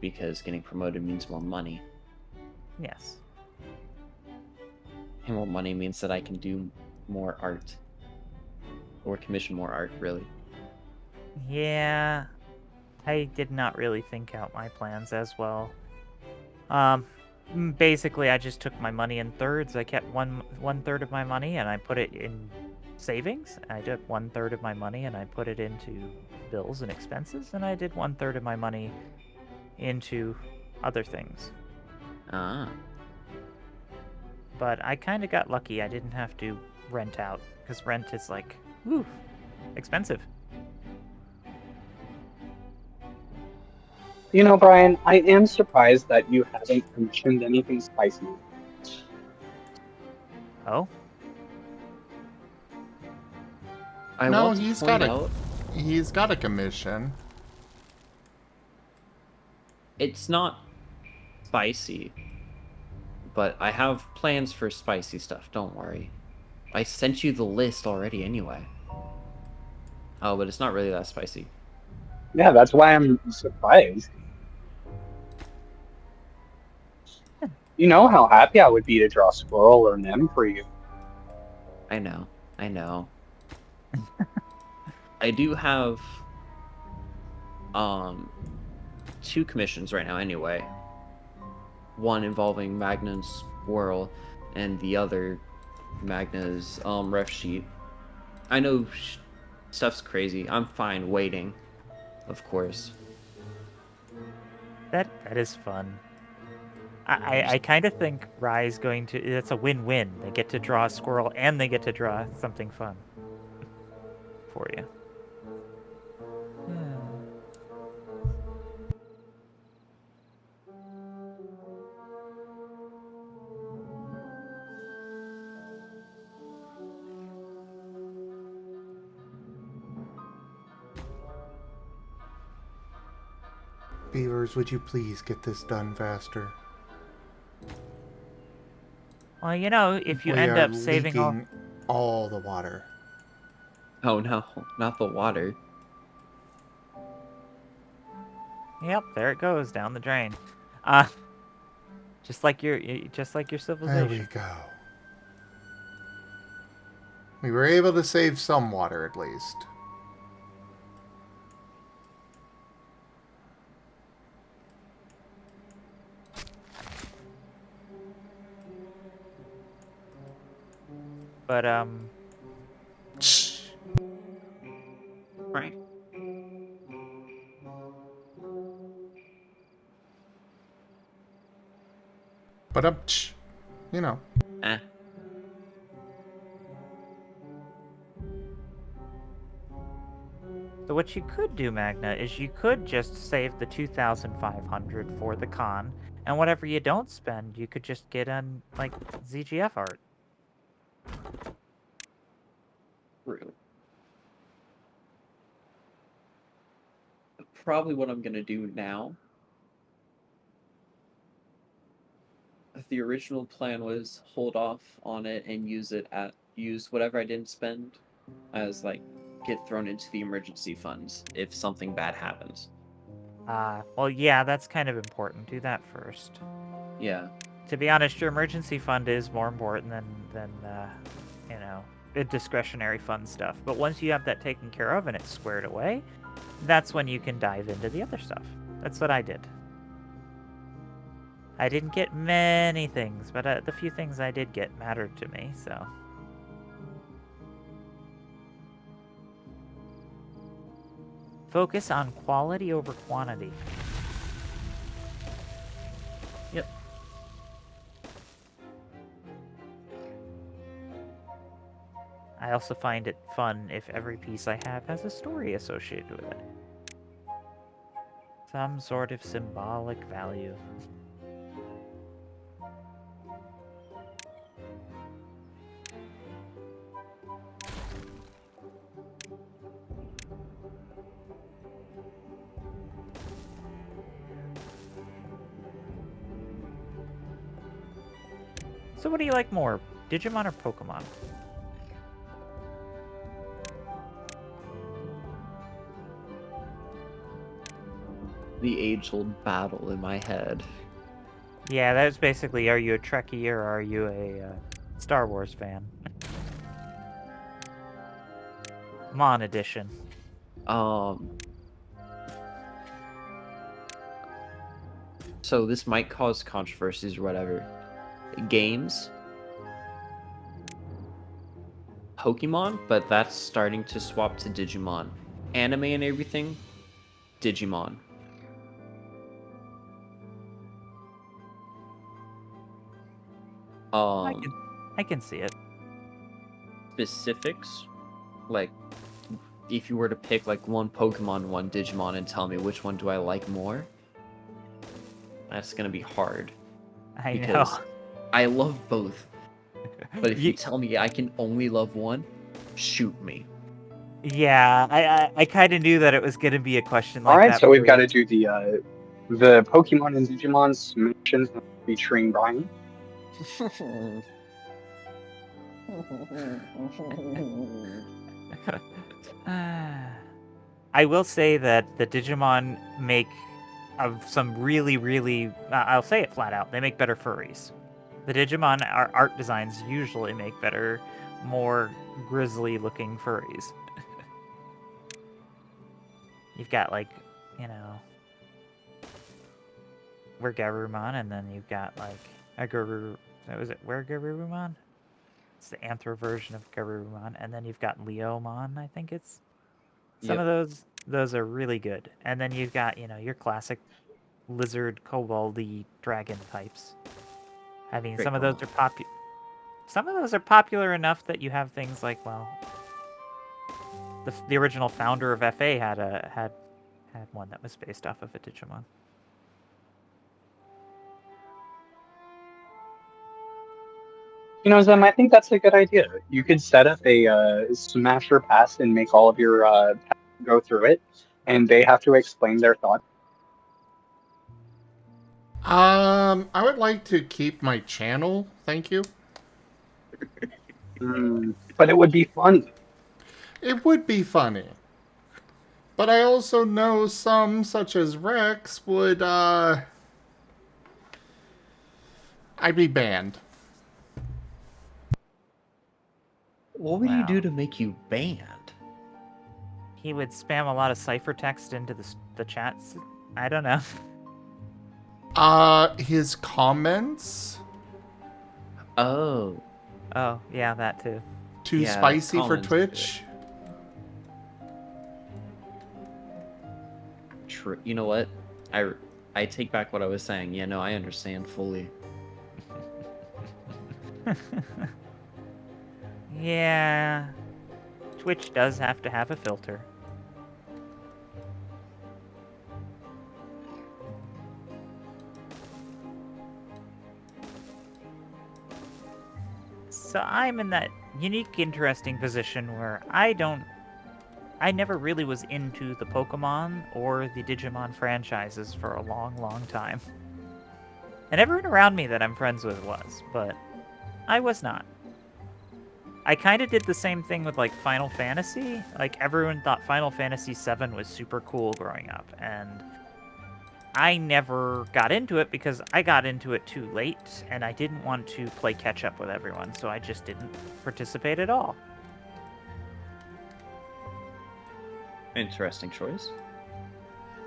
Because getting promoted means more money. Yes. And more money means that I can do more art. Or commission more art, really. Yeah. I did not really think out my plans as well. Basically, I just took my money in thirds. I kept one third of my money and I put it in savings. I took 1/3 of my money and I put it into bills and expenses, and I did 1/3 of my money into other things. Ah. But I kind of got lucky. I didn't have to rent out, because rent is like, whew, expensive. You know, Brian, I am surprised that you haven't mentioned anything spicy. Oh? I No, want to he's point got out, he's got a commission. it's not spicy, but I have plans for spicy stuff, don't worry. I sent you the list already anyway. Oh, but it's not really that spicy. Yeah, that's why I'm surprised. You know how happy I would be to draw Squirrel or Nim for you. I know. I do have, 2 commissions right now anyway. One involving Magna's Squirrel, and the other Magna's, ref sheet. I know stuff's crazy. I'm fine waiting, of course. That is fun. I kind of think Rye's going to... It's a win-win. They get to draw a squirrel, and they get to draw something fun for you. Beavers, would you please get this done faster? Well, you know, if you We end are up saving leaking all the water. Oh no, not the water. Yep, there it goes down the drain. Just like your civilization. There we go. We were able to save some water at least. But Right. But you know. Eh. So what you could do, Magna, is you could just save the 2,500 for the con, and whatever you don't spend, you could just get on, like, ZGF art. True. Probably what I'm gonna do now. The original plan was hold off on it and use whatever I didn't spend as like get thrown into the emergency funds if something bad happens. Well, yeah, that's kind of important. Do that first. Yeah. To be honest, your emergency fund is more important than you know, the discretionary fund stuff. But once you have that taken care of and it's squared away, that's when you can dive into the other stuff. That's what I did. I didn't get many things, but the few things I did get mattered to me, so... Focus on quality over quantity. Yep. I also find it fun if every piece I have has a story associated with it. Some sort of symbolic value. So what do you like more, Digimon or Pokemon? The age-old battle in my head. Yeah, that was basically, are you a Trekkie or are you a Star Wars fan? Mon edition. So this might cause controversies or whatever. Games, Pokemon, but that's starting to swap to Digimon. Anime and everything, Digimon. I can see it. Specifics, like if you were to pick like one Pokemon, one Digimon, and tell me which one do I like more, that's gonna be hard. I know. I love both. But if you tell me I can only love one, shoot me. Yeah, I kind of knew that it was going to be a question like that. Alright, so we've got to do the Pokemon and Digimon submissions featuring Brian. I will say that the Digimon make some really, I'll say it flat out, they make better furries. The Digimon art designs usually make better, more grisly-looking furries. You've got, like, you know, Wergarurumon, and then you've got, like, a Guru... Was it Wergarurumon? It's the Anthro version of Garurumon, and then you've got Leomon, I think it's. Some Yep. of those are really good. And then you've got, your classic lizard, koboldy, dragon types. I mean, Great some of those call. are some of those are popular enough that you have things like, well, the original founder of FA had one that was based off of a Digimon. Zem, I think that's a good idea. You could set up a Smasher Pass and make all of your go through it, and they have to explain their thoughts. I would like to keep my channel, thank you. But it would be fun. It would be funny. But I also know some, such as Rex, would, I'd be banned. What would you do Wow. to make you banned? He would spam a lot of ciphertext into the chats. I don't know. His comments? Oh. Oh, yeah, that too. Too Yeah, spicy for comments would do Twitch? True. You know what? I take back what I was saying. Yeah, no, I understand fully. Yeah. Twitch does have to have a filter. So I'm in that unique, interesting position where I never really was into the Pokemon or the Digimon franchises for a long, long time. And everyone around me that I'm friends with was, but I was not. I kind of did the same thing with, like, Final Fantasy. Like, everyone thought Final Fantasy VII was super cool growing up, and I never got into it because I got into it too late, and I didn't want to play catch-up with everyone, so I just didn't participate at all. Interesting choice.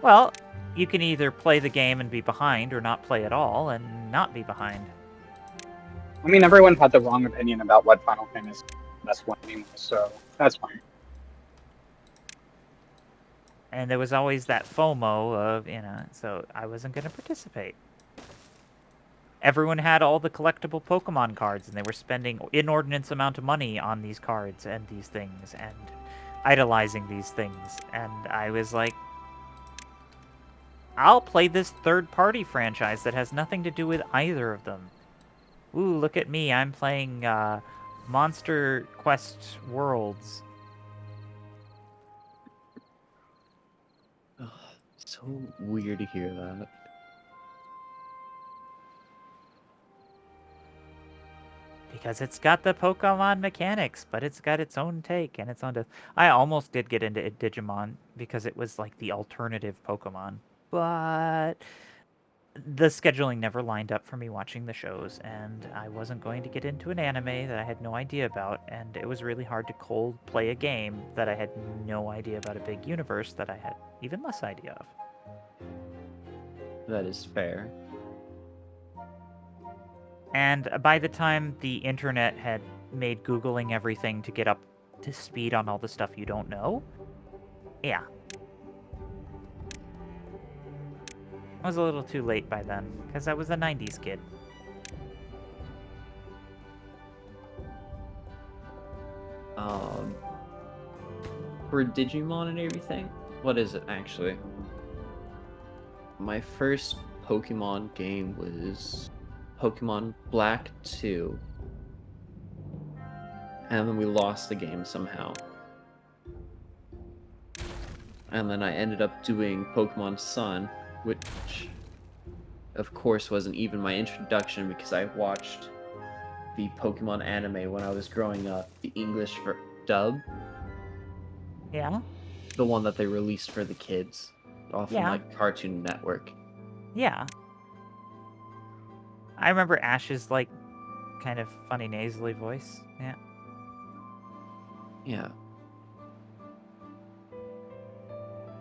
Well, you can either play the game and be behind, or not play at all and not be behind. I mean, everyone had the wrong opinion about what Final Fantasy best one anyway, so that's fine. And there was always that FOMO of, so I wasn't going to participate. Everyone had all the collectible Pokemon cards, and they were spending inordinate amount of money on these cards and these things, and idolizing these things. And I was like, I'll play this third-party franchise that has nothing to do with either of them. Ooh, look at me, I'm playing Monster Quest Worlds. Oh, so weird to hear that. Because it's got the Pokemon mechanics, but it's got its own take and its own... I almost did get into Digimon because it was like the alternative Pokemon. But the scheduling never lined up for me watching the shows, and I wasn't going to get into an anime that I had no idea about, and it was really hard to cold play a game that I had no idea about a big universe that I had even less idea of. That is fair. And by the time the internet had made Googling everything to get up to speed on all the stuff you don't know, yeah. I was a little too late by then, because I was a 90s kid. For Digimon and everything, what is it actually? My first Pokemon game was Pokemon Black 2. And then we lost the game somehow. And then I ended up doing Pokemon Sun, which of course wasn't even my introduction because I watched the Pokemon anime when I was growing up, the English dub. Yeah? The one that they released for the kids off of like Cartoon Network. Yeah. I remember Ash's, like, kind of funny nasally voice. Yeah. Yeah.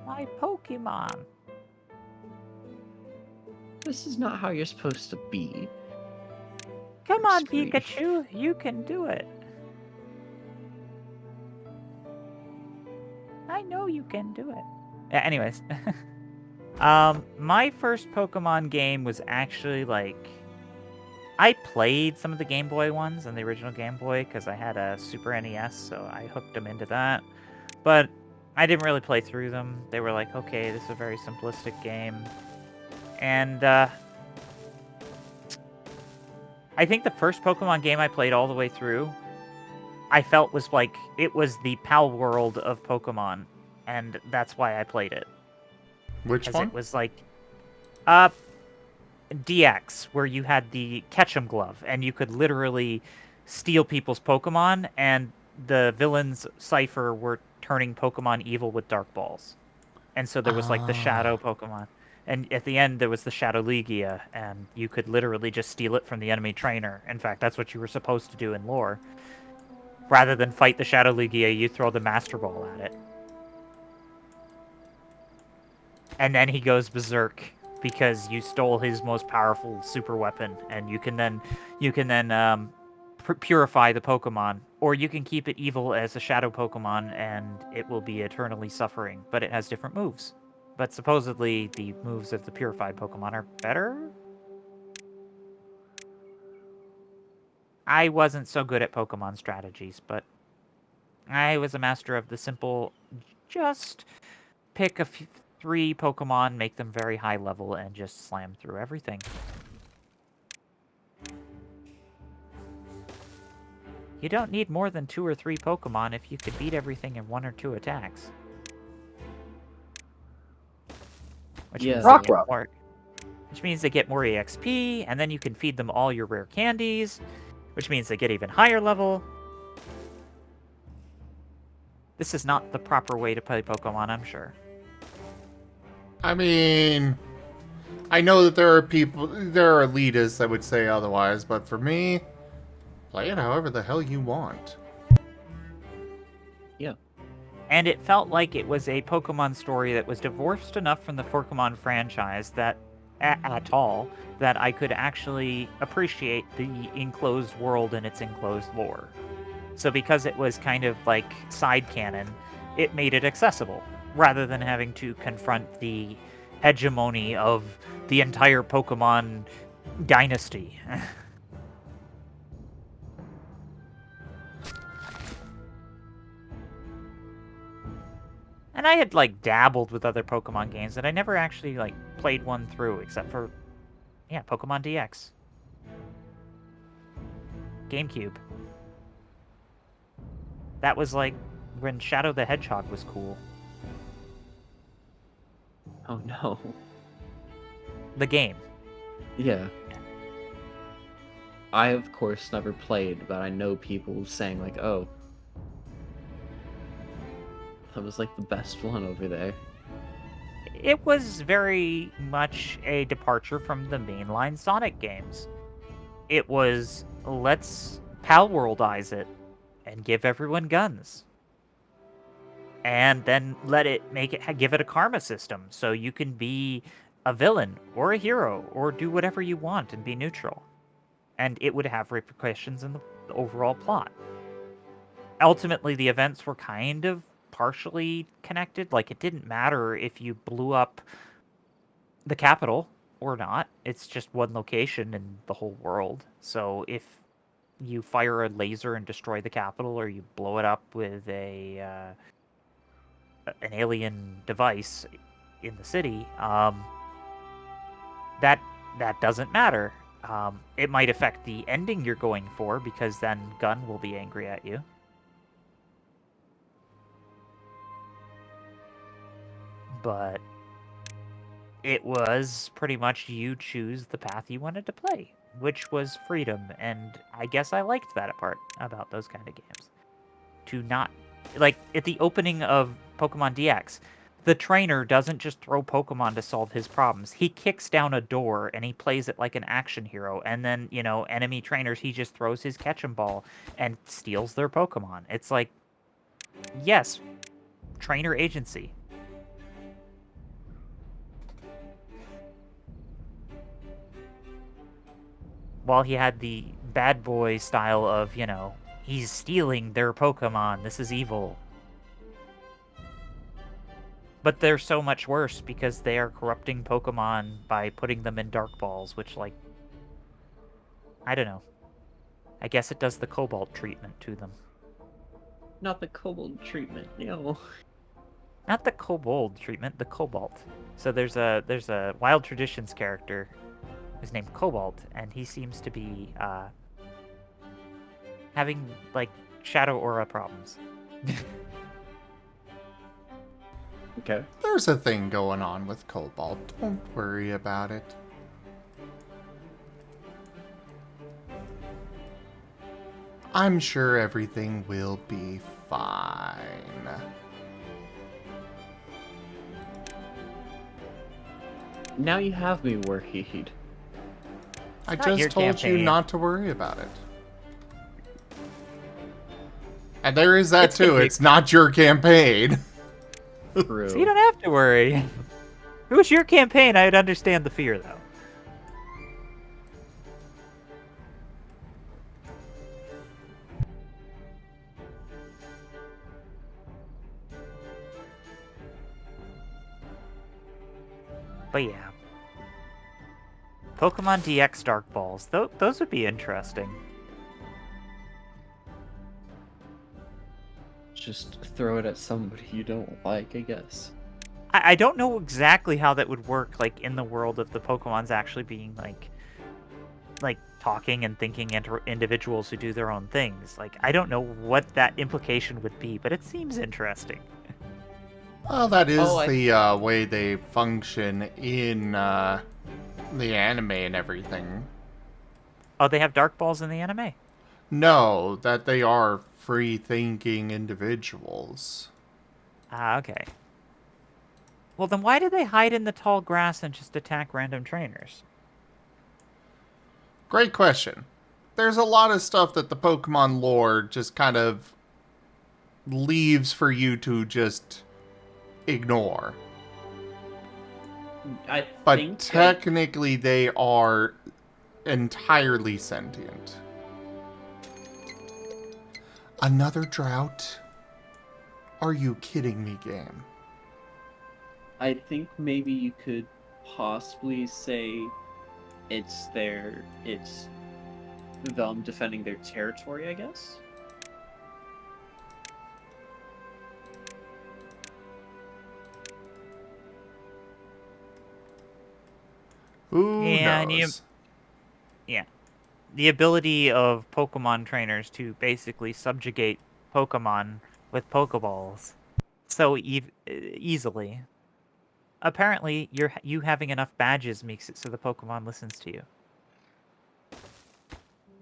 My Pokemon. This is not how you're supposed to be. Come on, Screech. Pikachu. You can do it. know you can do it. Anyways. My first Pokemon game was actually, like... I played some of the Game Boy ones and the original Game Boy because I had a Super NES, so I hooked them into that. But I didn't really play through them. They were like, okay, this is a very simplistic game. And, I think the first Pokemon game I played all the way through, I felt was like, it was the Pal World of Pokemon. And that's why I played it. Which one? It was like, DX, where you had the Ketchum Glove, and you could literally steal people's Pokemon, and the villains, Cypher, were turning Pokemon evil with Dark Balls. And so there was, like, the Shadow Pokemon. And at the end, there was the Shadow Legia, and you could literally just steal it from the enemy trainer. In fact, that's what you were supposed to do in lore. Rather than fight the Shadow Legia, you throw the Master Ball at it. And then he goes berserk because you stole his most powerful super weapon, and you can then purify the Pokemon, or you can keep it evil as a Shadow Pokemon, and it will be eternally suffering. But it has different moves. But supposedly the moves of the purified Pokemon are better. I wasn't so good at Pokemon strategies, but I was a master of the simple, just pick 3 Pokemon, make them very high level, and just slam through everything. You don't need more than 2 or 3 Pokemon if you could beat everything in 1 or 2 attacks. Which means they get more EXP, and then you can feed them all your rare candies, which means they get even higher level. This is not the proper way to play Pokemon, I'm sure. I mean, I know that there are elitists that would say otherwise, but for me, play it however the hell you want. Yeah. And it felt like it was a Pokemon story that was divorced enough from the Pokemon franchise that at all that I could actually appreciate the enclosed world and its enclosed lore. So because it was kind of like side canon, it made it accessible, rather than having to confront the hegemony of the entire Pokemon dynasty. And I had, like, dabbled with other Pokemon games, and I never actually, like, played one through, except for, yeah, Pokemon DX. GameCube. That was, like, when Shadow the Hedgehog was cool. Oh no. The game. Yeah. I, of course, never played, but I know people saying, like, oh, that was, like, the best one over there. It was very much a departure from the mainline Sonic games. It was, let's Pal Worldize it and give everyone guns. And then give it a karma system, so you can be a villain or a hero or do whatever you want and be neutral. And it would have repercussions in the overall plot. Ultimately, the events were kind of partially connected. Like, it didn't matter if you blew up the capital or not. It's just one location in the whole world. So if you fire a laser and destroy the capital, or you blow it up with an alien device in the city, that doesn't matter. It might affect the ending you're going for, because then Gun will be angry at you. But it was pretty much you choose the path you wanted to play, which was freedom, and I guess I liked that part about those kind of games. To not... Like, at the opening of Pokemon DX, the trainer doesn't just throw Pokemon to solve his problems. He kicks down a door, and he plays it like an action hero, and then, you know, enemy trainers, he just throws his Ketchum Ball and steals their Pokemon. It's like, yes, trainer agency. While he had the bad boy style of, you know, he's stealing their Pokemon, this is evil. But they're so much worse because they are corrupting Pokemon by putting them in Dark Balls, which, like, I don't know. I guess it does the Cobalt treatment to them. Not the Cobalt treatment, no. Not the Kobold treatment, the Cobalt. So there's a Wild Traditions character who's named Cobalt, and he seems to be having, like, Shadow Aura problems. Okay. There's a thing going on with Cobalt. Don't worry about it. I'm sure everything will be fine. Now you have me worried. I not your just told you campaign. not to worry about it. And there is that It's gonna too. be- It's not your campaign. True. So you don't have to worry. If it was your campaign, I'd understand the fear, though. But yeah. Pokemon DX Dark Balls. Those would be interesting. Just throw it at somebody you don't like, I guess. I don't know exactly how that would work, like, in the world of the Pokemon's actually being, like talking and thinking individuals who do their own things. Like, I don't know what that implication would be, but it seems interesting. Well, that is Oh, the way they function in the anime and everything. Oh, they have Dark Balls in the anime. No, that they are free-thinking individuals. Ah, okay. Well, then why do they hide in the tall grass and just attack random trainers? Great question. There's a lot of stuff that the Pokemon lore just kind of leaves for you to just ignore. I But think technically they are entirely sentient. Another drought? Are you kidding me, game? I think maybe you could possibly say it's them defending their territory, I guess. Who Yeah, knows? Yeah. The ability of Pokemon trainers to basically subjugate Pokemon with Pokeballs so easily. Apparently, you having enough badges makes it so the Pokemon listens to you.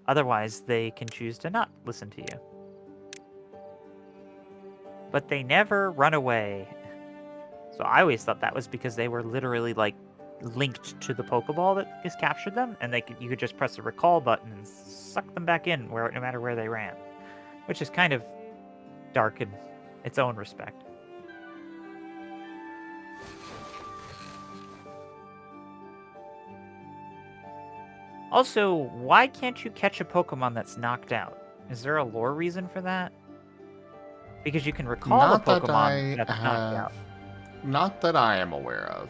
Otherwise, they can choose to not listen to you. But they never run away. So I always thought that was because they were literally, like, linked to the Pokeball that has captured them, and you could just press the recall button and suck them back in no matter where they ran. Which is kind of dark in its own respect. Also, why can't you catch a Pokemon that's knocked out? Is there a lore reason for that? Because you can recall Not a that Pokemon I that's knocked out. Not that I am aware of.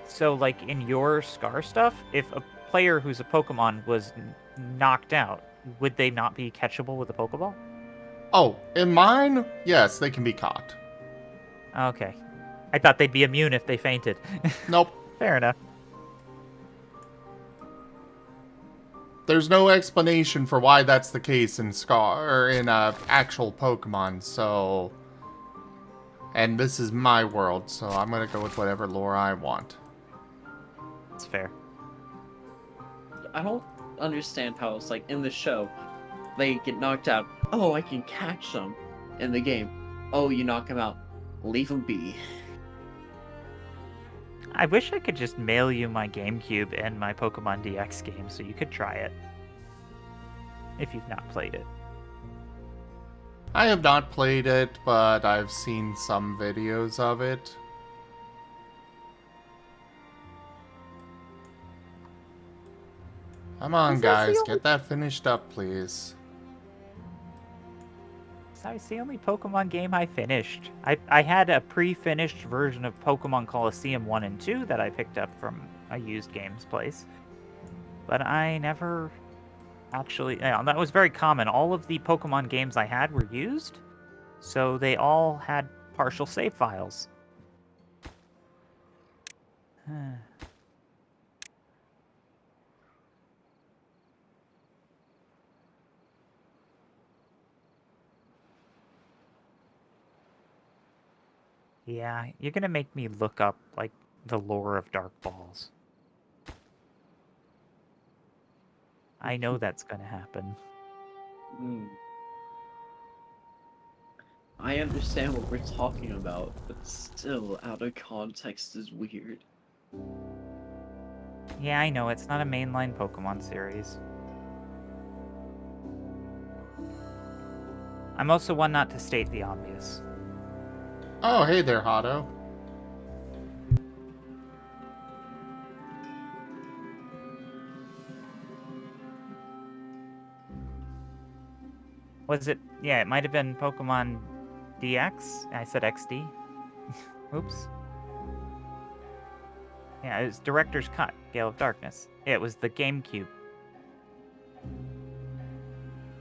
So, like, in your Scar stuff, if a player who's a Pokemon was knocked out, would they not be catchable with a Pokeball? Oh, in mine, yes, they can be caught. Okay. I thought they'd be immune if they fainted. Nope. Fair enough. There's no explanation for why that's the case in Scar or in actual Pokemon, so. And this is my world, so I'm gonna go with whatever lore I want. That's fair. I don't understand how it's like in the show, they get knocked out. Oh, I can catch them. In the game, oh, you knock them out. Leave them be. I wish I could just mail you my GameCube and my Pokemon DX game so you could try it. If you've not played it. I have not played it, but I've seen some videos of it. Come on, Is that guys, the get that finished up, please. It's the only Pokemon game I finished. I had a pre-finished version of Pokemon Colosseum 1 and 2 that I picked up from a used games place. But I never actually... Yeah, that was very common. All of the Pokemon games I had were used, so they all had partial save files. Yeah, you're gonna make me look up, like, the lore of Dark Balls. I know that's gonna happen. I understand what we're talking about, but still, out of context is weird. Yeah, I know, it's not a mainline Pokemon series. I'm also one not to state the obvious. Oh, hey there, Hotto. Was it? Yeah, it might have been Pokemon DX. I said XD. Oops. Yeah, it was Director's Cut, Gale of Darkness. Yeah, it was the GameCube.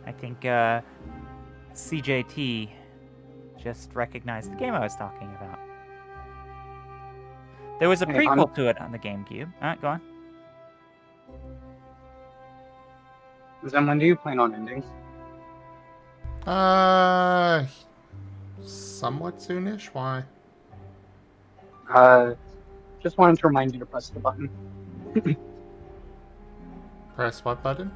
I think CJT just recognized the game I was talking about. There was a prequel to it on the GameCube. Go on. Then when do you plan on ending? Somewhat soonish. Why? Just wanted to remind you to press the button. Press what button?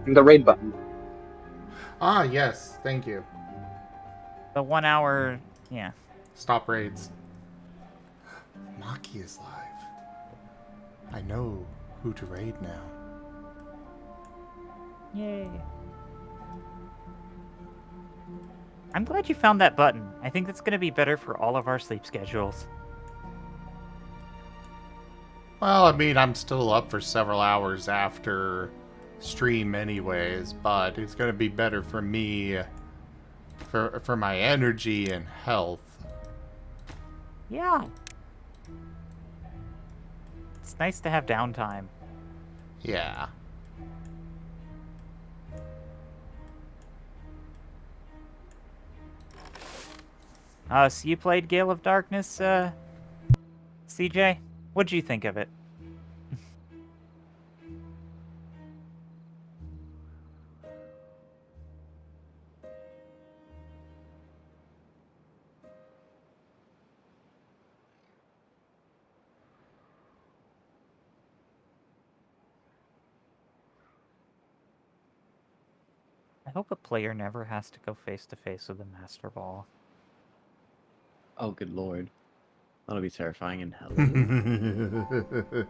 The raid button. Ah, yes. Thank you. The 1 hour, yeah. Stop raids. Maki is live. I know who to raid now. Yay. I'm glad you found that button. I think that's going to be better for all of our sleep schedules. Well, I mean, I'm still up for several hours after stream anyways, but it's going to be better for me, for my energy and health. Yeah. It's nice to have downtime. Yeah. So you played Gale of Darkness, CJ? What'd you think of it? I hope a player never has to go face to face with a Master Ball. Oh, good lord. That'll be terrifying in hell.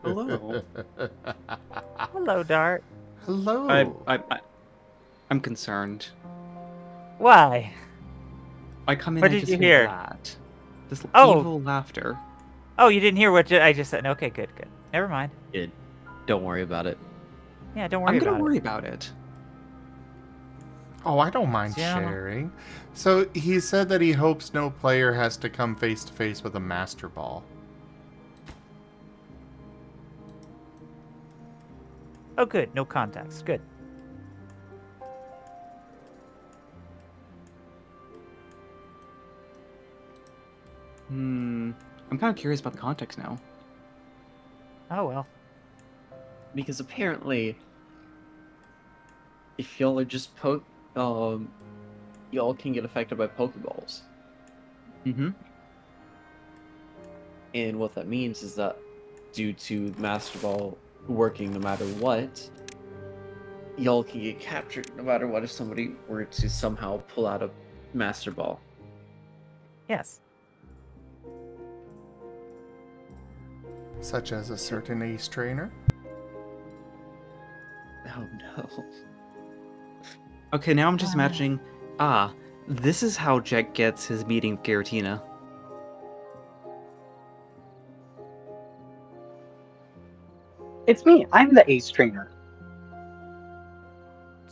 Hello. Hello, Dart. Hello. I'm concerned. Why? I come in What and did just you hear hear? that. This Oh. evil laughter. Oh, you didn't hear what I just said. Okay, good. Never mind. Don't worry about it. Yeah, don't worry I'm gonna about worry it. about it. Oh, I don't mind sharing. So he said that he hopes no player has to come face to face with a Master Ball. Oh, good. No context. Good. I'm kind of curious about the context now. Oh, well. Because apparently, if y'all are just y'all can get affected by Pokeballs. Mm-hmm. And what that means is that due to Master Ball working no matter what, y'all can get captured no matter what if somebody were to somehow pull out a Master Ball. Yes. Such as a certain ace trainer? Oh no. Okay, now I'm just imagining, this is how Jack gets his meeting with Giratina. It's me. I'm the ace trainer.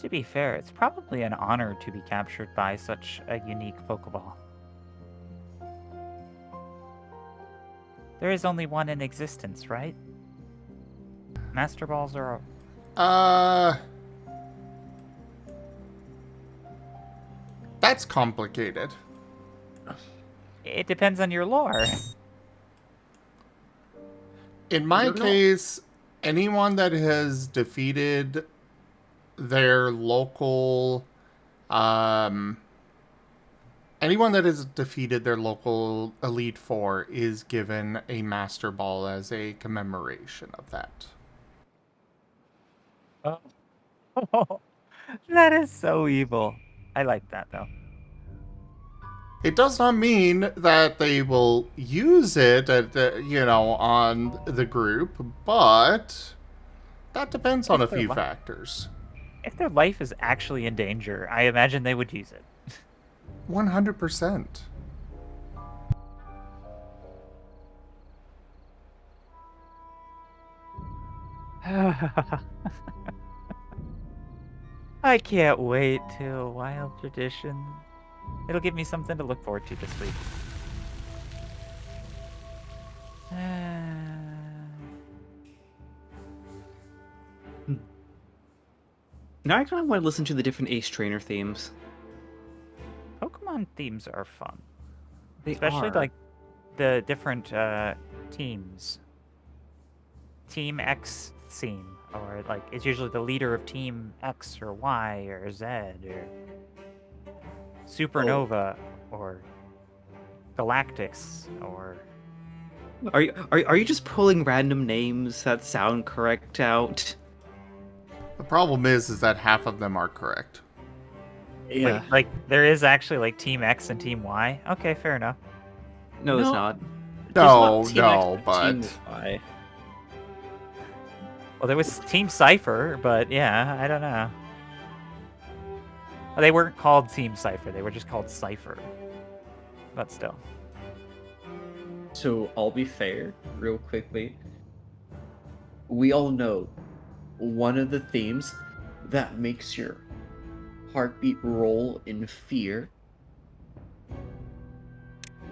To be fair, it's probably an honor to be captured by such a unique Pokeball. There is only one in existence, right? Master Balls are... That's complicated. It depends on your lore. In my case, anyone that has defeated their local, anyone that has defeated their local Elite Four is given a Master Ball as a commemoration of that. Oh, that is so evil. I like that, though. It does not mean that they will use it at on the group, but that depends on a few factors. If their life is actually in danger, I imagine they would use it. 100%. I can't wait till Wild Tradition. It'll give me something to look forward to this week. Now I kind of want to listen to the different Ace Trainer themes. Pokemon themes are fun. They Especially are. like the different teams. Team X theme, or like it's usually the leader of Team X or Y or Z or Supernova or Galactics or... Are you just pulling random names that sound correct out? The problem is that half of them are correct. Yeah. Wait, like there is actually like Team X and Team Y? Okay, fair enough. No, it's not. No, Team no, X, but Team Y. Well, there was Team Cypher, but yeah, I don't know. Well, they weren't called Team Cypher, they were just called Cypher. But still. So I'll be fair, real quickly. We all know one of the themes that makes your heartbeat roll in fear,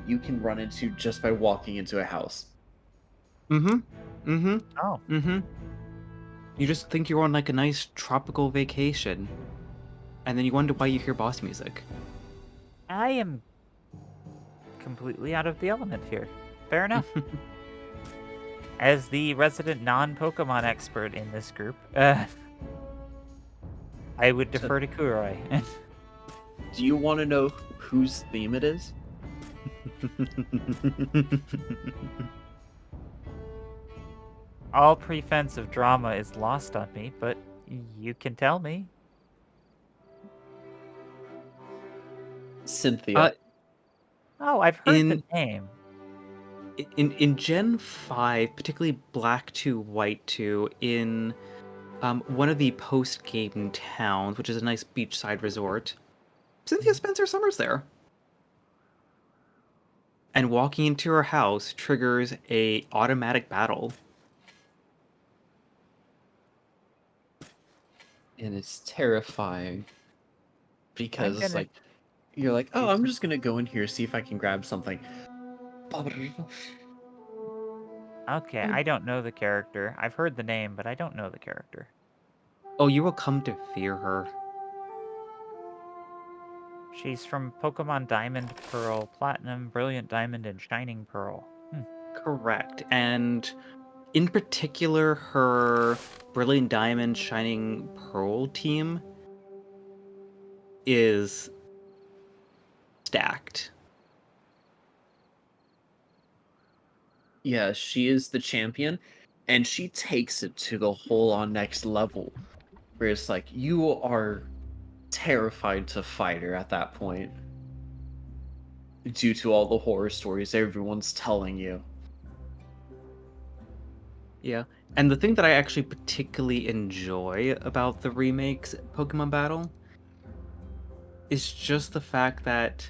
you can run into just by walking into a house. Oh. You just think you're on like a nice tropical vacation, and then you wonder why you hear boss music. I am completely out of the element here. Fair enough. As the resident non-Pokemon expert in this group, I would defer to Kuroi. Do you want to know whose theme it is? All pretense of drama is lost on me, but you can tell me. Cynthia. Oh, I've heard the name. In Gen 5, particularly Black 2, White 2, in one of the post-game towns, which is a nice beachside resort, Cynthia spends her summers there. And walking into her house triggers a automatic battle. And it's terrifying. Because, like, you're like, oh, I'm just gonna go in here, see if I can grab something. Okay, I don't know the character. I've heard the name, but I don't know the character. Oh, you will come to fear her. She's from Pokemon Diamond, Pearl, Platinum, Brilliant Diamond, and Shining Pearl. Correct. And in particular, her Brilliant Diamond, Shining Pearl team is stacked. Yeah, she is the champion, and she takes it to the whole on next level. Where it's like, you are terrified to fight her at that point. Due to all the horror stories everyone's telling you. Yeah. And the thing that I actually particularly enjoy about the remakes Pokemon Battle is just the fact that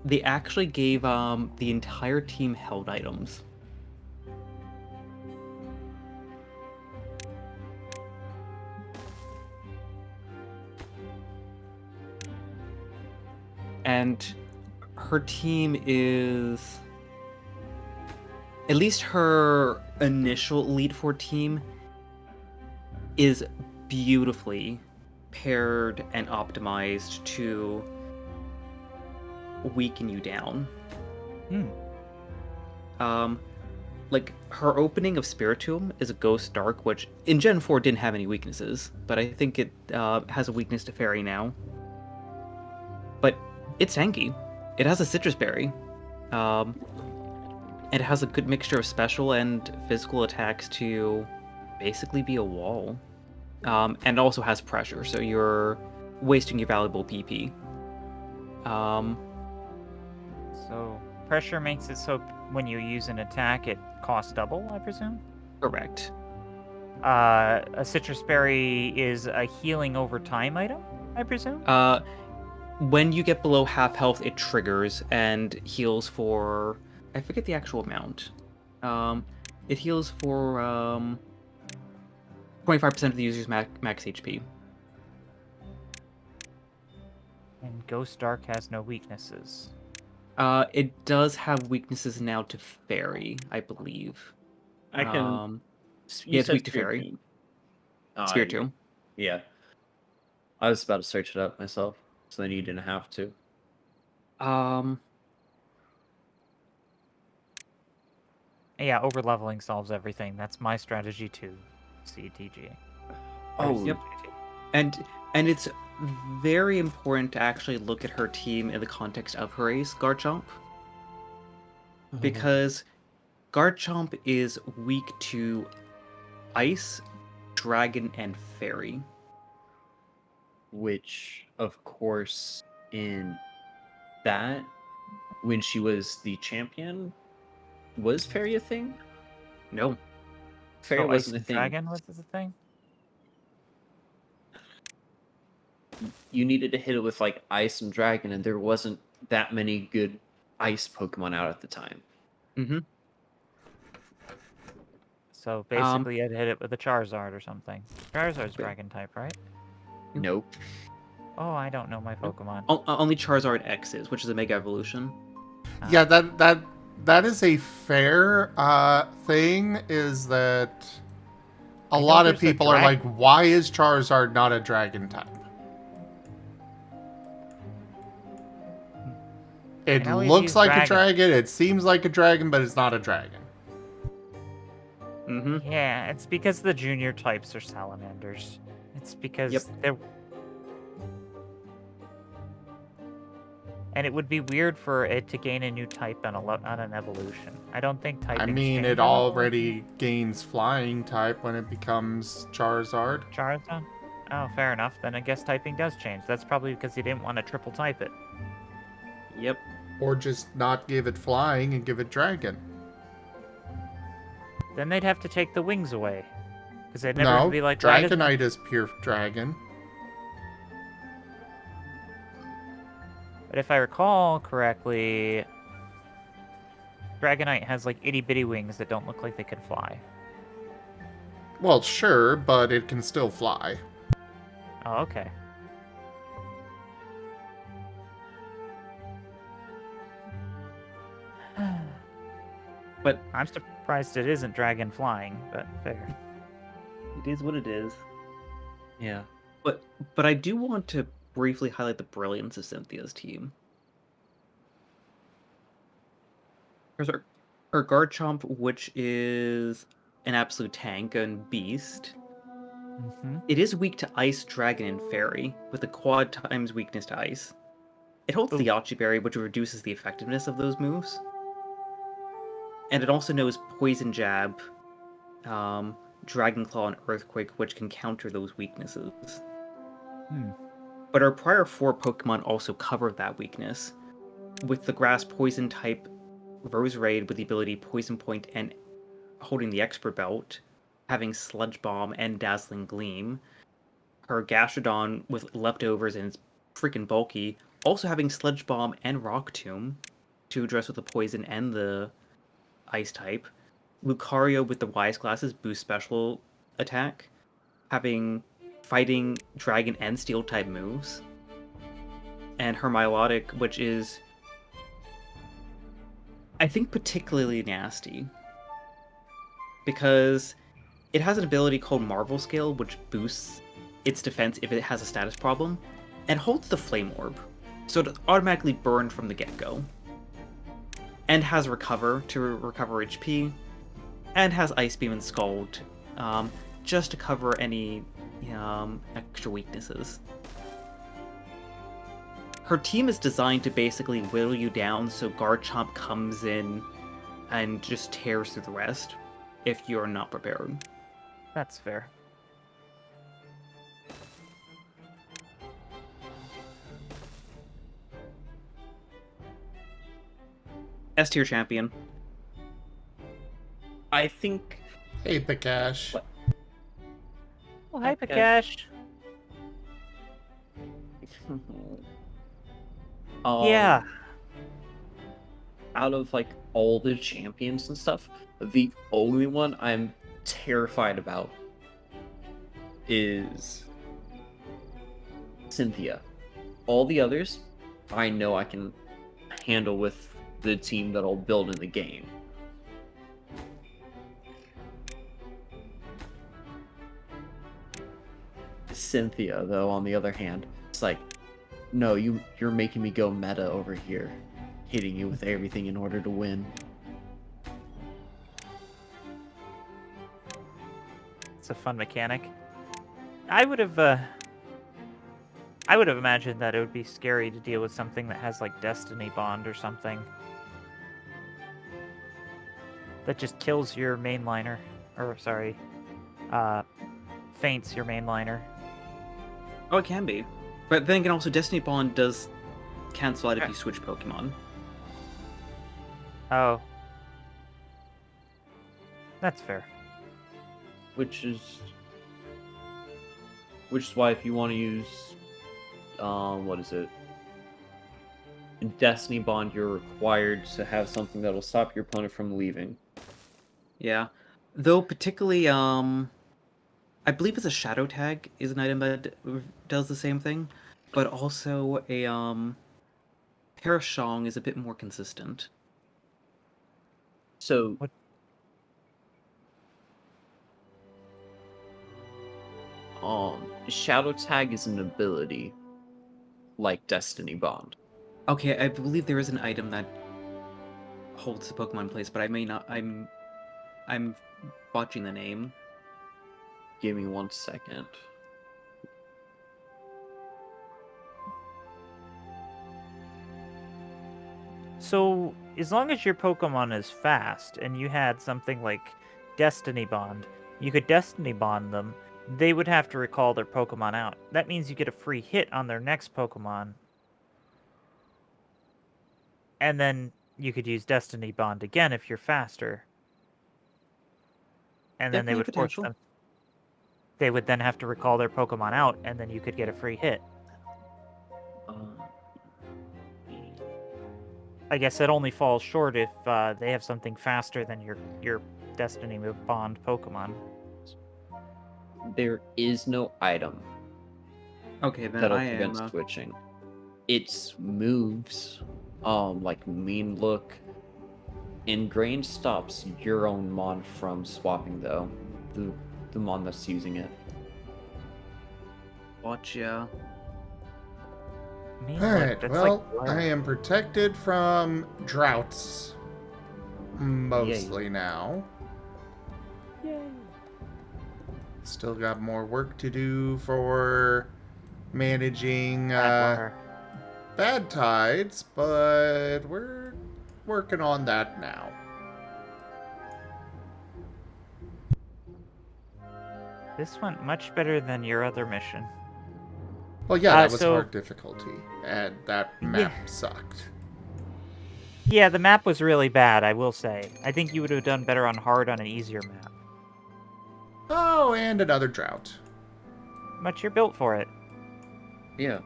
they actually gave the entire team held items. And her team is, at least her initial Elite Four team is beautifully paired and optimized to weaken you down. Like, her opening of Spiritomb is a Ghost Dark, which in Gen 4 didn't have any weaknesses, but I think it has a weakness to Fairy now. But it's tanky. It has a Citrus Berry. It has a good mixture of special and physical attacks to basically be a wall. And also has pressure, so you're wasting your valuable PP. So pressure makes it so when you use an attack, it costs double, I presume? Correct. A Citrus Berry is a healing over time item, I presume? When you get below half health, it triggers and heals for... I forget the actual amount. It heals for 25% of the user's max HP. And Ghost Dark has no weaknesses. It does have weaknesses now to Fairy, I believe. I can. Yeah, it's weak to Fairy. Spiritomb. Yeah. I was about to search it up myself, so then you didn't have to. Yeah, over-leveling solves everything. That's my strategy too, CTG. Oh, Yep. And it's very important to actually look at her team in the context of her ace, Garchomp. Because Garchomp is weak to Ice, Dragon, and Fairy. Which, of course, in that, when she was the champion, was Fairy a thing? No. Fairy So wasn't Ice a thing. Dragon was the thing? You needed to hit it with like Ice and Dragon, and there wasn't that many good Ice Pokemon out at the time. Mm-hmm. So basically, I'd hit it with a Charizard or something. Charizard's Dragon type, right? Nope. Oh, I don't know my Pokemon. Only Charizard X is, which is a Mega Evolution. Yeah, that is a fair thing, is that a know lot of there's a people are like, why is Charizard not a dragon type? It know he's looks used like a dragon. dragon, it seems like a dragon, but it's not a dragon. Mm-hmm. Yeah, it's because the junior types are salamanders. It's because they're... And it would be weird for it to gain a new type on an evolution. I don't think typing. I mean, it already gains flying type when it becomes Charizard. Charizard? Oh, fair enough. Then I guess typing does change. That's probably because you didn't want to triple type it. Yep. Or just not give it flying and give it dragon. Then they'd have to take the wings away. Because they'd never be like... Dragonite is pure dragon. But if I recall correctly, Dragonite has like itty-bitty wings that don't look like they could fly. Well, sure, but it can still fly. Oh, okay. But I'm surprised it isn't dragon flying, but fair. it is what it is. Yeah. But I do want to briefly highlight the brilliance of Cynthia's team. There's her Garchomp, which is an absolute tank and beast. Mm-hmm. It is weak to Ice, Dragon, and Fairy, with a quad times weakness to Ice. It holds the Yachi Berry, which reduces the effectiveness of those moves. And it also knows Poison Jab, Dragon Claw, and Earthquake, which can counter those weaknesses. But our prior 4 Pokemon also covered that weakness, with the Grass Poison type Roserade with the ability Poison Point and holding the Expert Belt, having Sludge Bomb and Dazzling Gleam, her Gastrodon with leftovers and it's freaking bulky, also having Sludge Bomb and Rock Tomb to address with the Poison and the Ice type, Lucario with the Wise Glasses boost special attack, having Fighting, Dragon, and Steel type moves. and her Milotic, which is, I think, particularly nasty. Because it has an ability called Marvel Scale, which boosts its defense if it has a status problem, and holds the Flame Orb, so it's automatically burned from the get-go. And has Recover to recover HP, and has Ice Beam and Scald, just to cover any extra weaknesses. Her team is designed to basically whittle you down so Garchomp comes in and just tears through the rest if you're not prepared. That's fair. S tier champion. I think. Hey, Pikash. What? Well, hi, Pikash. Yeah. Out of like all the champions and stuff, the only one I'm terrified about is Cynthia. All the others, I know I can handle with the team that I'll build in the game. Cynthia, though, on the other hand, it's like, no, you're making me go meta over here, hitting you with everything in order to win. It's a fun mechanic. I would have imagined that it would be scary to deal with something that has like Destiny Bond or something that just kills your mainliner, or sorry, faints your mainliner. Oh, it can be. But then again, also, Destiny Bond does cancel out if you switch Pokemon. Oh. That's fair. Which is why if you want to use, what is it? In Destiny Bond, you're required to have something that'll stop your opponent from leaving. Yeah. Though, particularly, I believe it's a Shadow Tag is an item that does the same thing, but also a Parashong is a bit more consistent. So, What? Shadow Tag is an ability, like Destiny Bond. Okay, I believe there is an item that holds the Pokemon in place, but I may not. I'm botching the name. Give me 1 second. So, as long as your Pokemon is fast and you had something like Destiny Bond, you could Destiny Bond them. They would have to recall their Pokemon out. That means you get a free hit on their next Pokemon. And then you could use Destiny Bond again if you're faster. And then they would force them. They would then have to recall their Pokemon out, and then you could get a free hit. I guess it only falls short if they have something faster than your Destiny Bond Pokemon. There is no item Okay, then that'll I prevent am. switching. It's moves, like Mean Look. Ingrained stops your own mon from swapping, though. The mon that's using it. Watch, yeah. Alright, well, I am protected from droughts. Mostly now. Yay. Still got more work to do for managing bad tides, but we're working on that now. This went much better than your other mission. Well, yeah, that was hard difficulty, and that map sucked. Yeah, the map was really bad, I will say. I think you would have done better on hard on an easier map. Oh, and another drought. But you're built for it. Yeah.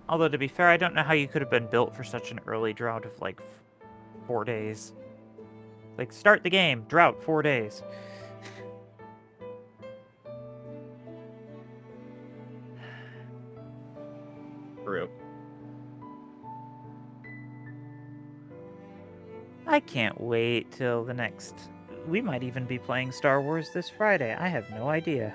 Although, to be fair, I don't know how you could have been built for such an early drought of, like, 4 days. Like, start the game, drought, 4 days. True. I can't wait till the next... We might even be playing Star Wars this Friday. I have no idea.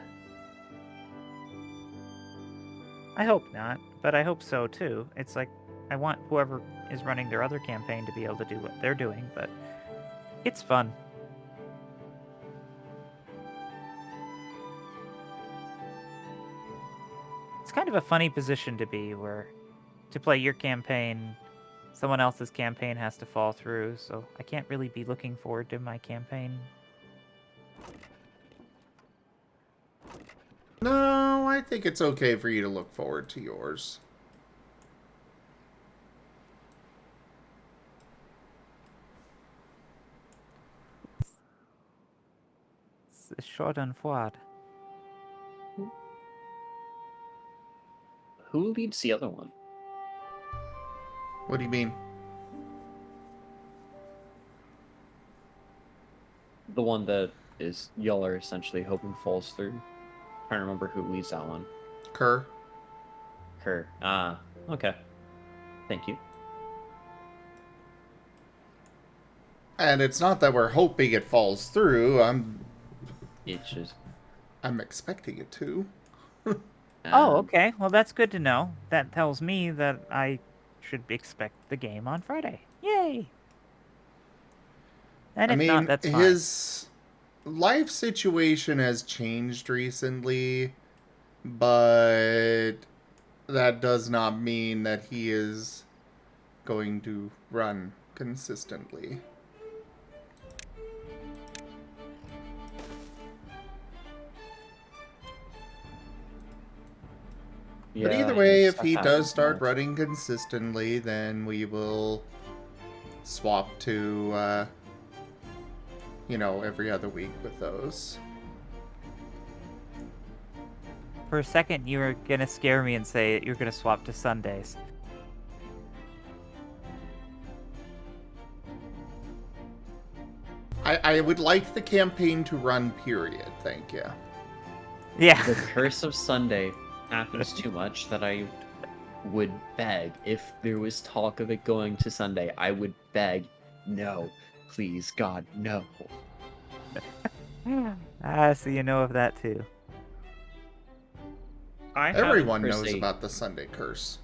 I hope not, but I hope so too. It's like, I want whoever is running their other campaign to be able to do what they're doing, but it's fun. It's kind of a funny position to be, where to play your campaign, someone else's campaign has to fall through, so I can't really be looking forward to my campaign. No, I think it's okay for you to look forward to yours. It's short and fought. Who leads the other one? What do you mean? The one that is y'all are essentially hoping falls through. Trying to remember who leads that one. Kerr? Kerr. Ah, okay. Thank you. And it's not that we're hoping it falls through. It's just. I'm expecting it to. Oh, okay. Well, that's good to know. That tells me that I should expect the game on Friday. Yay! And if not, that's fine. His life situation has changed recently, but that does not mean that he is going to run consistently. Yeah, But either way, if stuff he does happens, start right? running consistently, then we will swap to, every other week with those. For a second, you were gonna scare me and say you're gonna swap to Sundays. I would like the campaign to run, period. Thank you. Yeah. The curse of Sunday happens too much that I would beg. If there was talk of it going to Sunday, I would beg, no, please, God, no. So you know of that too. Everyone knows about the Sunday curse.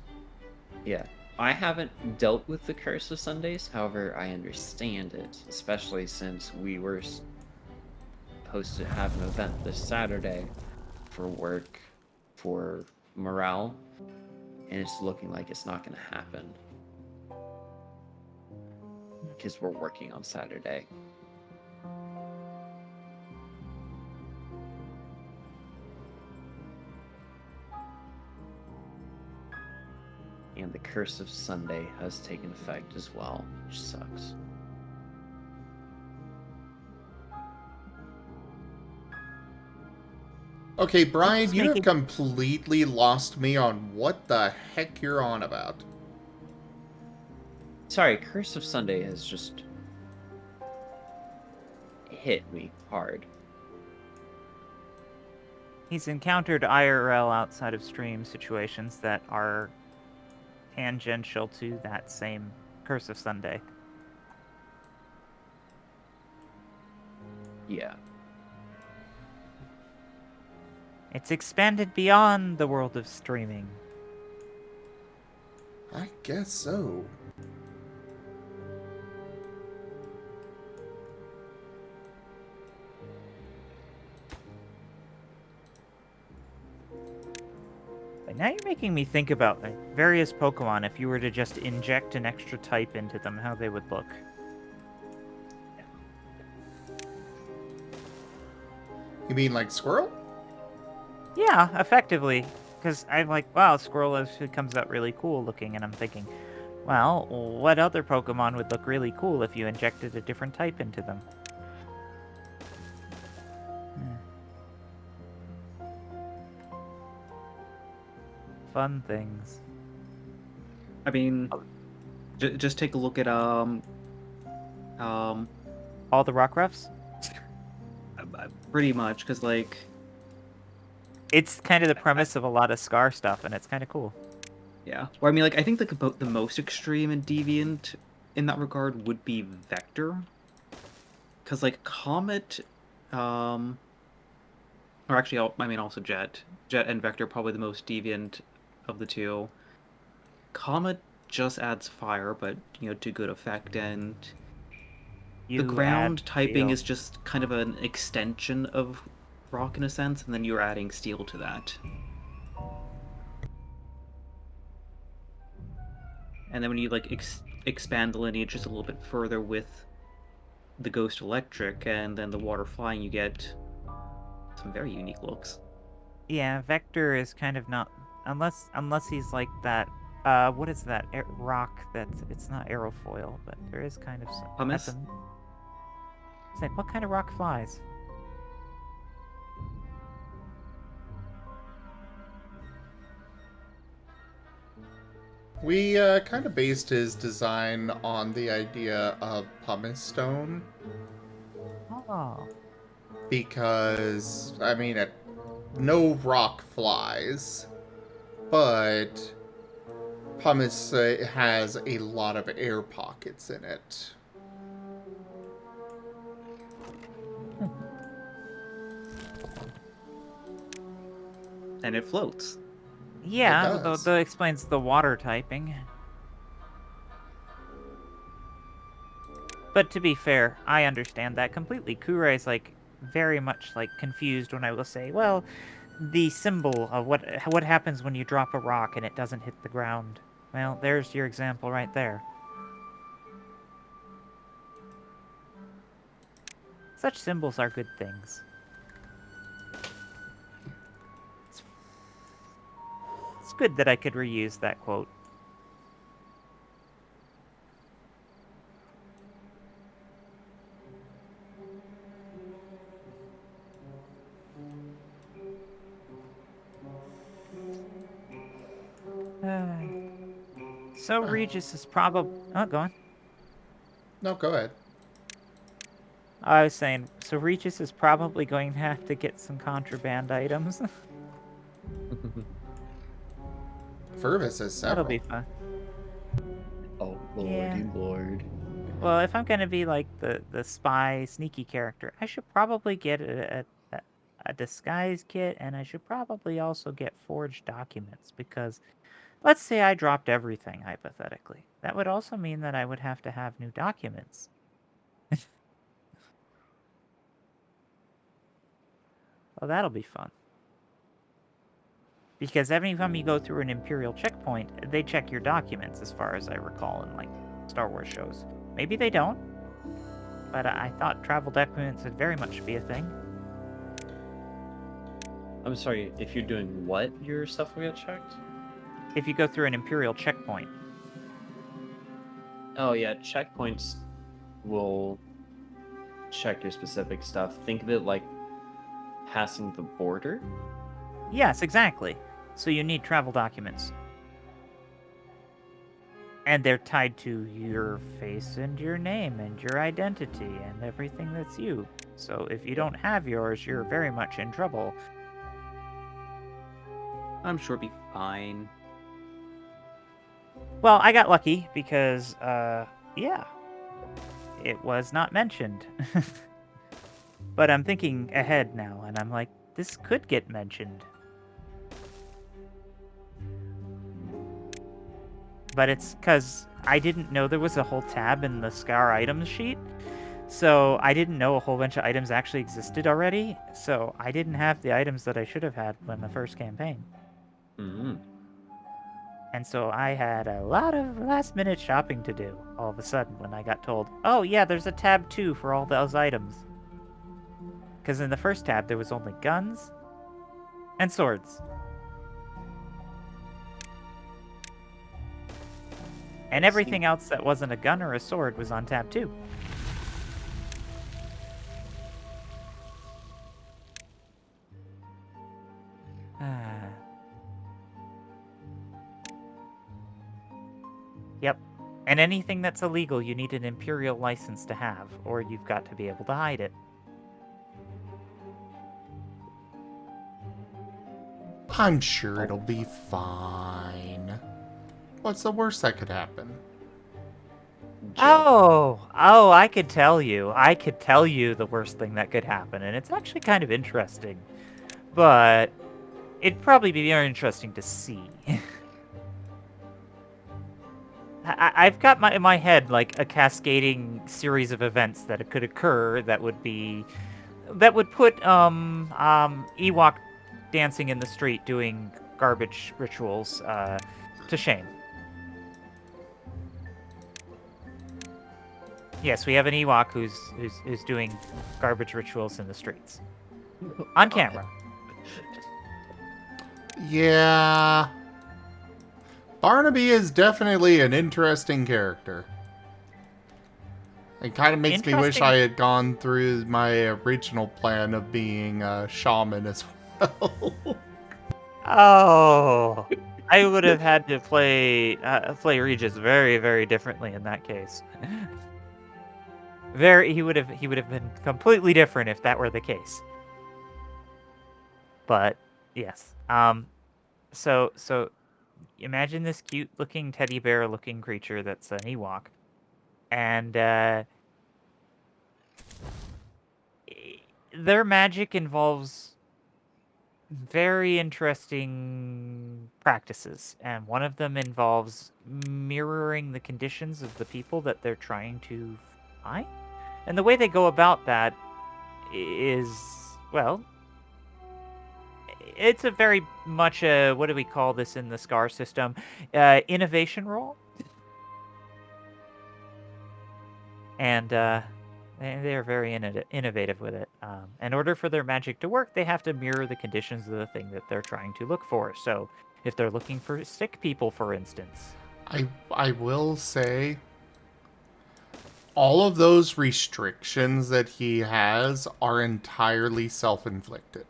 Yeah. I haven't dealt with the curse of Sundays, however, I understand it, especially since we were supposed to have an event this Saturday for work, for morale, and it's looking like it's not going to happen. Because we're working on Saturday. And the curse of Sunday has taken effect as well, which sucks. Okay, Brian, you have completely lost me on what the heck you're on about. Sorry, Curse of Sunday has just hit me hard. He's encountered IRL outside of stream situations that are tangential to that same Curse of Sunday. Yeah. It's expanded beyond the world of streaming. I guess so. But now you're making me think about various Pokemon, if you were to just inject an extra type into them, how they would look. You mean like Squirrel? Yeah, effectively. Because I'm like, wow, Squirrel actually comes out really cool looking, and I'm thinking, well, what other Pokemon would look really cool if you injected a different type into them? Fun things. I mean, just take a look at all the Rockruffs. Pretty much, because like it's kind of the premise of a lot of Scar stuff, and it's kind of cool. Yeah. Or I mean, like, I think the most extreme and deviant in that regard would be Vector. Because, like, Comet, or actually, I mean, also Jet. Jet and Vector are probably the most deviant of the two. Comet just adds fire, but, to good effect, and the You ground add typing steel. is just kind of an extension of rock in a sense, and then you're adding steel to that. And then when you, like, expand the lineage just a little bit further with the Ghost Electric and then the Water Flying, you get some very unique looks. Yeah, Vector is kind of not unless he's like that. What is that rock? It's not aerofoil, but there is kind of some. Pumice? It's like, what kind of rock flies? We kind of based his design on the idea of pumice stone Oh, because, I mean, no rock flies, but pumice has a lot of air pockets in it. And it floats. yeah. It does. That explains the water typing. But to be fair, I understand that completely. Kura is like very much like confused when I will say, well, the symbol of what happens when you drop a rock and it doesn't hit the ground. Well, there's your example right there. Such symbols are good things. It's good that I could reuse that quote. So Regis is probably... Oh, go on. No, go ahead. I was saying, so Regis is probably going to have to get some contraband items. Fervis has several. That'll be fun. Oh, Yeah. lordy lord. Well, if I'm going to be like the spy, sneaky character, I should probably get a disguise kit, and I should probably also get forged documents, because let's say I dropped everything, hypothetically. That would also mean that I would have to have new documents. Well, that'll be fun. Because every time you go through an Imperial checkpoint, they check your documents, as far as I recall in, like, Star Wars shows. Maybe they don't, but I thought travel documents would very much be a thing. I'm sorry, if you're doing what, your stuff will get checked? If you go through an Imperial checkpoint. Oh yeah, checkpoints will check your specific stuff. Think of it like passing the border. Yes, exactly. So you need travel documents. And they're tied to your face and your name and your identity and everything that's you. So if you don't have yours, you're very much in trouble. I'm sure it'll be fine. Well, I got lucky because, yeah, it was not mentioned. But I'm thinking ahead now, and I'm like, this could get mentioned. But it's because I didn't know there was a whole tab in the Scar items sheet. So I didn't know a whole bunch of items actually existed already. So I didn't have the items that I should have had when the first campaign. Mm-hmm. And so I had a lot of last-minute shopping to do, all of a sudden, when I got told, oh yeah, there's a tab 2 for all those items. Because in the first tab, there was only guns and swords. And everything else that wasn't a gun or a sword was on tab 2. Yep. And anything that's illegal, you need an Imperial license to have, or you've got to be able to hide it. I'm sure it'll be fine. What's the worst that could happen? Oh, I could tell you. I could tell you the worst thing that could happen, and it's actually kind of interesting. But it'd probably be more interesting to see. I've got in my head like a cascading series of events that could occur that would put Ewok dancing in the street doing garbage rituals to shame. Yes, we have an Ewok who's doing garbage rituals in the streets on camera. Yeah. Barnaby is definitely an interesting character. It kind of makes me wish I had gone through my original plan of being a shaman as well. Oh, I would have had to play Regis very, very differently in that case. He would have been completely different if that were the case. But yes, so imagine this cute-looking teddy bear-looking creature that's an Ewok, and their magic involves very interesting practices, and one of them involves mirroring the conditions of the people that they're trying to find. And the way they go about that is, well, it's a very much a, what do we call this in the SCAR system? Innovation role. And they're very innovative with it. In order for their magic to work, they have to mirror the conditions of the thing that they're trying to look for. So if they're looking for sick people, for instance. I will say, all of those restrictions that he has are entirely self-inflicted.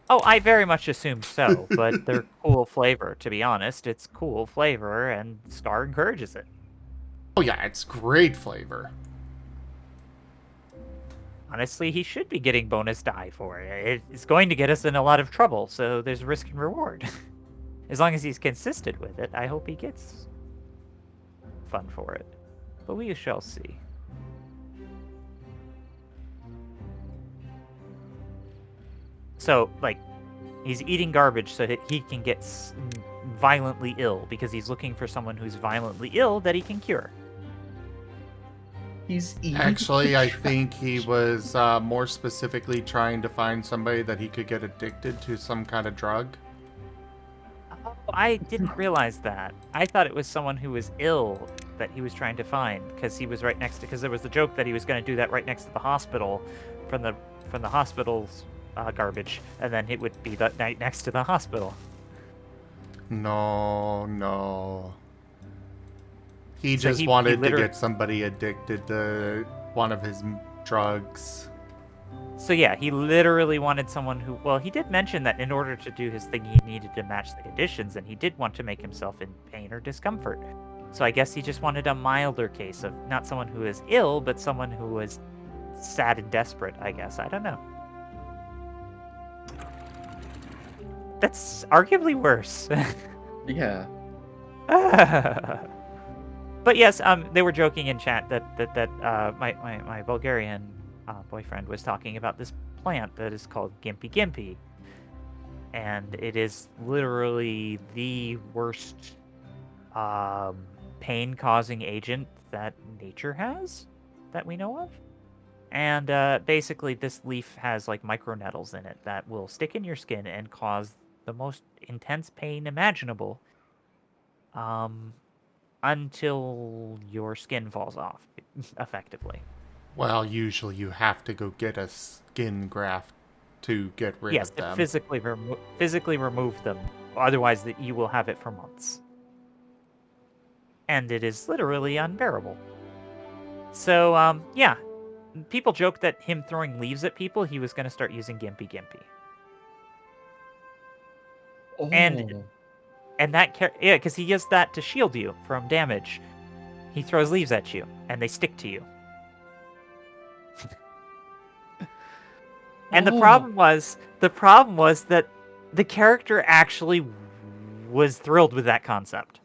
Oh, I very much assumed so, but they're cool flavor, to be honest. It's cool flavor, and Scar encourages it. Oh yeah, it's great flavor. Honestly, he should be getting bonus die for it. It's going to get us in a lot of trouble, so there's risk and reward. As long as he's consistent with it, I hope he gets fun for it. But we shall see. So, like, he's eating garbage so that he can get violently ill, because he's looking for someone who's violently ill that he can cure. He's eating. Actually, I think he was more specifically trying to find somebody that he could get addicted to some kind of drug. Oh, I didn't realize that. I thought it was someone who was ill that he was trying to find, because he was right next to, because there was the joke that he was going to do that right next to the hospital from the hospital's garbage, and then it would be that night next to the hospital. No. He just wanted to get somebody addicted to one of his drugs. So yeah, he literally wanted someone who, well, he did mention that in order to do his thing, he needed to match the conditions, and he did want to make himself in pain or discomfort. So I guess he just wanted a milder case of not someone who is ill, but someone who was sad and desperate, I guess. I don't know. That's arguably worse. Yeah. But yes, they were joking in chat that my Bulgarian boyfriend was talking about this plant that is called Gimpy Gimpy, and it is literally the worst pain-causing agent that nature has that we know of. And basically, this leaf has like micronettles in it that will stick in your skin and cause the most intense pain imaginable. Until your skin falls off, effectively. Well, usually you have to go get a skin graft to get rid of them. Yes, physically remove them. Otherwise, you will have it for months. And it is literally unbearable. So, yeah. People joke that him throwing leaves at people, he was going to start using Gimpy Gimpy. Oh. And that, yeah, because he uses that to shield you from damage. He throws leaves at you, and they stick to you. And the problem was that the character actually was thrilled with that concept.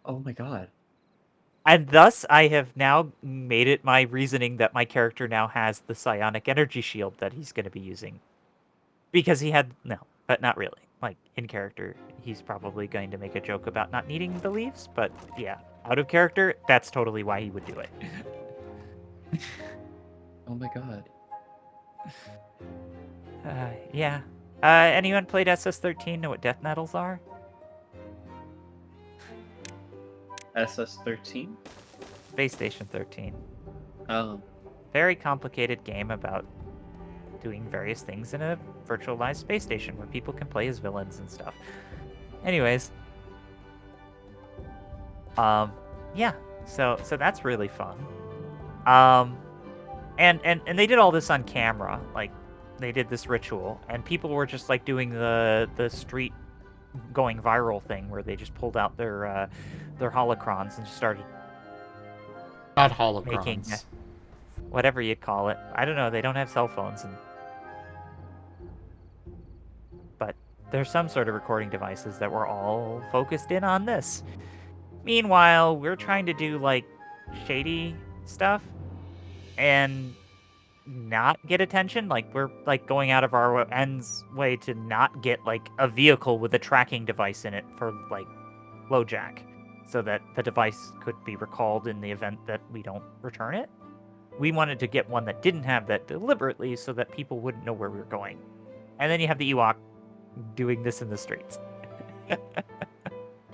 Oh my god. And thus, I have now made it my reasoning that my character now has the psionic energy shield that he's going to be using. Because he had... No, but not really. Like, in character, he's probably going to make a joke about not needing the leaves, but yeah, out of character, that's totally why he would do it. Oh my god. Yeah. Anyone played SS13 know what death nettles are? SS13? Space Station 13. Oh. Very complicated game about doing various things in a virtualized space station where people can play as villains and stuff. Anyways. Yeah. So that's really fun. And they did all this on camera. Like, they did this ritual, and people were just like doing the street going viral thing where they just pulled out their holocrons and just started Not making holocrons. whatever you'd call it. I don't know. They don't have cell phones, but there's some sort of recording devices that were all focused in on this. Meanwhile, we're trying to do like shady stuff and not get attention. Like, we're like going out of our way to not get like a vehicle with a tracking device in it for like LoJack, so that the device could be recalled in the event that we don't return it. We wanted to get one that didn't have that deliberately so that people wouldn't know where we were going. And then you have the Ewok doing this in the streets.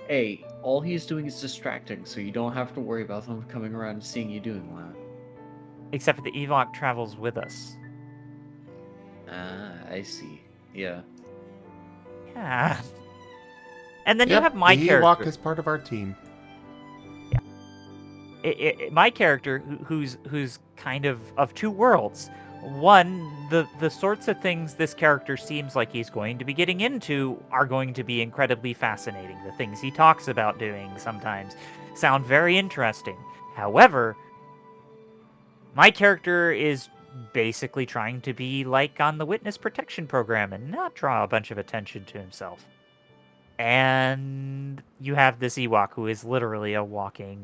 Hey, all he's doing is distracting, so you don't have to worry about them coming around and seeing you doing that. Except for the Ewok travels with us. Ah, I see. Yeah. Yeah. And then Yep, you have my the character. Ewok is part of our team. My character, who's kind of two worlds. One, the sorts of things this character seems like he's going to be getting into are going to be incredibly fascinating. The things he talks about doing sometimes sound very interesting. However, my character is basically trying to be like on the witness protection program and not draw a bunch of attention to himself. And you have this Ewok who is literally a walking...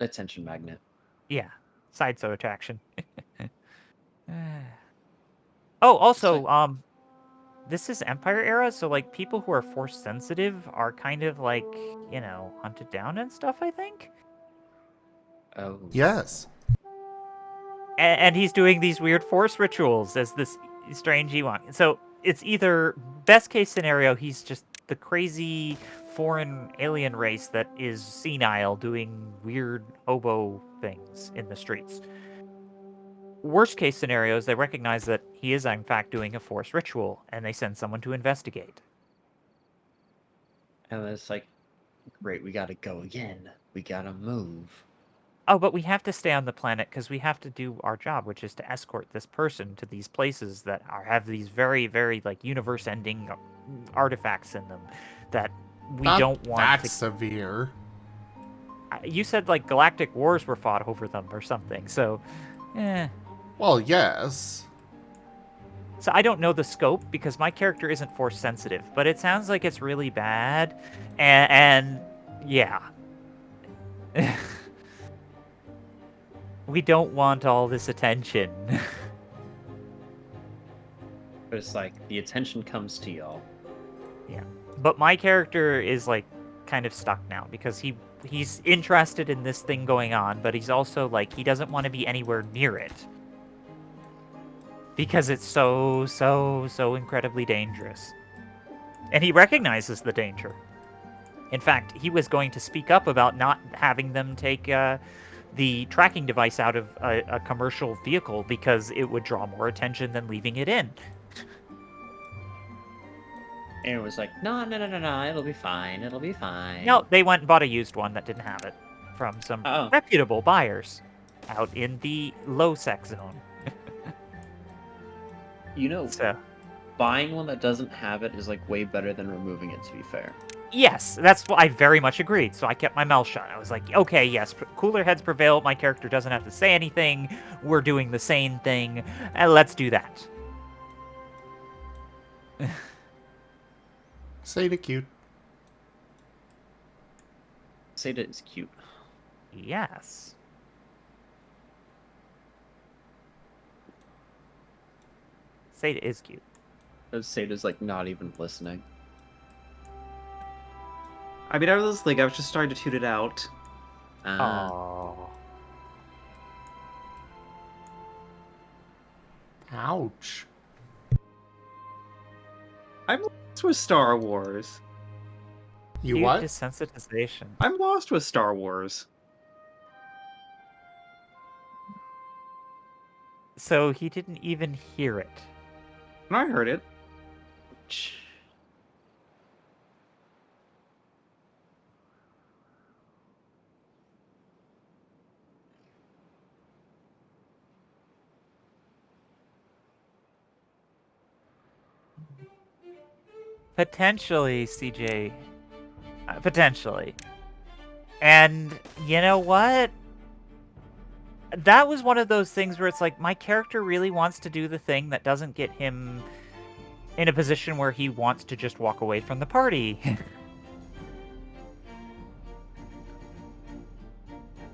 Attention magnet. Yeah, sideshow attraction. Oh, also, this is Empire era, so like people who are force sensitive are kind of like, hunted down and stuff, I think. Oh. Yes. And he's doing these weird force rituals as this strange Ewok. So it's either best case scenario, he's just the crazy foreign alien race that is senile doing weird hobo things in the streets. Worst case scenarios, they recognize that he is in fact doing a force ritual, and they send someone to investigate. And it's like, great, we gotta go again. We gotta move. Oh, but we have to stay on the planet because we have to do our job, which is to escort this person to these places that have these very, very like universe-ending artifacts in them that we don't want. That's severe. You said like galactic wars were fought over them or something, so, Well, yes. So I don't know the scope because my character isn't force sensitive, but it sounds like it's really bad, and yeah. We don't want all this attention. But it's like, the attention comes to y'all. Yeah. But my character is like kind of stuck now because he's interested in this thing going on, but he's also like, he doesn't want to be anywhere near it. Because it's so incredibly dangerous. And he recognizes the danger. In fact, he was going to speak up about not having them take the tracking device out of a commercial vehicle because it would draw more attention than leaving it in. And it was like, no, it'll be fine, it'll be fine. No, they went and bought a used one that didn't have it from some reputable buyers out in the low-sec zone. Buying one that doesn't have it is like way better than removing it, to be fair. Yes, that's what I very much agreed, so I kept my mouth shut. I was like, okay, yes, cooler heads prevail, my character doesn't have to say anything, we're doing the same thing, and let's do that. Say the cute. Seda is cute. Yes. Seda is cute. Seda's like not even listening. I mean, I was just starting to tune it out. Oh. Ouch. I'm lost with Star Wars. You Cute what? desensitization. I'm lost with Star Wars. So he didn't even hear it. And I heard it. Potentially, CJ. Potentially. And you know what? That was one of those things where it's like, my character really wants to do the thing that doesn't get him in a position where he wants to just walk away from the party.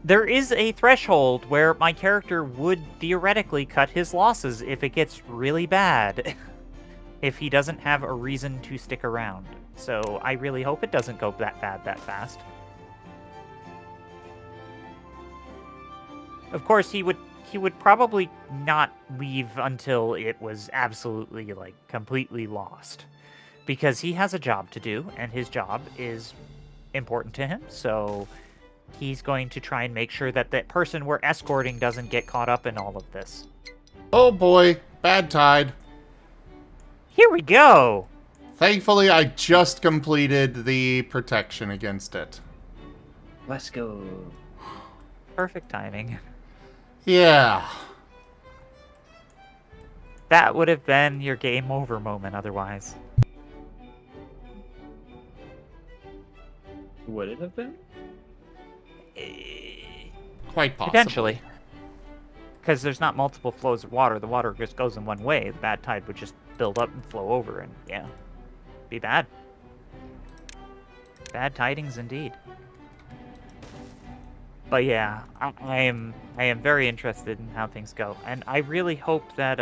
There is a threshold where my character would theoretically cut his losses if it gets really bad. If he doesn't have a reason to stick around. So I really hope it doesn't go that bad that fast. Of course, he would probably not leave until it was absolutely, like, completely lost. Because he has a job to do, and his job is important to him, so he's going to try and make sure that that person we're escorting doesn't get caught up in all of this. Oh boy, bad tide. Here we go! Thankfully, I just completed the protection against it. Let's go. Perfect timing. Yeah. That would have been your game over moment otherwise. Would it have been? Quite possibly. Potentially. Because there's not multiple flows of water. The water just goes in one way. The bad tide would just build up and flow over, and yeah, be bad. Bad tidings indeed. But yeah, I am very interested in how things go, and I really hope that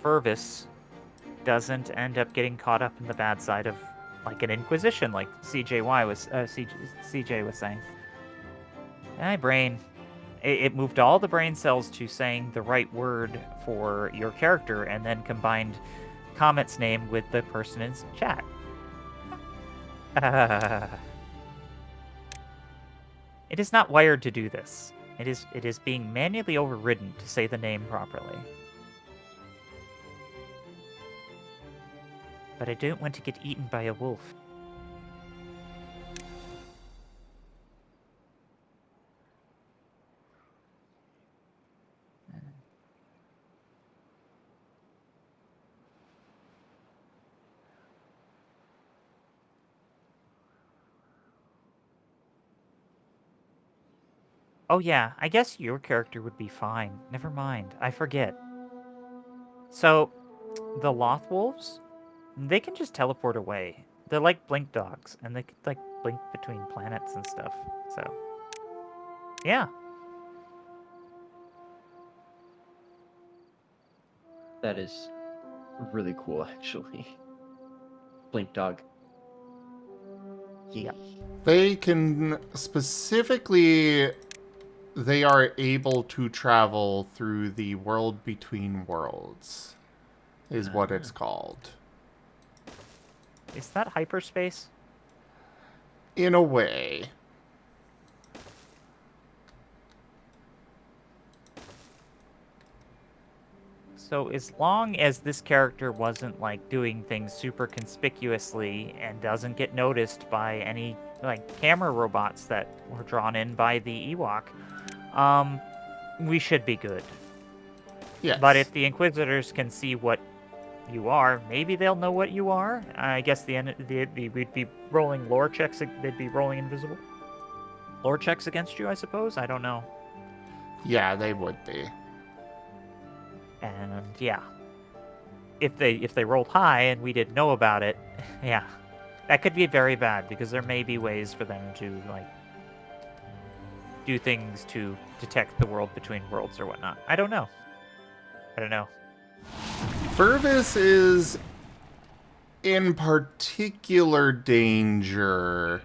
Furvis doesn't end up getting caught up in the bad side of like an Inquisition, like CJ was saying. My brain, it moved all the brain cells to saying the right word for your character, and then combined Comet's name with the person in chat. It is not wired to do this. It is being manually overridden to say the name properly. But I don't want to get eaten by a wolf. Oh yeah, I guess your character would be fine. Never mind, I forget. So, the Loth Wolves, they can just teleport away. They're like blink dogs, and they could like blink between planets and stuff. So, yeah. That is really cool, actually. Blink dog. Yeah. They can specifically, they are able to travel through the world between worlds, is what it's called. Is that hyperspace? In a way. So as long as this character wasn't like doing things super conspicuously and doesn't get noticed by any like camera robots that were drawn in by the Ewok, we should be good. Yes. But if the Inquisitors can see what you are, maybe they'll know what you are. I guess we'd be rolling lore checks. They'd be rolling invisible lore checks against you, I suppose. I don't know. Yeah, they would be. And yeah, if they rolled high and we didn't know about it, yeah, That could be very bad, because there may be ways for them to, like, do things to detect the world between worlds or whatnot. I don't know. Furvis is in particular danger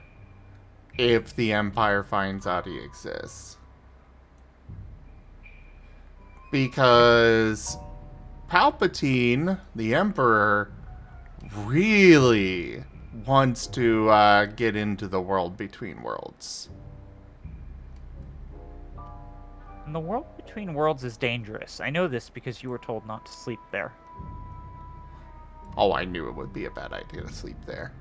if the Empire finds out he exists. Because Palpatine, the Emperor, really wants to get into the world between worlds. And the world between worlds is dangerous. I know this because you were told not to sleep there. Oh, I knew it would be a bad idea to sleep there.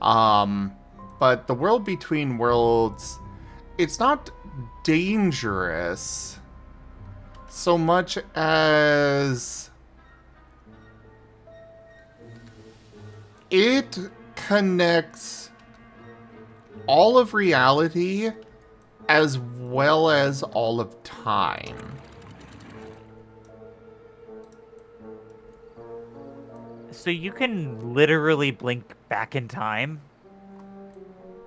But the world between worlds, it's not dangerous so much as it connects all of reality as well as all of time. So you can literally blink back in time?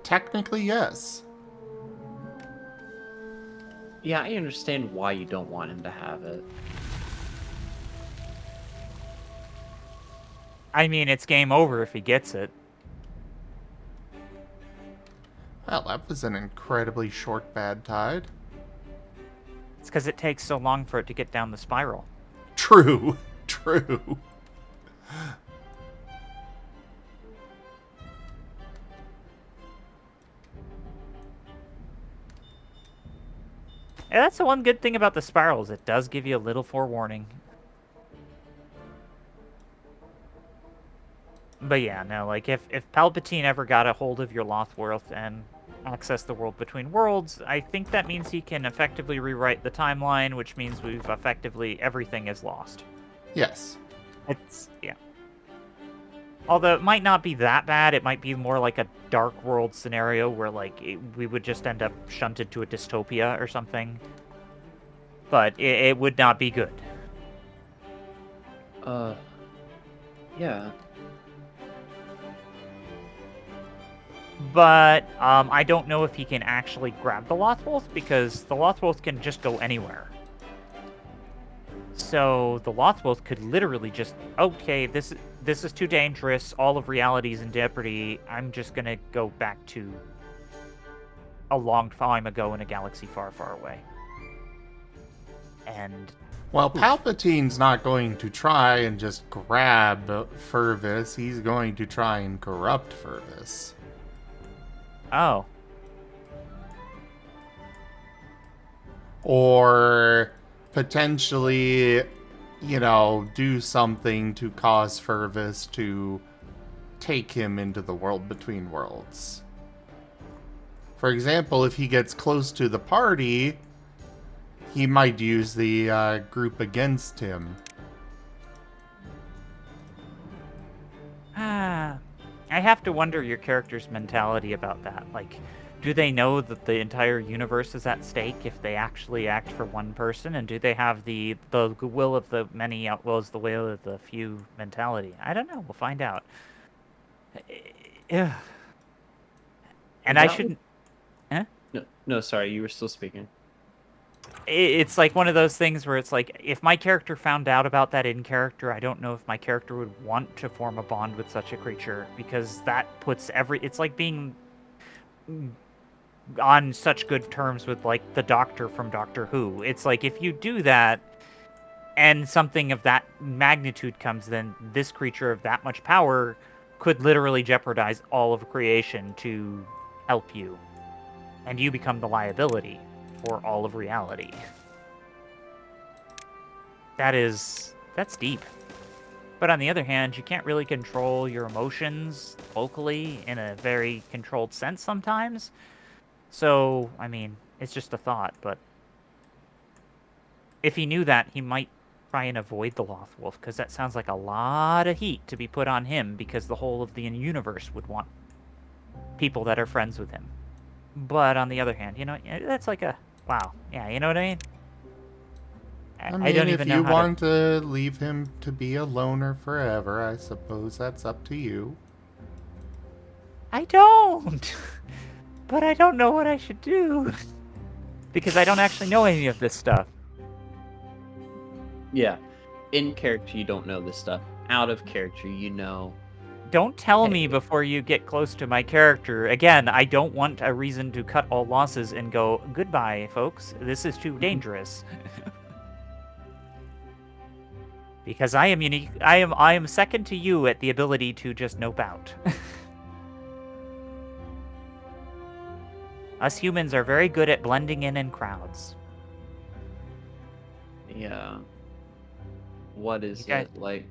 Technically, yes. Yeah, I understand why you don't want him to have it. I mean, it's game over if he gets it. Well, that was an incredibly short bad tide. It's because it takes so long for it to get down the spiral. True. True. Yeah, that's the one good thing about the spirals. It does give you a little forewarning. But yeah, no, like, if Palpatine ever got a hold of your Lothworth and accessed the world between worlds, I think that means he can effectively rewrite the timeline, which means we've effectively, everything is lost. Yes. Yeah. Although it might not be that bad, it might be more like a dark world scenario where, like, we would just end up shunted to a dystopia or something. But it would not be good. Yeah. But I don't know if he can actually grab the Lothwolf, because the Lothwolf can just go anywhere. So the Lothwolf could literally just, okay, this is too dangerous, all of reality is in jeopardy, I'm just gonna go back to a long time ago in a galaxy far, far away. And... Well, Palpatine's not going to try and just grab Furvis, he's going to try and corrupt Furvis. Oh. Or potentially, you know, do something to cause Furvis to take him into the world between worlds. For example, if he gets close to the party, he might use the group against him. I have to wonder your character's mentality about that. Like, do they know that the entire universe is at stake if they actually act for one person? And do they have the will of the many outwills the will of the few mentality? I don't know. We'll find out. Yeah. And I shouldn't... Huh? No, sorry, you were still speaking. It's like one of those things where it's like, if my character found out about that in character, I don't know if my character would want to form a bond with such a creature, because that puts it's like being on such good terms with, like, the Doctor from Doctor Who. It's like, if you do that and something of that magnitude comes, then this creature of that much power could literally jeopardize all of creation to help you, and you become the liability for all of reality. That's deep. But on the other hand, you can't really control your emotions locally in a very controlled sense sometimes. So, I mean, it's just a thought, but if he knew that, he might try and avoid the Lothwolf, because that sounds like a lot of heat to be put on him, because the whole of the universe would want people that are friends with him. But on the other hand, you know, that's like a... Wow. Yeah, you know what I mean? I mean, I don't even know if you how want to leave him to be a loner forever, I suppose that's up to you. I don't. But I don't know what I should do. Because I don't actually know any of this stuff. Yeah. In character, you don't know this stuff. Out of character, you know. Don't tell Hey. me before you get close to my character. Again, I don't want a reason to cut all losses and go, goodbye, folks. This is too dangerous. Because I am unique. I am second to you at the ability to just nope out. Us humans are very good at blending in crowds. Yeah. What is guys- it like?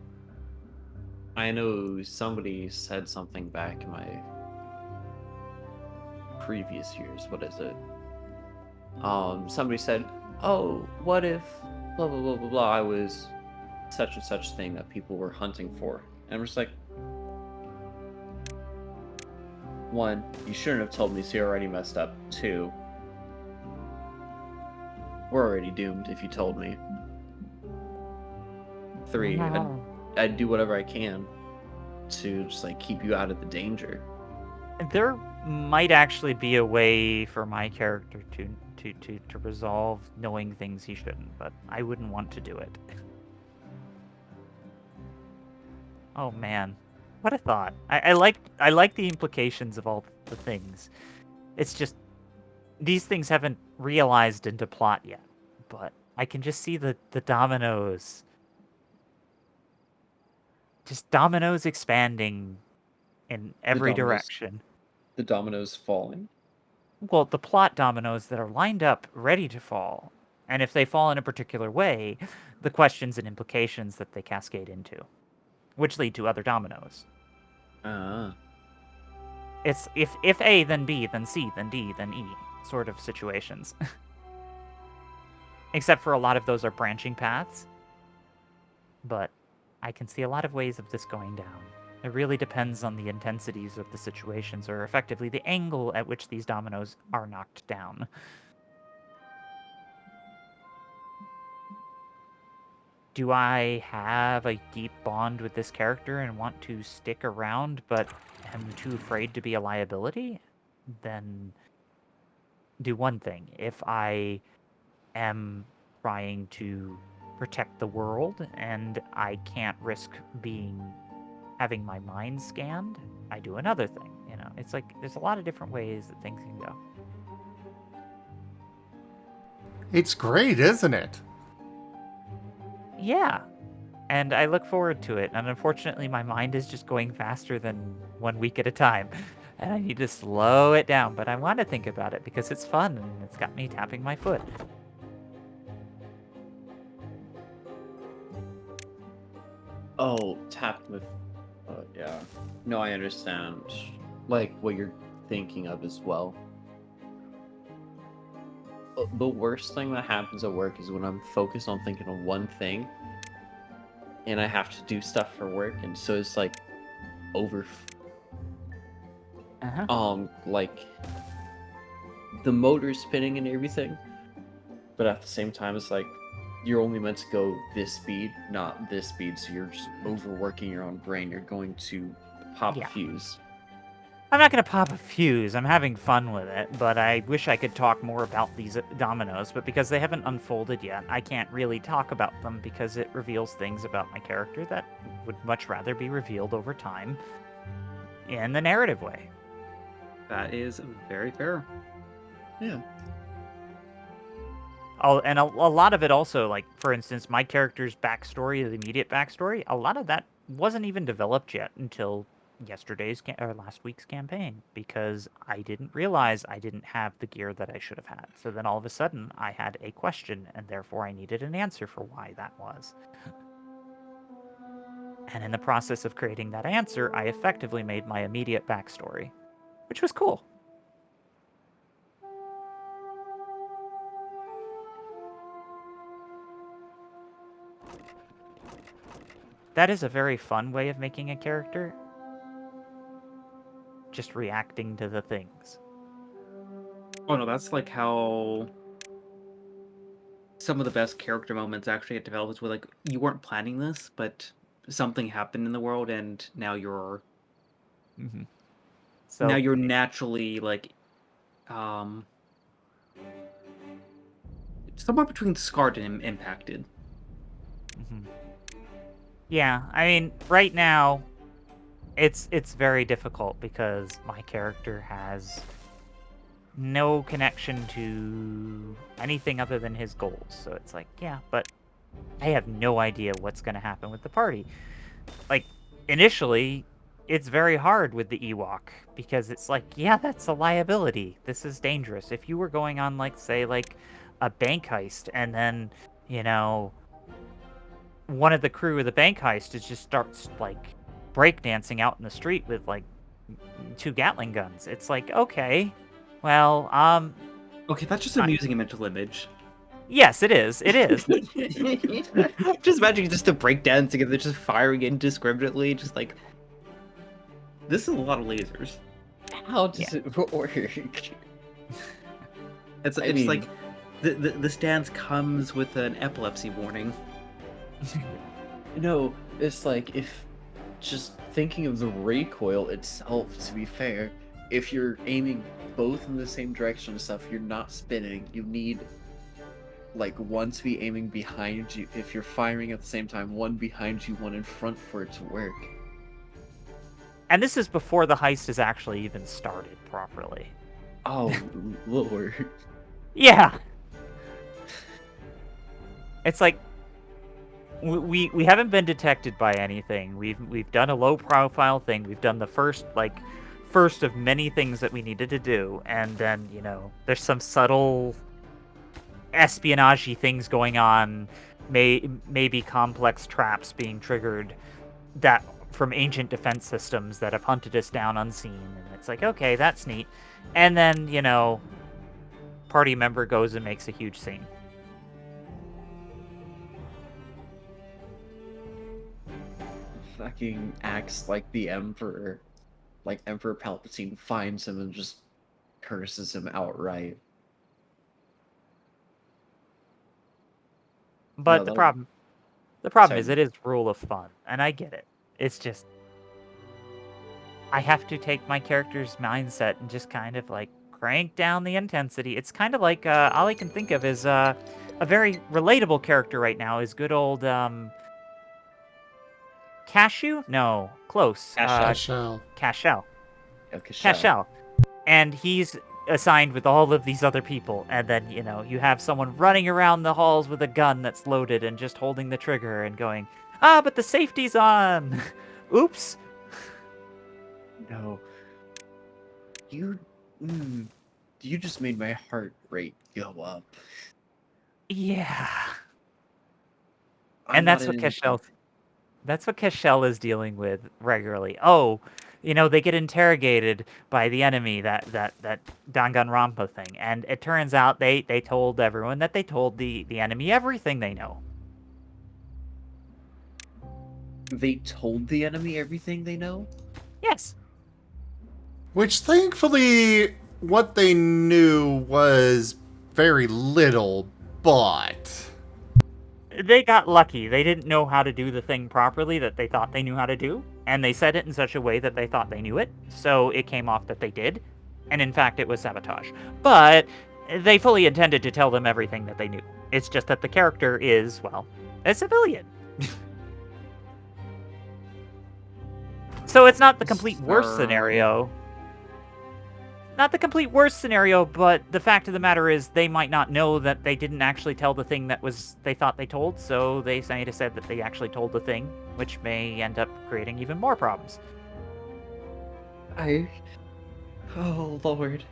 I know somebody said something back in my previous years. What is it? Somebody said, "Oh, what if blah blah blah blah blah? I was such and such thing that people were hunting for." And I'm just like, one, you shouldn't have told me, so you already messed up. Two, we're already doomed if you told me. Three, I'd do whatever I can to just like keep you out of the danger. There might actually be a way for my character to resolve knowing things he shouldn't, but I wouldn't want to do it. Oh man, what a thought! I like the implications of all the things. It's just these things haven't realized into plot yet, but I can just see the dominoes. Just dominoes expanding in every direction. The dominoes falling. Well, the plot dominoes that are lined up, ready to fall. And if they fall in a particular way, the questions and implications that they cascade into, which lead to other dominoes. It's if A, then B, then C, then D, then E sort of situations. Except for a lot of those are branching paths. But I can see a lot of ways of this going down. It really depends on the intensities of the situations, or effectively the angle at which these dominoes are knocked down. Do I have a deep bond with this character and want to stick around, but am too afraid to be a liability? Then do one thing. If I am trying to protect the world and I can't risk having my mind scanned, I do another thing. You know, it's like there's a lot of different ways that things can go. It's great, isn't it? Yeah. And I look forward to it. And unfortunately, my mind is just going faster than 1 week at a time. And I need to slow it down. But I want to think about it because it's fun and it's got me tapping my foot. Oh, tapped with... yeah. No, I understand. Like, what you're thinking of as well. The worst thing that happens at work is when I'm focused on thinking of one thing, and I have to do stuff for work, and so it's like like the motor's spinning and everything, but at the same time it's like you're only meant to go this speed, not this speed, so you're just overworking your own brain. You're going to pop a fuse. I'm not going to pop a fuse. I'm having fun with it, but I wish I could talk more about these dominoes, but because they haven't unfolded yet, I can't really talk about them because it reveals things about my character that would much rather be revealed over time in the narrative way. That is very fair. Yeah. Oh, and a lot of it also, like, for instance, my character's backstory, the immediate backstory, a lot of that wasn't even developed yet until or last week's campaign, because I didn't realize I didn't have the gear that I should have had. So then all of a sudden I had a question, and therefore I needed an answer for why that was. And in the process of creating that answer, I effectively made my immediate backstory, which was cool. That is a very fun way of making a character. Just reacting to the things. Oh no, that's like how some of the best character moments actually get developed is where like you weren't planning this, but something happened in the world and now you're So now you're naturally like, somewhere between scarred and impacted. Mhm. Yeah, I mean, right now, it's very difficult because my character has no connection to anything other than his goals. So it's like, yeah, but I have no idea what's going to happen with the party. Like, initially, it's very hard with the Ewok because it's like, yeah, that's a liability. This is dangerous. If you were going on, like, say, like a bank heist and then, you know, one of the crew of the bank heist is just starts, like, breakdancing out in the street with, like, 2 Gatling guns. It's like, okay, well, Okay, that's just amusing a mental image. yes, it is. It is. Just imagine just a breakdown together, just firing indiscriminately, just like, this is a lot of lasers. How does it work? It's I mean- like the stance comes with an epilepsy warning. No, it's like if just thinking of the recoil itself, to be fair, if you're aiming both in the same direction and stuff, you're not spinning. You need like one to be aiming behind you. If you're firing at the same time, one behind you, one in front for it to work. And this is before the heist has actually even started properly. Oh, Lord. Yeah. It's like we haven't been detected by anything. We've done a low profile thing. We've done the first of many things that we needed to do, and then, you know, there's some subtle espionage-y things going on, maybe complex traps being triggered that from ancient defense systems that have hunted us down unseen, and it's like, okay, that's neat. And then, you know, party member goes and makes a huge scene. Fucking acts like the Emperor. Like Emperor Palpatine finds him and just curses him outright. But No, the that'll- problem Sorry. is it is rule of fun, and I get it. It's just I have to take my character's mindset and just kind of like crank down the intensity. It's kind of like all I can think of is a very relatable character right now is good old Cashew? No, close. Cashel. Cashel. Okay, Cashel. And he's assigned with all of these other people, and then, you know, you have someone running around the halls with a gun that's loaded and just holding the trigger and going, but the safety's on. Oops. No. You just made my heart rate go up. Yeah. I'm And that's not what in- That's what Cashel is dealing with regularly. Oh, you know, they get interrogated by the enemy, that Danganronpa thing, and it turns out they told everyone that they told the enemy everything they know. They told the enemy everything they know? Yes. Which, thankfully, what they knew was very little, but... They got lucky. They didn't know how to do the thing properly that they thought they knew how to do, and they said it in such a way that they thought they knew it, so it came off that they did, and in fact it was sabotage. But they fully intended to tell them everything that they knew. It's just that the character is, well, a civilian. So it's not the complete worst scenario. Not the complete worst scenario, but the fact of the matter is they might not know that they didn't actually tell the thing that they thought they told, so they might have said that they actually told the thing, which may end up creating even more problems. Oh, Lord.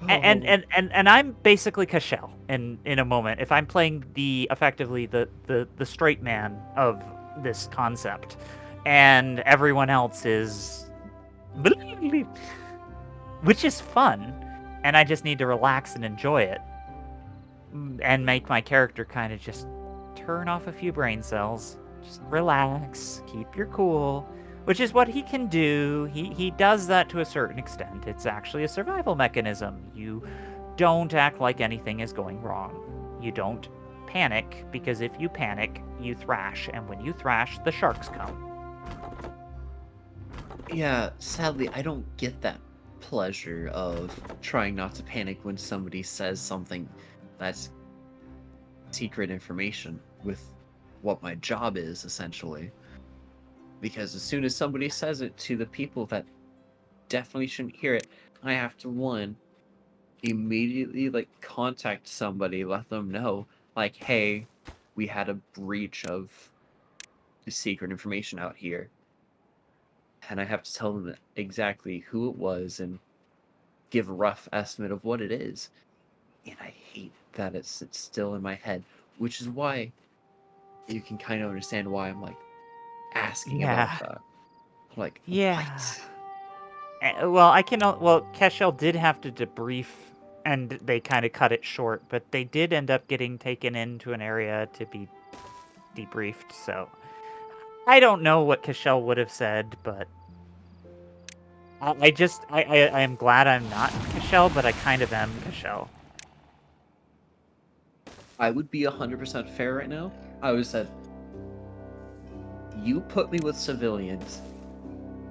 And I'm basically Cashel in a moment. If I'm playing effectively the straight man of this concept, and everyone else is, which is fun, and I just need to relax and enjoy it, and make my character kind of just turn off a few brain cells, just relax, keep your cool, which is what he can do. He does that to a certain extent. It's actually a survival mechanism. You don't act like anything is going wrong. You don't panic, because if you panic, you thrash, and when you thrash, the sharks come. Yeah, sadly, I don't get that pleasure of trying not to panic when somebody says something that's secret information with what my job is, essentially. Because as soon as somebody says it to the people that definitely shouldn't hear it, I have to, one, immediately, like, contact somebody, let them know, like, hey, we had a breach of secret information out here. And I have to tell them exactly who it was and give a rough estimate of what it is. And I hate that it sits still in my head, which is why you can kind of understand why I'm, like, asking about that. Like, Yeah. what? Well, I can. Well, Cashel did have to debrief, and they kind of cut it short, but they did end up getting taken into an area to be debriefed. So I don't know what Cashel would have said, but I am glad I'm not Cashel, but I kind of am Cashel. I would be 100% fair right now. I would have said, you put me with civilians,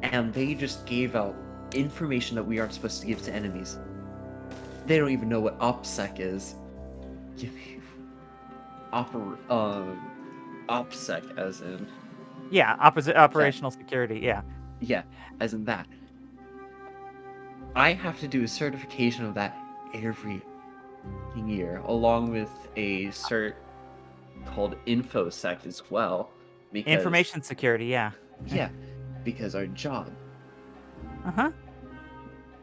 and they just gave out information that we aren't supposed to give to enemies. They don't even know what OPSEC is. Give me OPSEC as in... Yeah, operational security, yeah. Yeah, as in that. I have to do a certification of that every year, along with a cert called InfoSec as well. Because, information security, yeah. Yeah, because our job. Uh-huh.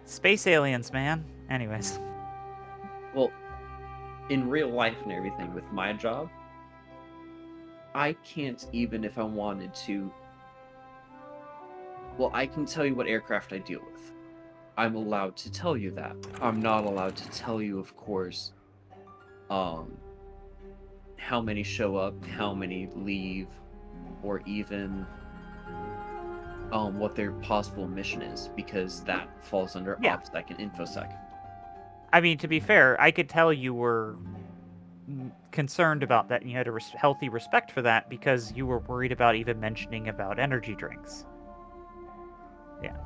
Space aliens, man. Anyways. Well, in real life and everything with my job, I can't, even if I wanted to... Well, I can tell you what aircraft I deal with. I'm allowed to tell you that. I'm not allowed to tell you, of course, how many show up, how many leave, or even what their possible mission is, because that falls under OPSEC and InfoSec. I mean, to be fair, I could tell you were concerned about that, and you had a healthy respect for that because you were worried about even mentioning about energy drinks. Yeah.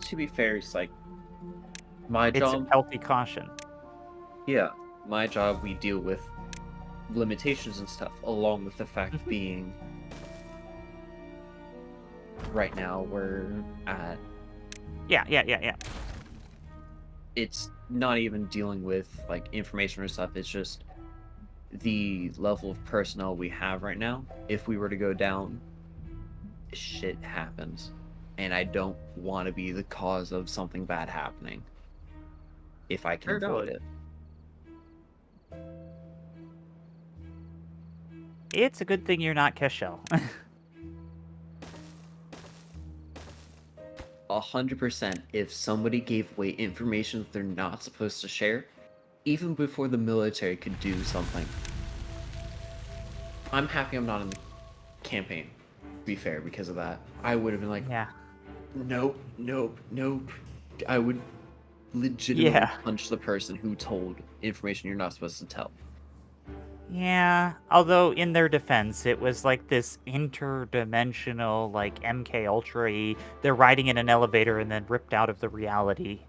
To be fair, it's like my job. It's a healthy caution. Yeah, my job, we deal with limitations and stuff, along with the fact being right now we're at... Yeah. It's not even dealing with, like, information or stuff, it's just the level of personnel we have right now. If we were to go down, shit happens. And I don't want to be the cause of something bad happening. If I can avoid it. It's a good thing you're not Cashel. 100%, if somebody gave away information that they're not supposed to share, even before the military could do something. I'm happy I'm not in the campaign, to be fair, because of that. I would have been like, yeah. Nope. I would legitimately punch the person who told information you're not supposed to tell. Yeah, although in their defense, it was like this interdimensional, like MK Ultra-y. They're riding in an elevator and then ripped out of the reality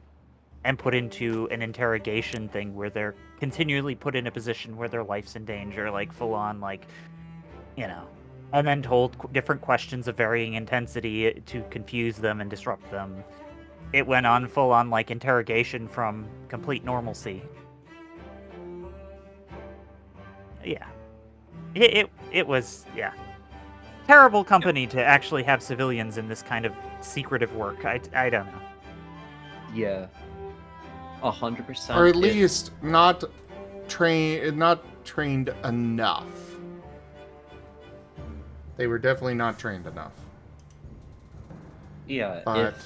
and put into an interrogation thing where they're continually put in a position where their life's in danger, like full on, like, you know, and then told different questions of varying intensity to confuse them and disrupt them. It went on full on, like, interrogation from complete normalcy. Yeah. It was, yeah. Terrible company to actually have civilians in this kind of secretive work. I don't know. Yeah. 100%. Or at least not trained enough. They were definitely not trained enough. Yeah, but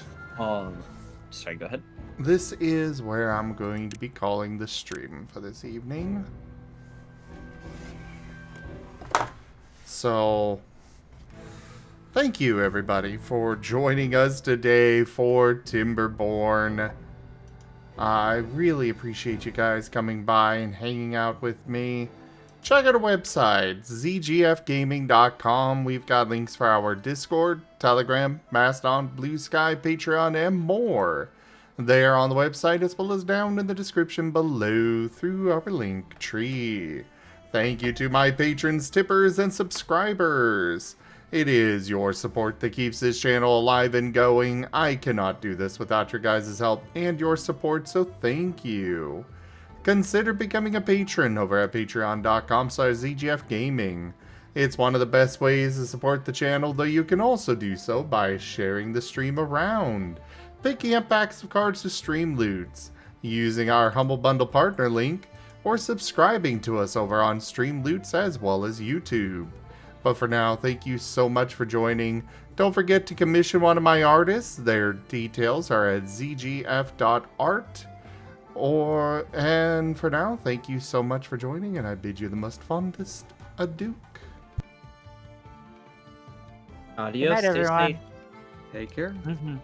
sorry, go ahead. This is where I'm going to be calling the stream for this evening. So, thank you everybody for joining us today for Timberborn. I really appreciate you guys coming by and hanging out with me. Check out our website, zgfgaming.com. We've got links for our Discord, Telegram, Mastodon, Blue Sky, Patreon, and more. They are on the website as well as down in the description below through our link tree. Thank you to my patrons, tippers, and subscribers. It is your support that keeps this channel alive and going. I cannot do this without your guys' help and your support, so thank you. Consider becoming a patron over at patreon.com/ZGFgaming. It's one of the best ways to support the channel, though you can also do so by sharing the stream around, picking up packs of cards to stream loots, using our Humble Bundle partner link, or subscribing to us over on Stream Loots as well as YouTube. But for now, thank you so much for joining. Don't forget to commission one of my artists. Their details are at zgf.art. And for now, thank you so much for joining, and I bid you the most fondest adieu. Adios. Good night, Stay everyone. safe. Take care. Mhm.